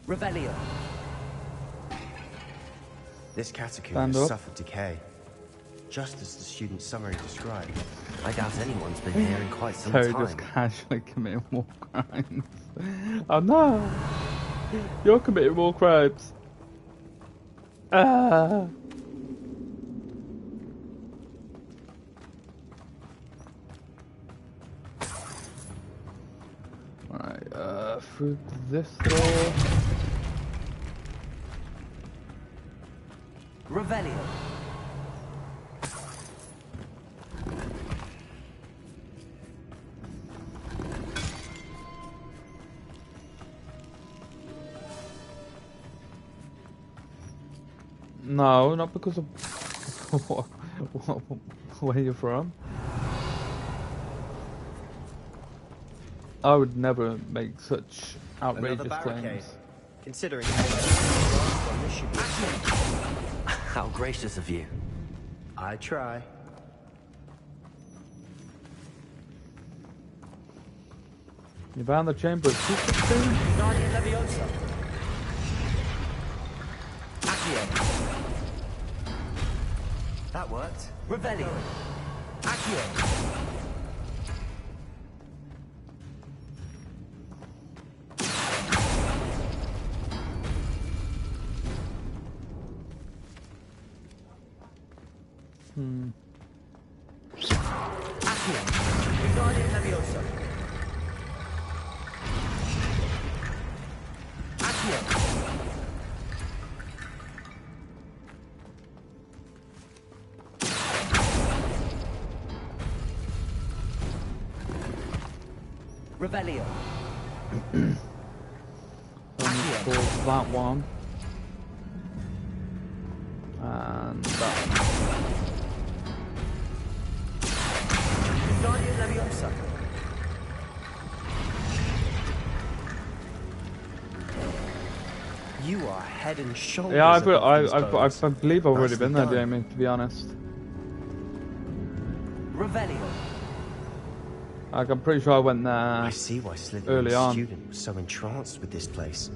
Revelio. This catacomb Stand has up. suffered decay, just as the student summary described. I doubt anyone's been here in quite some Terry time. just casually committing war crimes. Oh no! You're committing war crimes. Ah. Right, through this door. Revelio. No, not because of where you're from. I would never make such outrageous claims. Considering this should be How gracious of you. I try. You found the chamber of secrets too? Guardian Leviosa. Accio. That worked. Revelio. Accio. Accio. Guardian Leviosa. Accio. Revelio. For that one. And that one. Guardian Leviosa. You are head and shoulders Yeah, above these I bones. believe I've already Nicely been there, done. Jamie, to be honest. Revelio. Like, I'm pretty sure I went there I see why Slytherin's early on. student was so entranced with this place.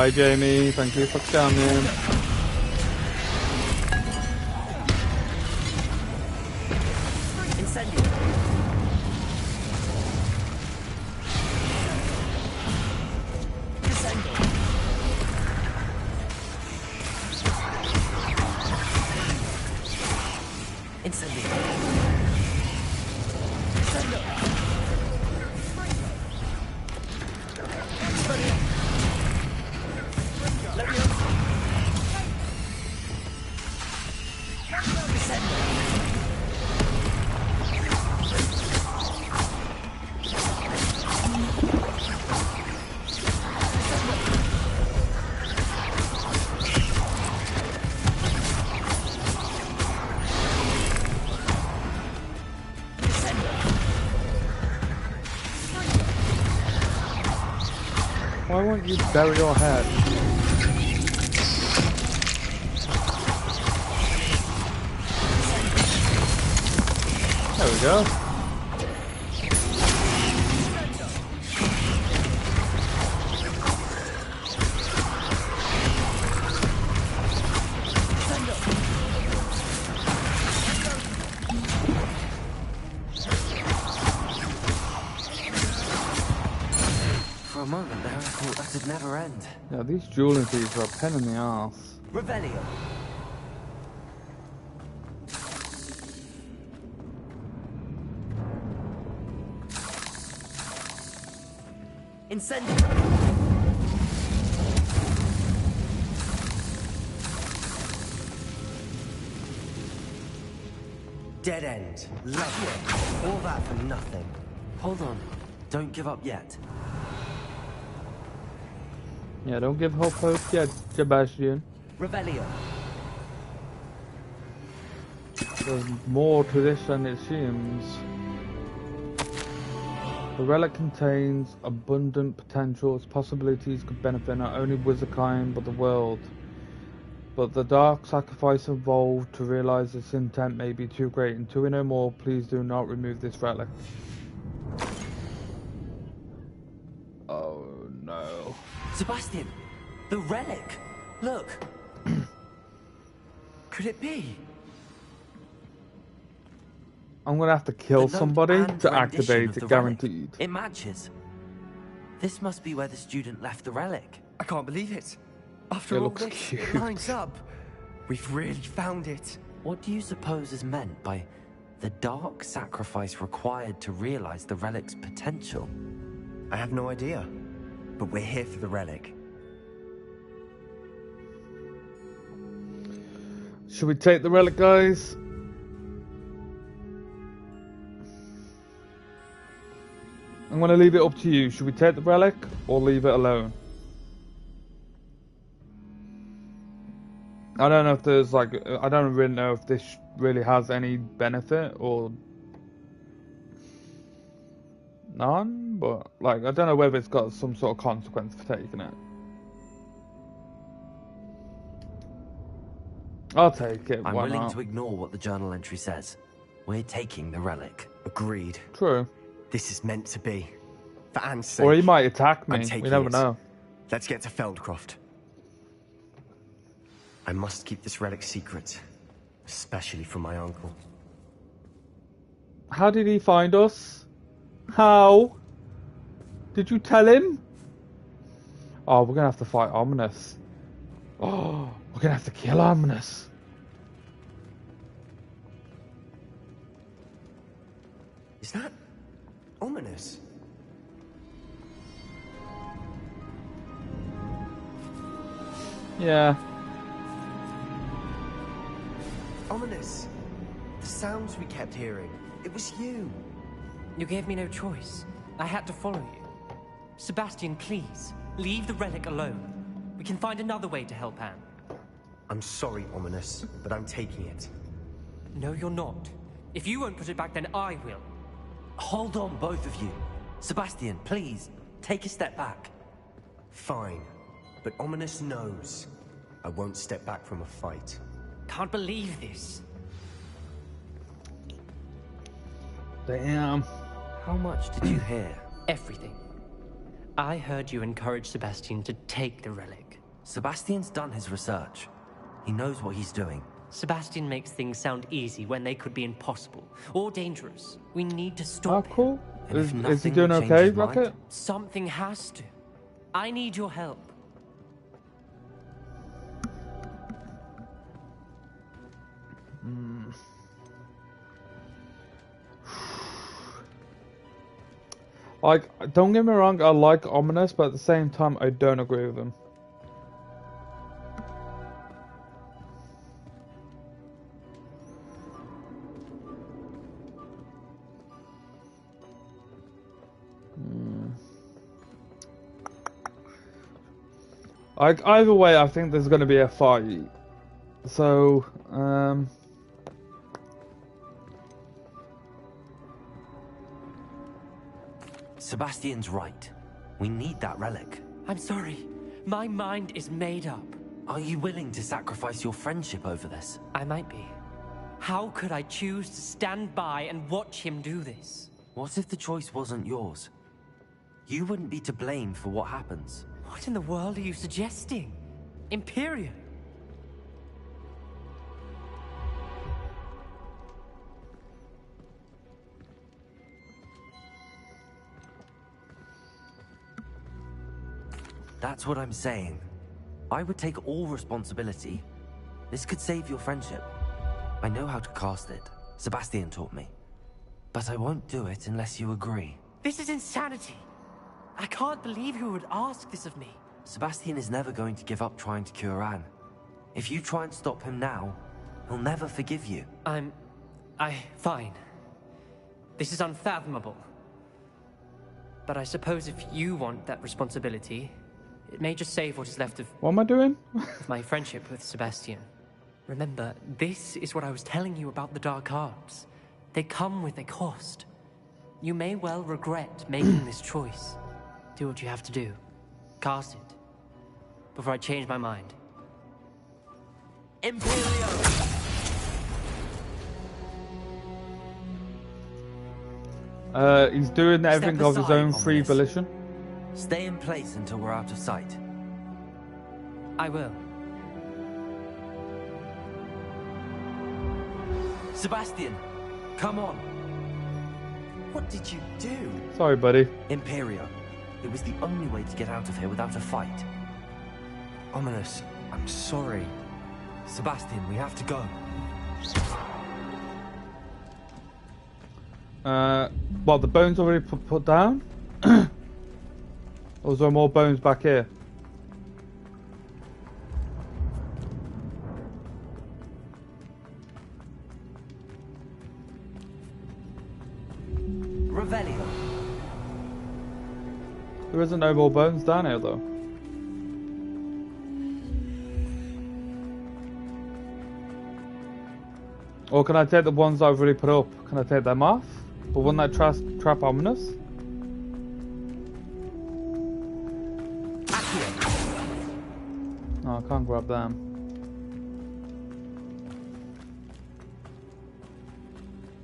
Bye, Jamie. Thank you for coming. Incendio. Why won't you bury your head? There we go. For a moment there, I thought that'd never end. Yeah, these dueling thieves are a pain in the ass. Revelio. Incendio. Dead end. Lovely. All that for nothing. Hold on. Don't give up yet. Yeah, don't give hope yet, Sebastian. Revelio. There's more to this than it seems. The relic contains abundant potential. Its possibilities could benefit not only Wizardkind but the world. But the dark sacrifice involved to realize its intent may be too great. Until we know more, please do not remove this relic. Oh no. Sebastian, the relic. Look. Could it be? I'm gonna have to kill somebody to activate it, guaranteed. It matches. This must be where the student left the relic. I can't believe it. After all looks this, cute. it lines up. We've really found it. What do you suppose is meant by the dark sacrifice required to realize the relic's potential? I have no idea, but we're here for the relic. Should we take the relic, guys? I'm gonna leave it up to you. Should we take the relic or leave it alone? I don't know if there's like, I don't really know if this really has any benefit or none, but like, I don't know whether it's got some sort of consequence for taking it. I'll take it. I'm why willing not? to ignore what the journal entry says. We're taking the relic. Agreed. True. This is meant to be. For Anne's sake. Or he might attack me. I'm taking We never it. know. Let's get to Feldcroft. I must keep this relic secret, especially from my uncle. How did he find us? How? Did you tell him? Oh, we're gonna have to fight Ominous. Oh, we're gonna have to kill Ominous. Is that ominous? Yeah. Ominous. The sounds we kept hearing. It was you. You gave me no choice. I had to follow you. Sebastian, please, leave the relic alone. We can find another way to help Anne. I'm sorry, Ominous, but I'm taking it. No, you're not. If you won't put it back, then I will. Hold on, both of you. Sebastian, please, take a step back. Fine, but Ominous knows I won't step back from a fight. Can't believe this. Damn. How much did you hear? Everything. I heard you encourage Sebastian to take the relic. Sebastian's done his research. He knows what he's doing. Sebastian makes things sound easy when they could be impossible or dangerous. We need to stop him. Cool. Is he doing okay, Rocket? Something has to. I need your help. Like, don't get me wrong, I like Ominous, but at the same time, I don't agree with him. Like, either way, I think there's going to be a fight. So, Sebastian's right. We need that relic. I'm sorry. My mind is made up. Are you willing to sacrifice your friendship over this? I might be. How could I choose to stand by and watch him do this? What if the choice wasn't yours? You wouldn't be to blame for what happens. What in the world are you suggesting? Imperium? That's what I'm saying. I would take all responsibility. This could save your friendship. I know how to cast it. Sebastian taught me. But I won't do it unless you agree. This is insanity. I can't believe you would ask this of me. Sebastian is never going to give up trying to cure Anne. If you try and stop him now, he'll never forgive you. Fine. This is unfathomable. But I suppose if you want that responsibility, it may just save what is left of... What am I doing? my friendship with Sebastian. Remember, this is what I was telling you about the dark arts. They come with a cost. You may well regret making this choice. Do what you have to do. Cast it. Before I change my mind. Imperio! He's doing everything of his own free volition. Stay in place until we're out of sight. I will. Sebastian, come on. What did you do? Sorry, buddy. Imperio. It was the only way to get out of here without a fight. Ominous, I'm sorry. Sebastian, we have to go. Well, the bones already put down? Or is there more bones back here? Revelio. There isn't no more bones down here, though. Or can I take the ones I've already put up? Can I take them off? But wouldn't that trap Ominous? No, I can't grab them.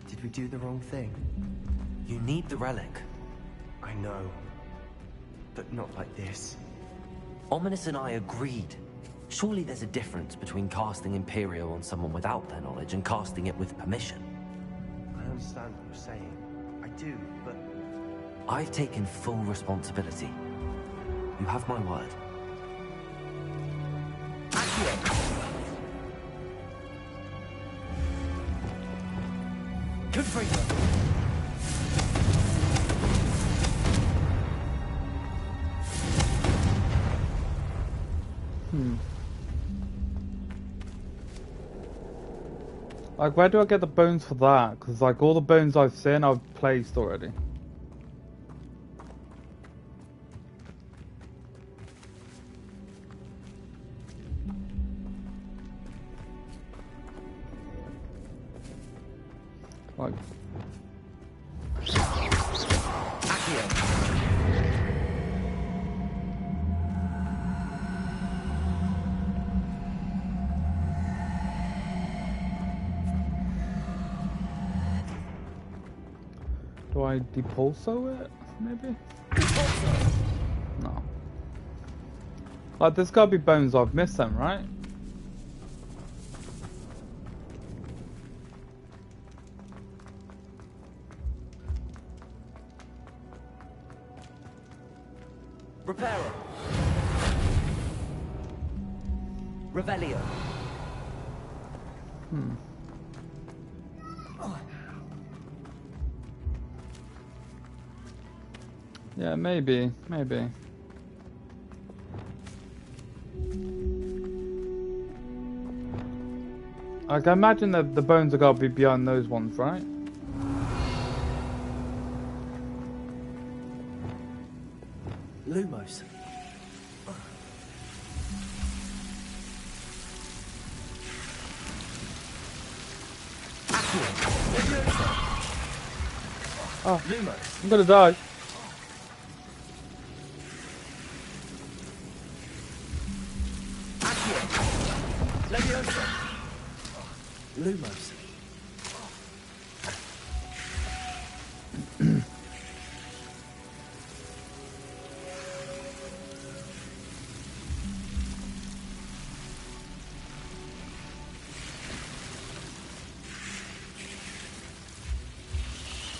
Did we do the wrong thing? You need the relic. I know. But not like this. Ominous and I agreed. Surely there's a difference between casting Imperio on someone without their knowledge and casting it with permission. I understand what you're saying. I do, but... I've taken full responsibility. You have my word. Good for you. Like, where do I get the bones for that? Because, like, all the bones I've seen, I've placed already. Like... Do I depulso it, maybe? No. Like, there's gotta be bones I've missed then, right? Reparo. Revelio. Yeah, maybe. I can imagine that the bones are gotta be beyond those ones, right? Lumos. Oh, Lumos. I'm gonna die. Leviosa. Lumos.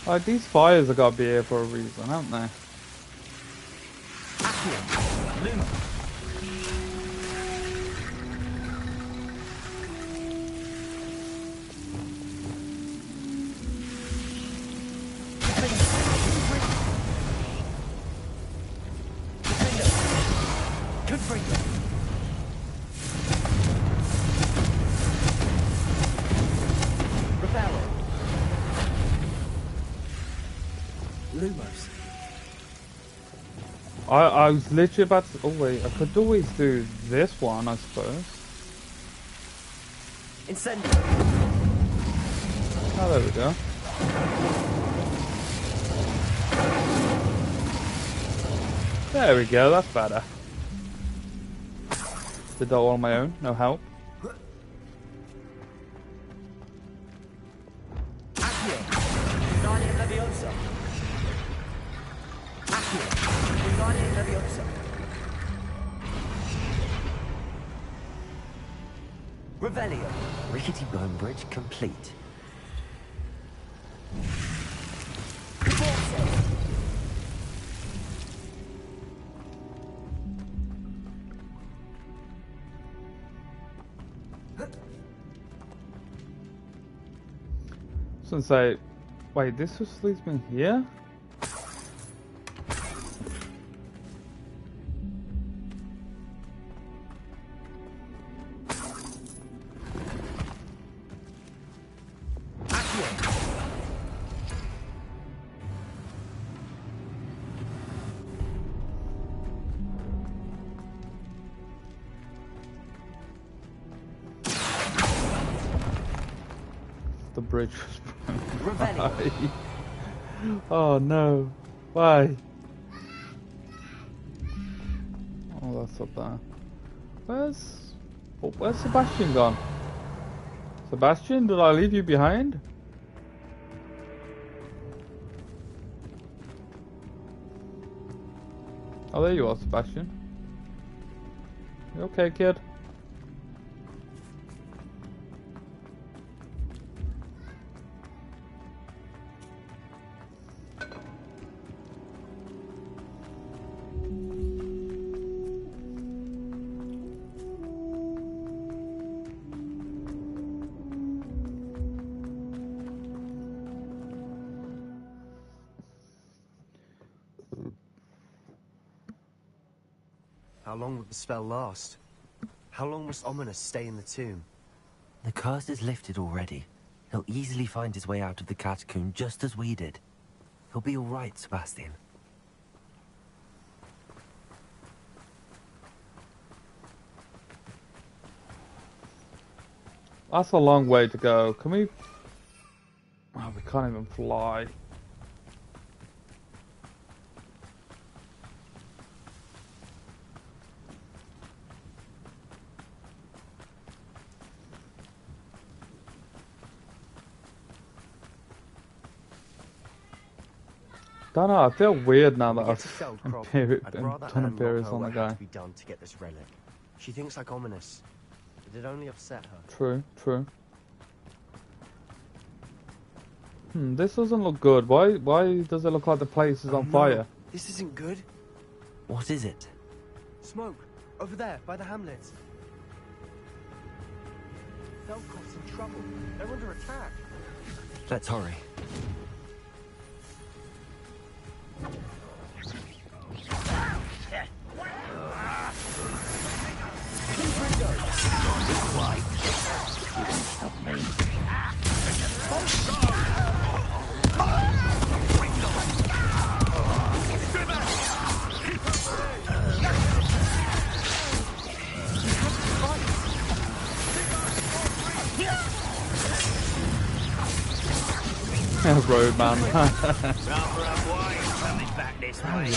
Like, these fires have gotta be here for a reason, haven't they? Lumos. I was literally about to... Oh wait, I could always do this one, I suppose. Incendio. Oh, there we go. There we go, that's better. Did that all on my own, no help. Leviosa. Leviosa. Revelio. Rickety bone bridge complete. Since wait, this just leads me here? The bridge was broken. Why? Oh no. Why? Oh, that's up there. Where's Sebastian gone? Sebastian, did I leave you behind? Oh, there you are, Sebastian. You okay, kid? How long would the spell last? How long must Ominous stay in the tomb? The curse is lifted already. He'll easily find his way out of the catacomb just as we did. He'll be all right, Sebastian. That's a long way to go. Can we... Oh, we can't even fly. Don't know, I feel weird now that Get to I've Feldcroft, I'd rather done Anne not Imperius know on the what had guy. to be done to get this relic. She thinks like ominous. It'd only upset her. True, true. This doesn't look good. Why does it look like the place is on fire? This isn't good. What is it? Smoke. Over there, by the hamlet. Feldcroft's in trouble. They're under attack. Let's hurry. Road man. Back this way.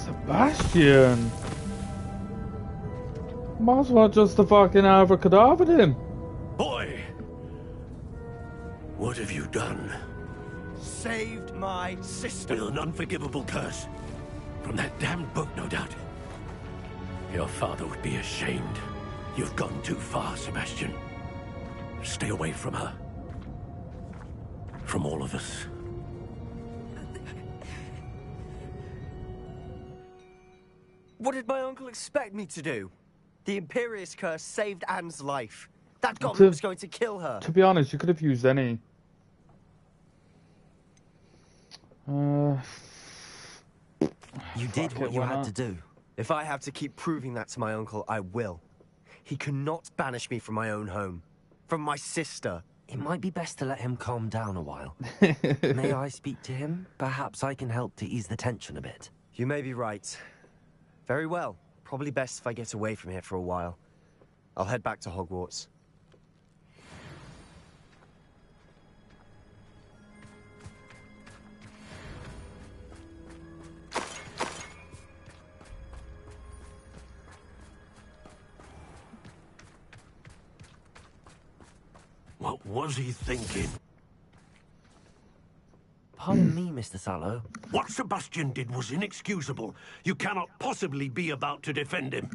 Sebastian! Might as well just the fucking abracadabra'd him. Boy! What have you done? Saved my sister. With an unforgivable curse. From that damned book, no doubt. Your father would be ashamed. You've gone too far, Sebastian. Stay away from her. From all of us. What did my uncle expect me to do? The Imperius curse saved Anne's life. That goblin was going to kill her. To be honest, you could have used any. You did what you had to do. If I have to keep proving that to my uncle, I will. He cannot banish me from my own home. From my sister. It might be best to let him calm down a while. May I speak to him? Perhaps I can help to ease the tension a bit. You may be right. Very well. Probably best if I get away from here for a while. I'll head back to Hogwarts. What was he thinking? Pardon me, Mr. Sallow. What Sebastian did was inexcusable. You cannot possibly be about to defend him.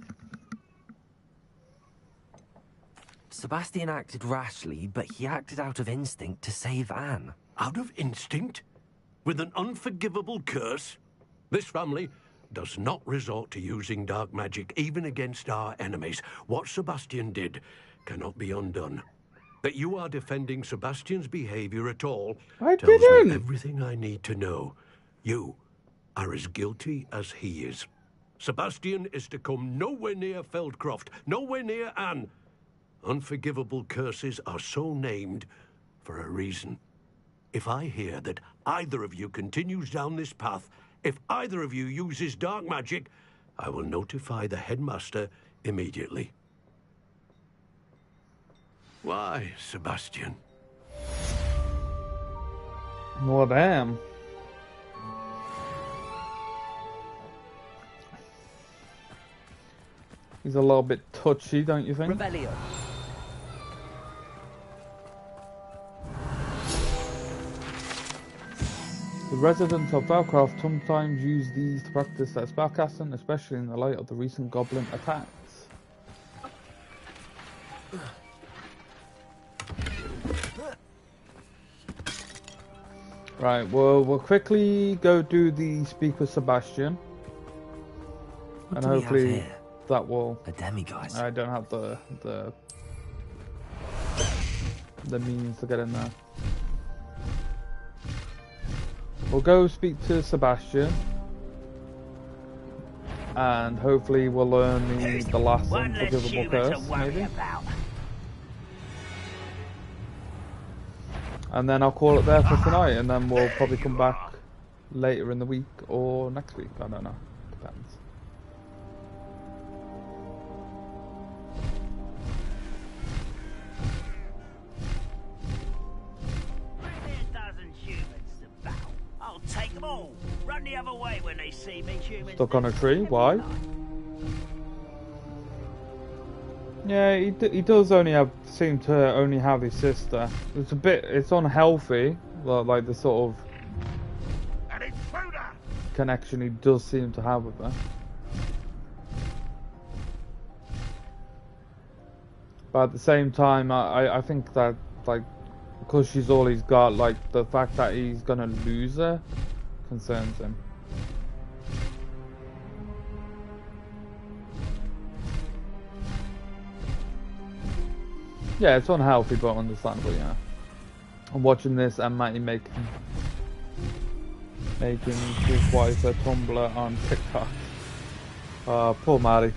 Sebastian acted rashly, but he acted out of instinct to save Anne. Out of instinct? With an unforgivable curse? This family does not resort to using dark magic even against our enemies. What Sebastian did cannot be undone. That you are defending Sebastian's behavior at all tells me everything I need to know. You are as guilty as he is. Sebastian is to come nowhere near Feldcroft, nowhere near Anne. Unforgivable curses are so named for a reason. If I hear that either of you continues down this path, if either of you uses dark magic, I will notify the headmaster immediately. Why, Sebastian? Well, damn. He's a little bit touchy, don't you think? Revelio. The residents of Valcroft sometimes use these to practice their spellcasting, especially in the light of the recent goblin attacks. Right, well, we'll quickly go do the speak with Sebastian. What And do we have hopefully here? that will... A demiguise. I don't have the means to get in there. We'll go speak to Sebastian. And hopefully we'll learn the last unforgivable curse, maybe. And then I'll call it there for tonight, and then we'll probably come back later in the week or next week. I don't know. Depends. I'll take them all. Run the other way when they see me, humans. Stuck on a tree? Why? Yeah, he does seem to only have his sister. It's unhealthy, like the sort of connection he does seem to have with her. But at the same time, I think that, like, because she's all he's got, like, the fact that he's gonna lose her concerns him. Yeah, it's unhealthy, but understandable, yeah. I'm watching this and Matty making his wife a Tumblr on TikTok. Poor Matty.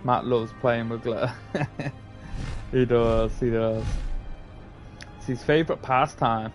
Matt loves playing with glitter. He does, he does. It's his favourite pastime.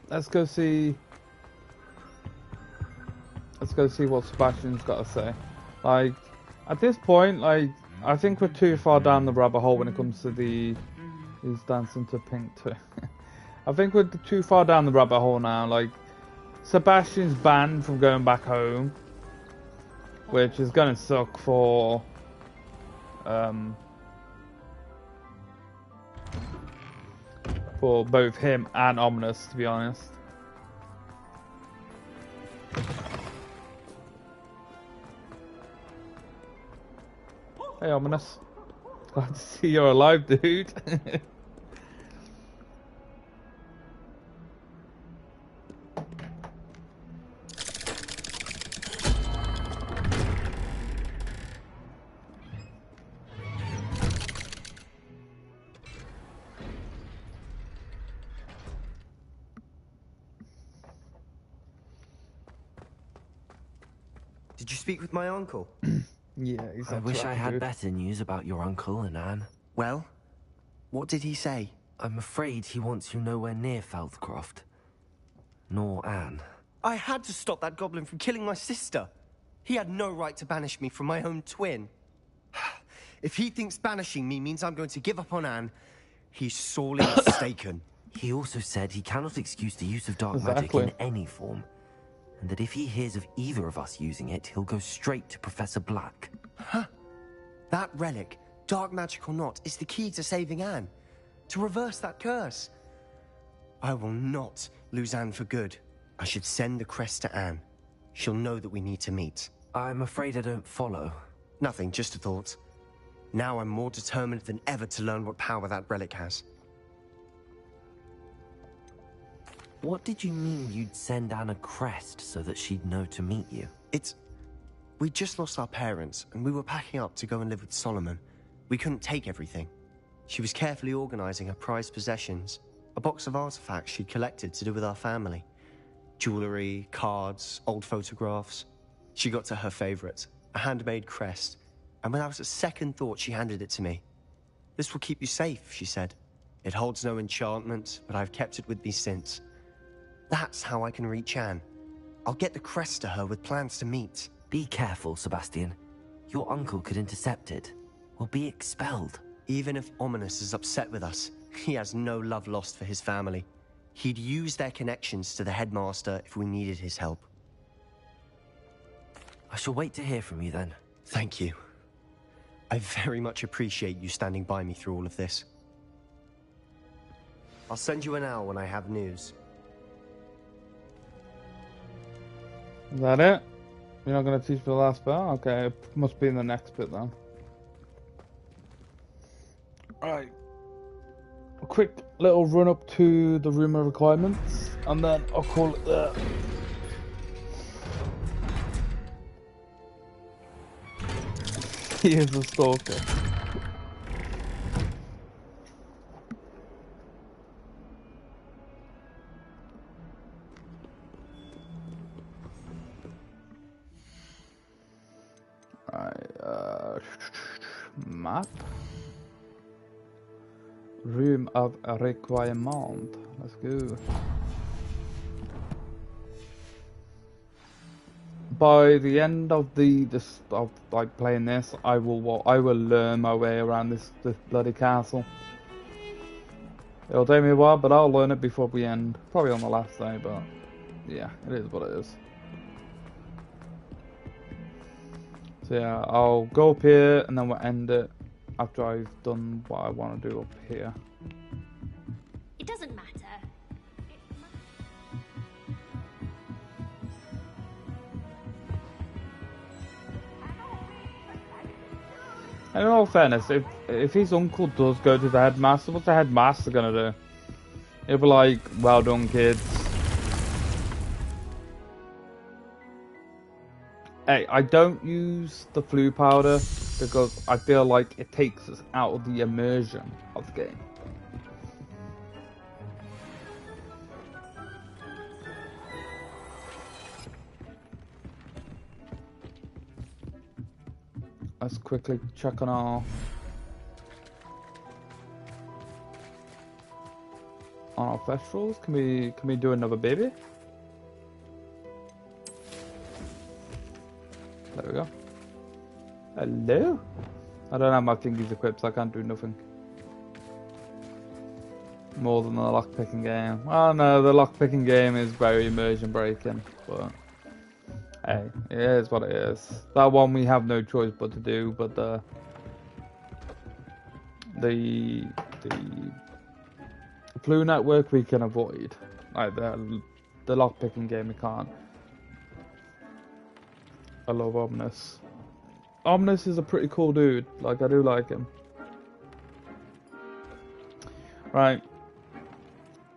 Let's go see what Sebastian's got to say. Like, at this point, like, I think we're too far down the rabbit hole when it comes to he's dancing to Pink too. I think we're too far down the rabbit hole now. Like, Sebastian's banned from going back home, which is gonna suck for both him and Ominous, to be honest. Hey, Ominous. Glad to see you're alive, dude. Did you speak with my uncle? Yeah, he's I wish I had better news about your uncle and Anne. Well, what did he say? I'm afraid he wants you nowhere near Falthcroft. Nor Anne. I had to stop that goblin from killing my sister. He had no right to banish me from my own twin. If he thinks banishing me means I'm going to give up on Anne, he's sorely mistaken. He also said he cannot excuse the use of dark magic in any form. And that if he hears of either of us using it, he'll go straight to Professor Black. Huh? That relic, dark magic or not, is the key to saving Anne. To reverse that curse. I will not lose Anne for good. I should send the crest to Anne. She'll know that we need to meet. I'm afraid I don't follow. Nothing, just a thought. Now I'm more determined than ever to learn what power that relic has. What did you mean you'd send Anne a crest so that she'd know to meet you? We just lost our parents, and we were packing up to go and live with Solomon. We couldn't take everything. She was carefully organizing her prized possessions, a box of artifacts she'd collected to do with our family. Jewelry, cards, old photographs. She got to her favorite, a handmade crest, and without a second thought she handed it to me. "This will keep you safe," she said. "It holds no enchantment, but I've kept it with me since. That's how I can reach Anne. I'll get the crest to her with plans to meet." Be careful, Sebastian. Your uncle could intercept it, or be expelled. Even if Ominous is upset with us, he has no love lost for his family. He'd use their connections to the headmaster if we needed his help. I shall wait to hear from you then. Thank you. I very much appreciate you standing by me through all of this. I'll send you an owl when I have news. Is that it? You're not going to teach me the last bit? Okay, it must be in the next bit then. Alright. A quick little run up to the room of requirements, and then I'll call it there. He is a stalker. Map. Room of requirement. Let's go. By the end of of like playing this, I will learn my way around this bloody castle. It'll take me a while, but I'll learn it before we end. Probably on the last day, but yeah, it is what it is. So yeah, I'll go up here and then we'll end it after I've done what I want to do up here. It doesn't matter. And in all fairness, if his uncle does go to the headmaster, what's the headmaster gonna do? He'll be like, "Well done, kids." Hey, I don't use the flu powder because I feel like it takes us out of the immersion of the game. Let's quickly check on our festivals. Can we do another baby? There we go. Hello? I don't have my thingies equipped, so I can't do nothing. More than the lockpicking game. Oh no, the lockpicking game is very immersion breaking, but hey, it is what it is. That one we have no choice but to do, but the flu network we can avoid. Like the lockpicking game we can't. I love Omnis. Omnis is a pretty cool dude. Like, I do like him. Right.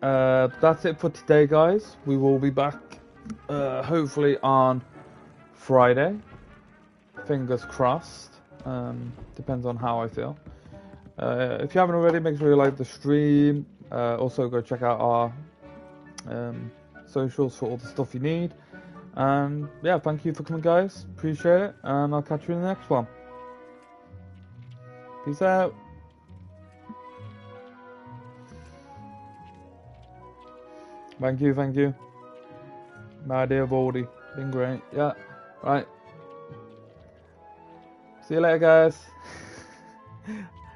That's it for today, guys. We will be back, hopefully on Friday. Fingers crossed. Depends on how I feel. If you haven't already, make sure you like the stream. Also, go check out our socials for all the stuff you need. And yeah, thank you for coming, guys. Appreciate it, and I'll catch you in the next one. Peace out. Thank you. My dear Baldy, been great. Yeah, right. See you later, guys.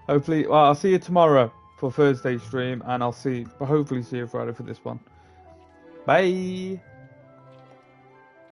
Hopefully, well, I'll see you tomorrow for Thursday stream, and I'll hopefully see you Friday for this one. Bye.